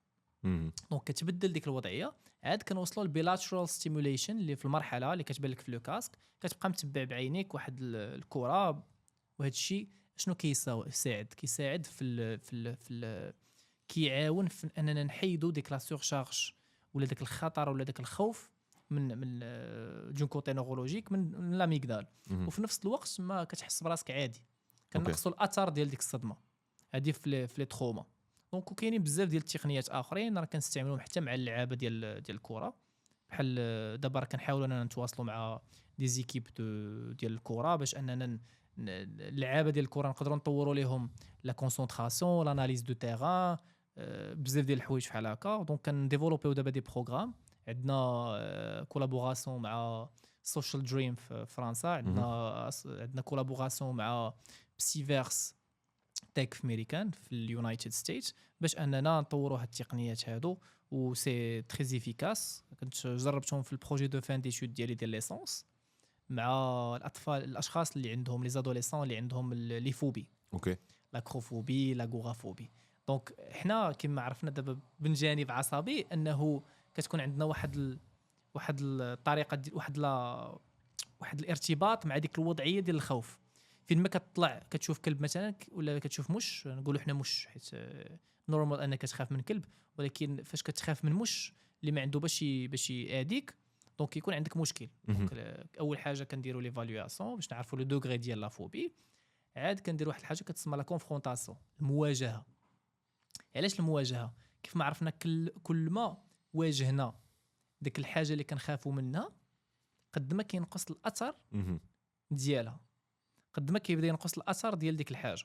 دونك كتبدل ديك الوضعيه. عاد كنوصلوا للبيلاترال ستيموليشن اللي في المرحله اللي كتبان لك في لو كاسك كتبقى متبع بعينيك واحد الكره. وهذا الشيء شنو كيساعد في كيعاون في اننا نحيدوا ديك لا سورشارج ولا داك الخطر ولا داك الخوف من دون كوتي نورولوجيك من لاميغدال. وفي نفس الوقت ما كتحس براسك عادي، كنقصوا الاثر ديال ديك الصدمه هذه في لي تروما. دونك كاينين بزاف ديال التقنيات اخرين راه كنستعملوهم حتى مع اللعابه ديال الكره. بحال دابا راه كنحاولوا اننا نتواصلوا مع دي زيكيب ديال الكره باش اننا اللعابه ديال الكره نقدروا نطوروا لهم لا كونسونطراسيون لاناليز دو تيران بزاف ديال الحوايج بحال هكا. دونك كنديفلوبيو دابا دي بروغرام. عندنا كولابوراسيون مع سوشيال دريم في فرنسا، عندنا كولابوراسيون مع بسيفيرس تك في امريكان في اليونايتد ستيتس باش اننا نطوروا هاد التقنيات هادو. و سي تري افيكاس. كنت جربتهم في البروجي دو فان ديشود ديالي ديال ليسونس مع الاشخاص اللي عندهم لي زادوليسون اللي عندهم لي فوبي، لاكروفوبي لاغورافوبي. دونك حنا كما عرفنا دابا من جانب عصبي انه كتكون عندنا واحد الطريقه واحد الارتباط مع ديك الوضعيه ديال الخوف. فين ما كتطلع كتشوف كلب مثلا ولا كتشوف مش، نقولوا حنا مش حيت نورمال انك تخاف من كلب، ولكن فاش كتخاف من مش اللي ما عنده باش ياديك دونك يكون عندك مشكل. دونك اول حاجه كنديروا ليفالواسيون باش نعرفوا لو دوغري ديال لا فوبي. عاد كنديروا واحد الحاجه كتسمى لا كونفرونطاسيون، المواجهه. علاش المواجهه؟ كيف ما عرفنا كل ما واجهنا ديك الحاجه اللي كنخافوا منها قد ما كينقص الاثر ديالها، قد ما كيبدا ينقص الاثر ديال ديك الحاجه.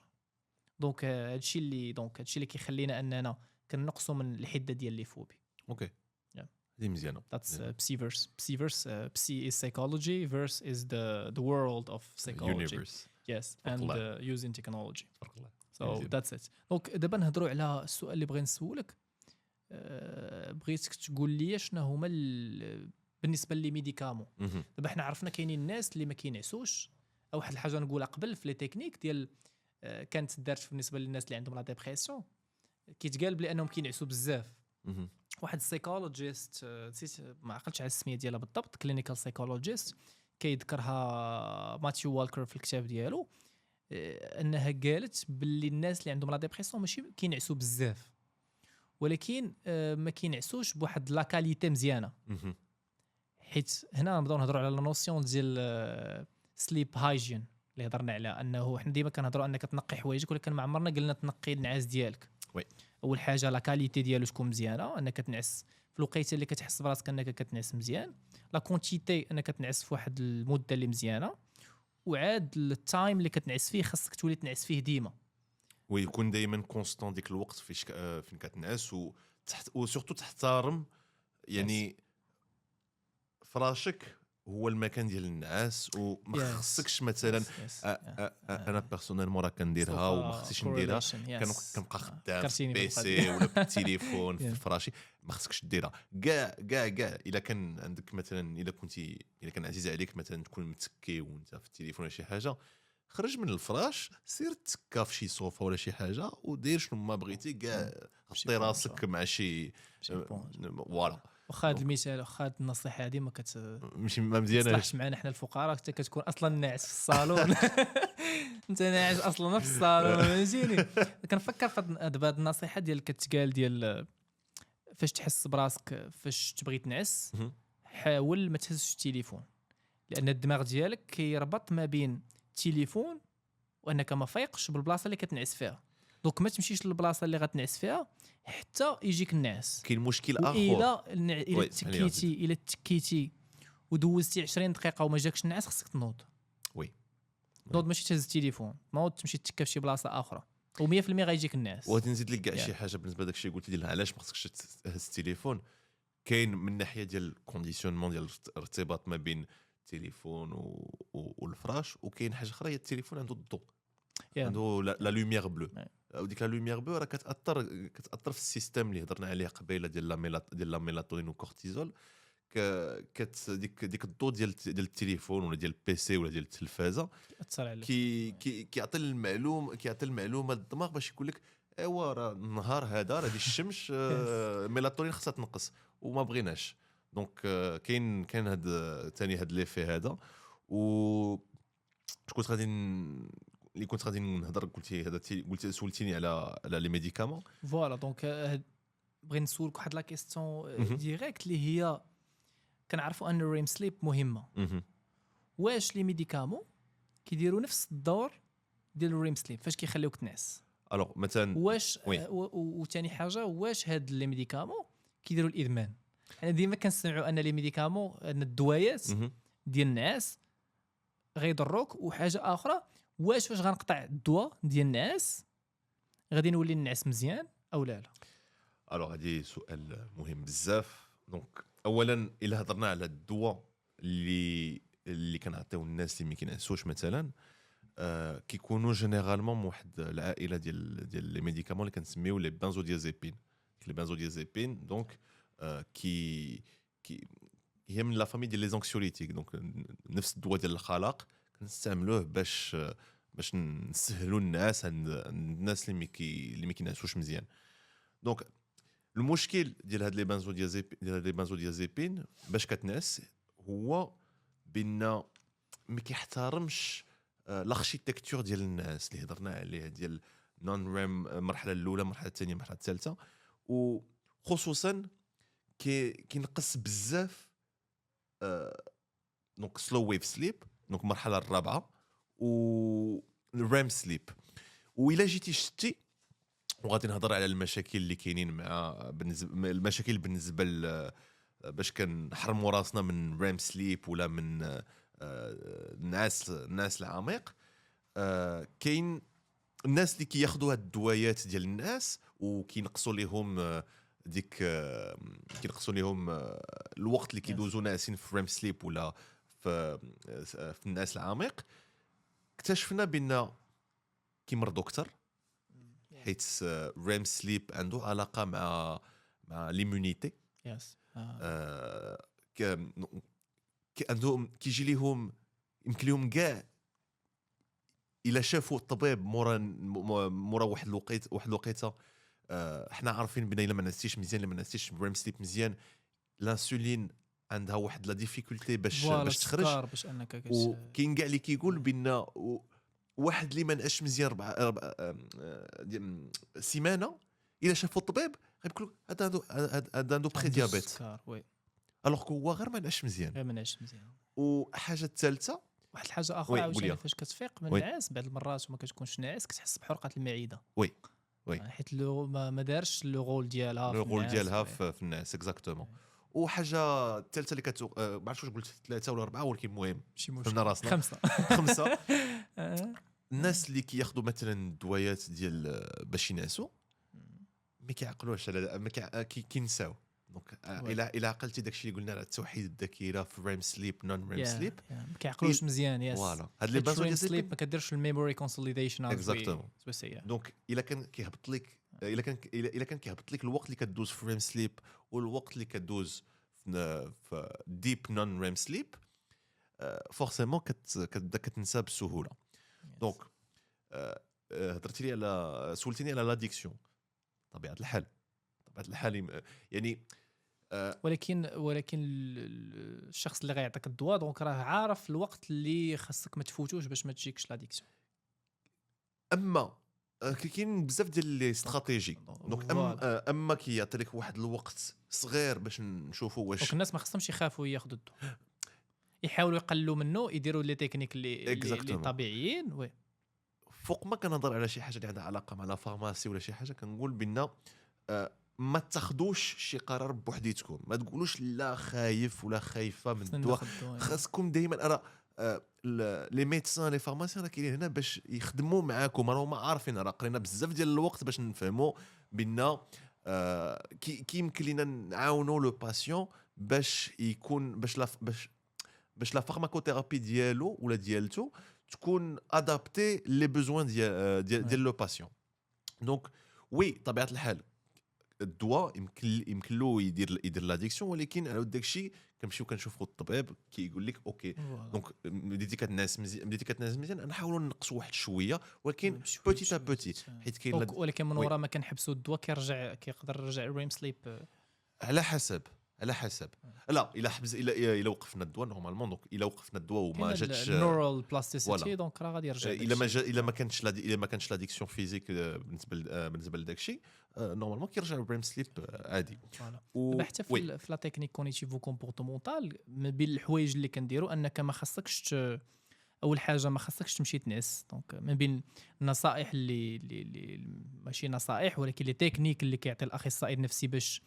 دونك هادشي اللي كيخلينا اننا كنقصوا من الحده ديال لي فوبي. دي مزيانه. That's Psiverse. Psi is psychology, verse is the world of psychology. Universe. Yes, and using technology. So مزيان. that's it. دونك دابا نهضروا على السؤال اللي بغيت نسولك. بغيتك تقول لي شنو هما بالنسبه لي ميديكامون. دابا حنا عرفنا كاينين الناس اللي ما كينعسوش، او واحد الحاجه نقولها قبل في لي تكنيك ديال كانت دارت بالنسبه للناس اللي عندهم لا ديبرسيون، كيتقال بلي انهم كينعسوا بزاف. واحد السايكولوجيست نسيت ما عقلتش على السميه ديالها بالضبط، كلينيكال سايكولوجيست كيذكرها ماتيو والكر في الكتاب ديالو، انها قالت باللي الناس اللي عندهم لا ديبرسيون ماشي كينعسوا بزاف، ولكن ما كينعسوش بواحد لا كاليتي مزيانه. حيت هنا نبداو نهضروا على لا نوسيون ديال سليب هايجين اللي هضرنا على انه حنا ديما كنهضروا انك تنقي حوايجك، ولكن ما عمرنا قلنا تنقي النعاس ديالك. وي. اول حاجه لا كاليتي ديالو تكون مزيانه، انك تنعس في الوقيته اللي كتحس براسك انك كتنعس مزيان، لا كونتيتي انك تنعس في واحد المده اللي مزيانه، وعاد التايم اللي كتنعس فيه خاصك تولي تنعس فيه ديما. ويكون دائما كونستون ديك الوقت فين كتنعس، وسورتو تحترم يعني فراشك هو المكان ديال النعاس، وما خصكش مثلا انا بيرسونيلمون راه كنديرها وما خصنيش نديرها، كنبقى خدام في بيسي ولا بالتليفون في فراشي، ما خصكش ديرها كاع الا كان عندك مثلا، الا كان عزيز عليك مثلا تكون متكي وانت في التليفون ولا شي حاجه، خرج من الفراش، سير تكا في شي صوفه ولا شي حاجه ودير شنو ما بغيتي، كاع غطي راسك مع شي فوالا. واخا هذا المثال، واخا هذه النصيحه هذه ماشي ما مزيانه، تصلحش معنا حنا الفقراء، حتى كتكون اصلا ناعس في الصالون انت ناعس اصلا في الصالون، فهمتيني. كنفكر في دابا هذه النصيحه ديال كتقال ديال فاش تحس براسك فاش تبغي تنعس، حاول ما تهزش التليفون، لان الدماغ ديالك كيربط ما بين التليفون وانك ما فايقش بالبلاصه اللي كتنعس فيها. دونك ما تمشيش للبلاصه اللي غتنعس فيها حتى يجيك الناس. كاين مشكل اخر، الا تكيتي ودوزتي 20 دقيقه وما جاكش النعاس، خصك تنوض. نوض، ماشي تهز التليفون، نوض تمشي تتكا في شي بلاصه اخرى، و100% غيجيك الناس. وغادي نزيد لك كاع شي حاجه بالنسبه لداك الشيء قلت ديال علاش ما خصكش تهز التليفون. كاين من ناحيه ديال الكونديسيونمون ديال الارتباط ما بين التليفون والفراش، وكاين حاجه اخرى هي التليفون عنده الضوء، عنده لا لوميير بلو، وديك لا لوميير بلو راه كتاثر في السيستم اللي هضرنا عليه قبيله ديال لا ميلاتونين والكورتيزول. ديك الضوء ديال التليفون ولا ديال البيسي ولا ديال التلفازه كيأثر عليك، كيعطي المعلومه للدماغ باش يقول لك ايوا راه النهار هذا راه الشمس الميلاتونين خصها تنقص وما بغيناش. دونك كاين هاد ثاني هاد ليفي هذا. و كنت غادي نهضر، قلتي سولتيني على لي ميديكامون. فوالا دونك بغي نسولك واحد لا كيستيون ديريكت اللي هي كنعرفوا ان الريم سليب مهمه. واش لي ميديكامون كيديروا نفس الدور ديال الريم سليب فاش كيخليوك تنعس؟ الوغ مثلا واش وثاني حاجه، واش هاد لي ميديكامون كيديروا الادمان؟ انا ديما كنسمعوا ان لي ميديكامون، ان الدوايات ديال النعاس غيضروك. وحاجه اخرى، واش غنقطع الدواء ديال النعاس غادي نولي نعس مزيان او لا؟ الوغ هذه سؤال مهم بزاف. دونك اولا الا هضرنا على الدواء اللي كنعطيو الناس اللي ما كينعسوش مثلا، كيكونوا جينيرالمون واحد العائله ديال لي ميديكامون اللي كنسميو لي بنزوديازيبين. لي بنزوديازيبين دونك هي من لا فامي ديال لي زونكسيوليتيك. دونك نفس الدواء ديال الخلاق كنستعملوه باش نسهلوا الناس عند الناس اللي ما كينعسوش مزيان. دونك المشكل ديال هاد لي بنزوديازيبين باش كتنعس هو بان ما كيحترمش لاركتيكتور ديال الناس اللي هضرنا عليه، ديال نون ريم، المرحله الاولى، المرحله الثانيه، المرحله الثالثه. وخصوصا كينقص بزاف دونك سلو ويف سليب، دونك المرحله الرابعه، و الريم سليب. وإلا جيتي شتي وغادي نهضر على المشاكل اللي كاينين مع المشاكل بالنسبه باش كنحرموا راسنا من ريم سليب ولا من الناس العميق. كاين الناس اللي كياخذوا هاد الدوايات ديال الناس وكينقصوا لهم الوقت اللي كيدوزوا ناعسين في ريم سليب ولا في الناس العميق. اكتشفنا بان كيمرضوا اكثر، حيت ريم سليب عنده علاقه مع ليمونيتي. يس عندهم كيجي لهم يمكن لهم كاع الا شافوا الطبيب مورا واحد الوقيته. احنا عارفين بان الا ما نعستيش مزيان، الا ما نعستيش ريم سليب مزيان، الانسولين عندها واحد لا ديفيكولتي باش تخرج. وكاين كاع اللي كيقول بان واحد اللي ما نعش مزيان 4 سيمانه الا شافوا الطبيب غيقول هذا عنده بري ديابيت، الوغ هو غير ما نعش مزيان. وحاجه الثالثه واحد الحاجه وي، اخرى قول لي. عاوتاني فاش كتفيق من وي. النعاس بعض المرات وما كتكونش ناعس كتحس بحرقه المعده وي. وي. حيت لو ما دارش لو رول ديالها لو رول النعاس. ديالها وي. في الناس اكزاكتومون. وحاجه الثالثه اللي ما عرفتش واش قلت 3 ولا 4 ولكن المهم شي فهمنا مشكل راسنا 5 5. الناس اللي كياخذوا مثلا الدويات ديال باش ينعسوا ما كيعقلوش على كينساو. دونك الى عقلتي داكشي اللي قلنا على توحيد الذاكره في ريم سليب نون ريم سليب ما كيعقلوش مزيان. يس فوالا هاد لي بازو ديال سليب ما كديرش الميموري كونسوليديشن اكزاكتومون. سويسيه. دونك الا كان كيهبط لك الا كان كيهبط لك الوقت اللي كدوز في ريم سليب والوقت اللي كدوز في ديب نون ريم سليب فورسيمون كتنسى بسهوله. دونك هضرتي لي على سولتيني على لاديكسيون. طبيعه الحال يعني ولكن الشخص اللي غيعطيك الدواء دونك راه عارف الوقت اللي خاصك ما تفوتوش باش ما تجيكش لاديكسيون. اما كاين بزاف ديال لي استراتيجي. دونك اما كيعطي لك واحد الوقت صغير باش نشوفوا واش دونك الناس ما خصهمش يخافوا ياخذوا الدواء، يحاولوا يقللوا منه، يديروا لي تكنيك اللي طبيعيين. وي فوق ما كنهضر على شي حاجه اللي عندها علاقه مع لا فارماسي ولا شي حاجه كنقول بان ما تاخذوش شي قرار بوحديتكم. ما تقولوش لا خايف ولا خايفه من الدواء. خاصكم دائما انا لي ميدسان لي فارماسيان راه كاينين هنا باش يخدموا معاكم. راهم عارفين راه قرينا بزاف ديال الوقت باش نفهموا بان كيمكن لينا نعاونوا لو باسيون باش يكون باش لا فارماكوثيرابي ديالو ولا ديالته تكون ادابتي لي بوزوان ديال لو باسيون. دونك وي طبيعه الحال الدواء يمكن له يدير لاديكسيون، ولكن على داكشي كنمشيو كنشوفوا الطبيب كيقول لك اوكي دونك بديتي كتنعس مزيان نحاولوا نقصوا واحد شويه، ولكن بوتي بوتي حيت كاين ولكن من ورا ما كنحبسوا الدواء كيقدر يرجع الريم سليب على حسب لا الا وقفنا الدواء نورمالمون. دونك الا وقفنا الدواء وما جاتش النورال بلاستيسيتي دونك راه غادي يرجع. الا ما كانش لاديكسيون فيزيك بالنسبه لداكشي نورمالمون كيرجع البريم سليب عادي. دابا حتى في لا تكنيك كونيتيف وكومبورتمونتال من بين الحوايج اللي كنديروا انك ما خصكش اول حاجه ما خصكش تمشي تنعس. دونك من بين النصائح اللي ماشي نصائح ولكن لي تكنيك اللي كيعطي الاخصائي النفسي باش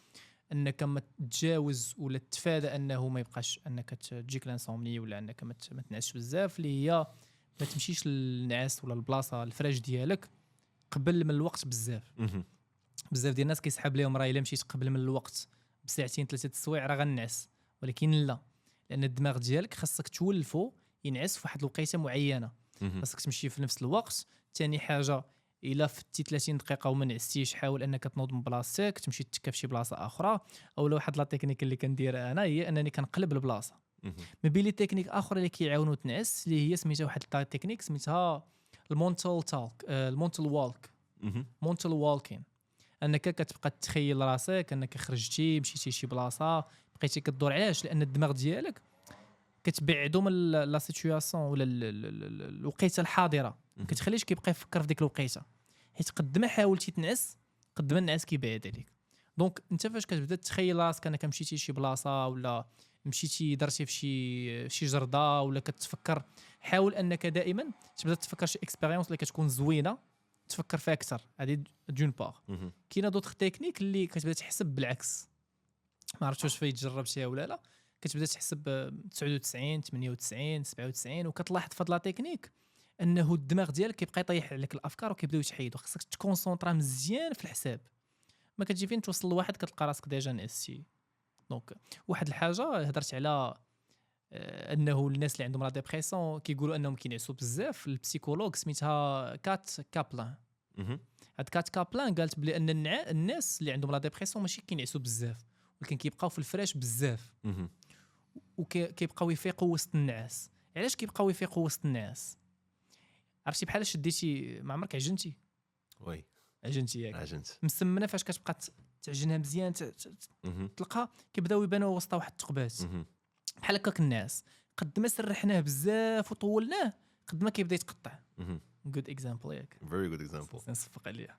انك ما تتجاوز ولا تتفادى انه ما يبقاش انك تجيك لانسومني ولا انك ما تنعسش بزاف، اللي هي ما تمشيش للنعاس ولا البلاصه الفراش ديالك قبل من الوقت بزاف. بزاف ديال الناس كيسحب لهم راه الا مشيت قبل من الوقت بساعتين 3 السوايع راه غنعس، ولكن لا، لان الدماغ ديالك خاصك تولفو ينعس في واحد الوقيته معينه. خاصك تمشي في نفس الوقت. ثاني حاجه الا فتي 30 دقيقه وما نعستيش حاول انك تنوض من بلاصتك تمشي تتكا في شي بلاصه اخرى. او واحد لا تكنيك اللي كنديرها انا هي انني كنقلب البلاصه. من بين لي تكنيك اخرى اللي كيعاونوا تنعس اللي هي سميتها واحد التكنيك سميتها المونتال تالك المونتال والك مونتال والكين. انك كتبقى تخيل راسك انك خرجتي مشيتي شي بلاصه بقيتي كدور. علاش؟ لان الدماغ ديالك كتبعدو من لا سيتوياسيون ولا الوقيته الحاضره، ما كتخليش كيبقى يفكر في ديك الوقيته، حيت قد ما حاولتي تنعس قد ما النعاس كيبعد عليك. دونك انت فاش كتبدا تخيل راسك انك مشيتي شي بلاصه ولا مشيتي درتي في شي جرده ولا كتفكر، حاول انك دائما تبدا تفكر شي اكسبيريونس اللي كتكون زوينه تفكر فيها اكثر. هذه دون باغ. كاينه دوطخ تكنيك اللي كتبدا تحسب بالعكس، ما عرفتش واش فايت جربتيها ولا لا. كتبدا تحسب 99 98 97 وكتلاحظ في هاد لا تكنيك انه الدماغ ديالك كيبقى يطيح عليك الافكار وكيبداو يتحيدوا. خصك تكونسونطرا مزيان في الحساب، ما كتجي فين توصل لواحد كتلقى راسك ديجا نعستي. دونك واحد الحاجه هضرت على انه الناس اللي عندهم لا ديبرسيون كيقولوا انهم كينعسوا بزاف. البسيكولوج سميتها كات كابلان. هاد كات كابلان قالت بلي ان الناس اللي عندهم لا ديبرسيون ماشي كينعسوا بزاف ولكن كيبقاو في الفراش بزاف وكيبقاو يفيقوا وسط النعاس. علاش كيبقاو يفيقوا وسط النعاس؟ عرفتي بحال شديتي ما عمرك عجنتي؟ وي عجنتي ياك عجنت مسمنه فاش كتبقى تعجنها مزيان تلقى كيبداو يبانوا وسط واحد الثقبات بحال هكاك. الناس قد ما سرحناه بزاف وطولناه قد ما كيبدا يتقطع. جود اكزامبل ياك فيري جود اكزامبل نصفق عليها.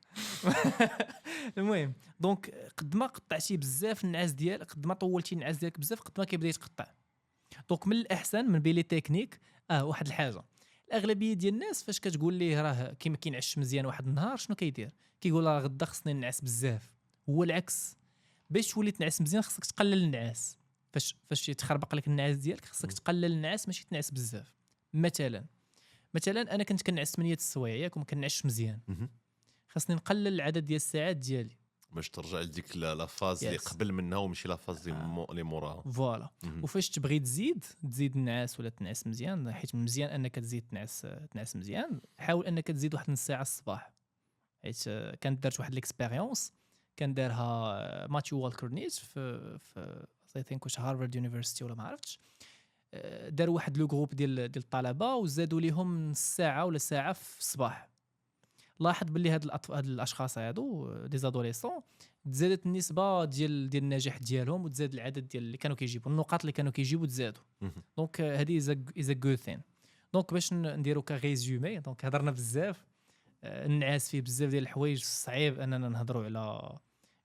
المهم دونك قد ما قطعتي بزاف النعاس ديالك قد ما طولتي النعاس ديالك بزاف قد ما كيبدا يتقطع. دونك من الاحسن من بين لي تكنيك واحد الحاجه. الاغلبيه ديال الناس فاش كتقول ليه راه كيما كينعش مزيان واحد النهار شنو كيدير؟ كيقول راه غدا خصني نعس بزاف. هو العكس، باش تولي تنعس مزيان خصك تقلل النعاس. فاش يتخربق لك النعاس ديالك خصك تقلل النعاس ماشي تنعس بزاف. مثلا انا كنت كنعس 8 السوايع ياك وما كنعسش مزيان، خاصني نقلل العدد ديال الساعات ديالي باش ترجع لديك لا فاز اللي قبل منها وماشي لا فاز اللي موراها. فوالا. وفاش تبغي تزيد النعاس ولا تنعس مزيان، حيت مزيان انك تزيد تنعس مزيان، حاول انك تزيد واحد نص ساعه الصباح. حيت كانت دارت واحد ليكسبيريونس كان دارها ماتيو والكرنيت في اي ثينك واش هارفارد يونيفرسيتي ولا ما عرفتش. داروا واحد لو جروب ديال الطلبه وزادوا ليهم نص ساعه ولا ساعه في الصباح. لاحظ باللي هاد الاشخاص هادو دي زادوليسون تزادت النسبه ديال النجاح ديالهم، وتزاد العدد ديال اللي كانوا كيجيبوا النقاط اللي كانوا كيجيبوا تزادوا. دونك هذه از ا جود ثين. دونك باش نديرو كريزومي، دونك هضرنا بزاف، النعاس فيه بزاف ديال الحوايج صعيب اننا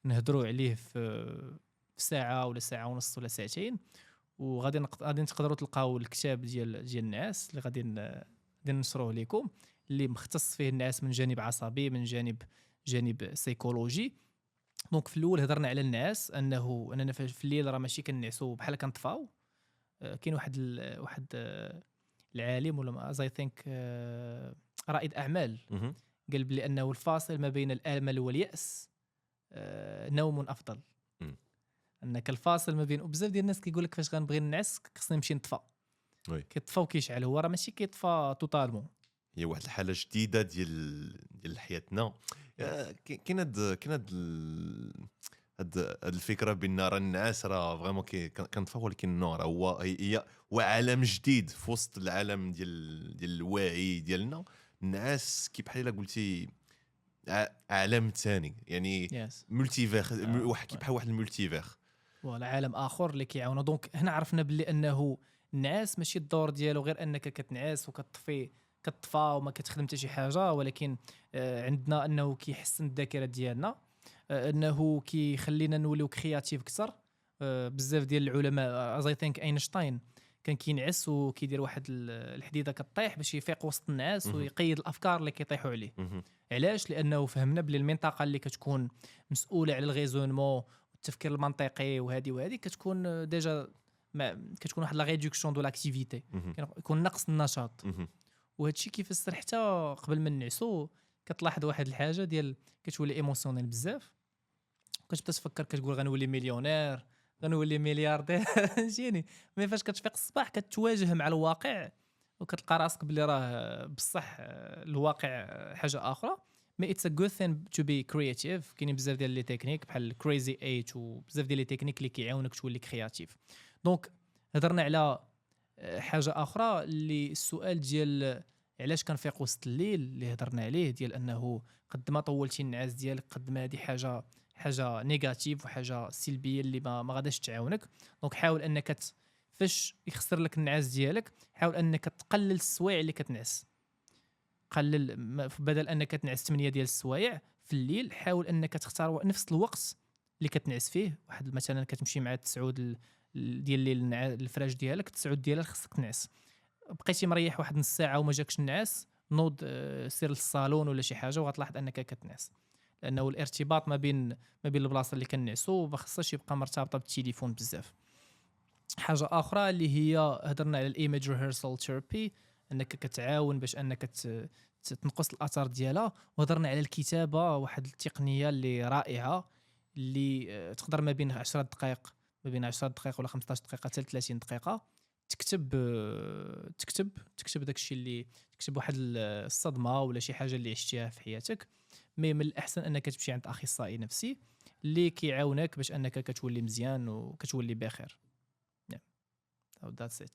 نهضروا عليه في ساعه ولا ساعه ونص ولا ساعتين. وغادي تقدروا تلقاو الكتاب ديال النعاس اللي غادي نشروه لكم، اللي مختص فيه النعاس من جانب عصبي من جانب سيكولوجي. دونك في الاول هضرنا على النعاس اننا في الليل راه ماشي كنعسوا بحال كنطفاو. كاين واحد العالم ولا اي ثينك رائد اعمال قال بلي انه الفاصل ما بين الامل والياس نوم افضل. انك الفاصل ما بين، وبزاف ديال الناس كيقول لك فاش غنبغي نعس خصني نمشي نطفى. كيطفى وكيشعل، هو راه ماشي كيطفى توتالمون. هي واحد الحاله جديده ديال حياتنا. كاين هاد الفكره بان راه النعاس راه فريمون كنطفى، ولكن نو راه هو عالم جديد في وسط العالم ديال الوعي ديالنا. النعاس كي بحال الا قلتي عالم ثاني، يعني مولتيفير، واحد بحال واحد المولتيفير ولا عالم اخر اللي كيعاوننا. دونك هنا عرفنا باللي انه النعاس ماشي الدور ديالو غير انك كتنعس وكتطفى وما كتخدم حتى شي حاجه، ولكن عندنا انه كيحسن الذاكره ديالنا، انه كيخلينا نوليو كرياتيف اكثر. بزاف ديال العلماء اي ثينك اينشتاين كان كينعس وكيدير واحد الحديده كطيح باش يفيق وسط النعاس ويقيد الافكار اللي كيطيحوا عليه. علاش؟ لانه فهمنا بلي المنطقه اللي كتكون مسؤوله على الغيزونمون والتفكير المنطقي وهذه كتكون ديجا كتكون واحد لا ريدكسيون دو لاكتيفيتي، كيكون نقص النشاط. وهذا الشيء كيفسر حتى قبل ما نعسو كتلاحظ واحد الحاجه ديال كتولي ايموسيونيل بزاف، كتبدا تفكر كتقول غنولي مليونير غنولي ملياردير فهمتيني. مي فاش كتفيق الصباح كتواجه مع الواقع وكتلقى راسك بلي راه بصح الواقع حاجه اخرى. مي اتس ا جود ثين تو بي كرياتيف. كاينين بزاف ديال لي تكنيك بحال كريزي 8 وبزاف ديال لي تكنيك اللي كيعاونك تولي كرياتيف. دونك هضرنا على حاجه اخرى اللي السؤال ديال علاش كنفيق وسط الليل اللي هضرنا عليه، ديال انه قد ما طولتي النعاس ديالك قد ما هذه حاجه نيجاتيف وحاجه سلبيه اللي ما غاداش تعاونك. دونك حاول انك فاش يخسر لك النعاس ديالك حاول انك تقلل السوايع اللي كتنعس. قلل بدل انك تنعس 8 ديال السوايع في الليل، حاول انك تختار نفس الوقت اللي كتنعس فيه. واحد مثلا كتمشي مع 9 ديال الليل الفراش ديالك 9 ديالها خصك تنعس. بقيتي مريح واحد نص ساعه وما جاكش النعاس، نوض سير للصالون ولا شي حاجه وغتلاحظ انك كتنعس. لانه الارتباط ما بين البلاصه اللي كنعسو ما خصهاش يبقى مرتبطه بالتليفون بزاف. حاجه اخرى اللي هي هضرنا على الايميج ريهرسال ثيرابي، انك كتعاون باش انك تنقص الاثار ديالها. وهضرنا على الكتابه، واحد التقنيه اللي رائعه اللي تقدر ما بين 10 دقائق ولا 15 دقيقه حتى 30 دقيقه تكتب داكشي اللي تكتب واحد الصدمه ولا شي حاجه اللي عشتيها في حياتك. مي من الاحسن انك تمشي عند اخصائي نفسي اللي كيعاونك باش انك كتولي مزيان وكتولي بخير. That's it.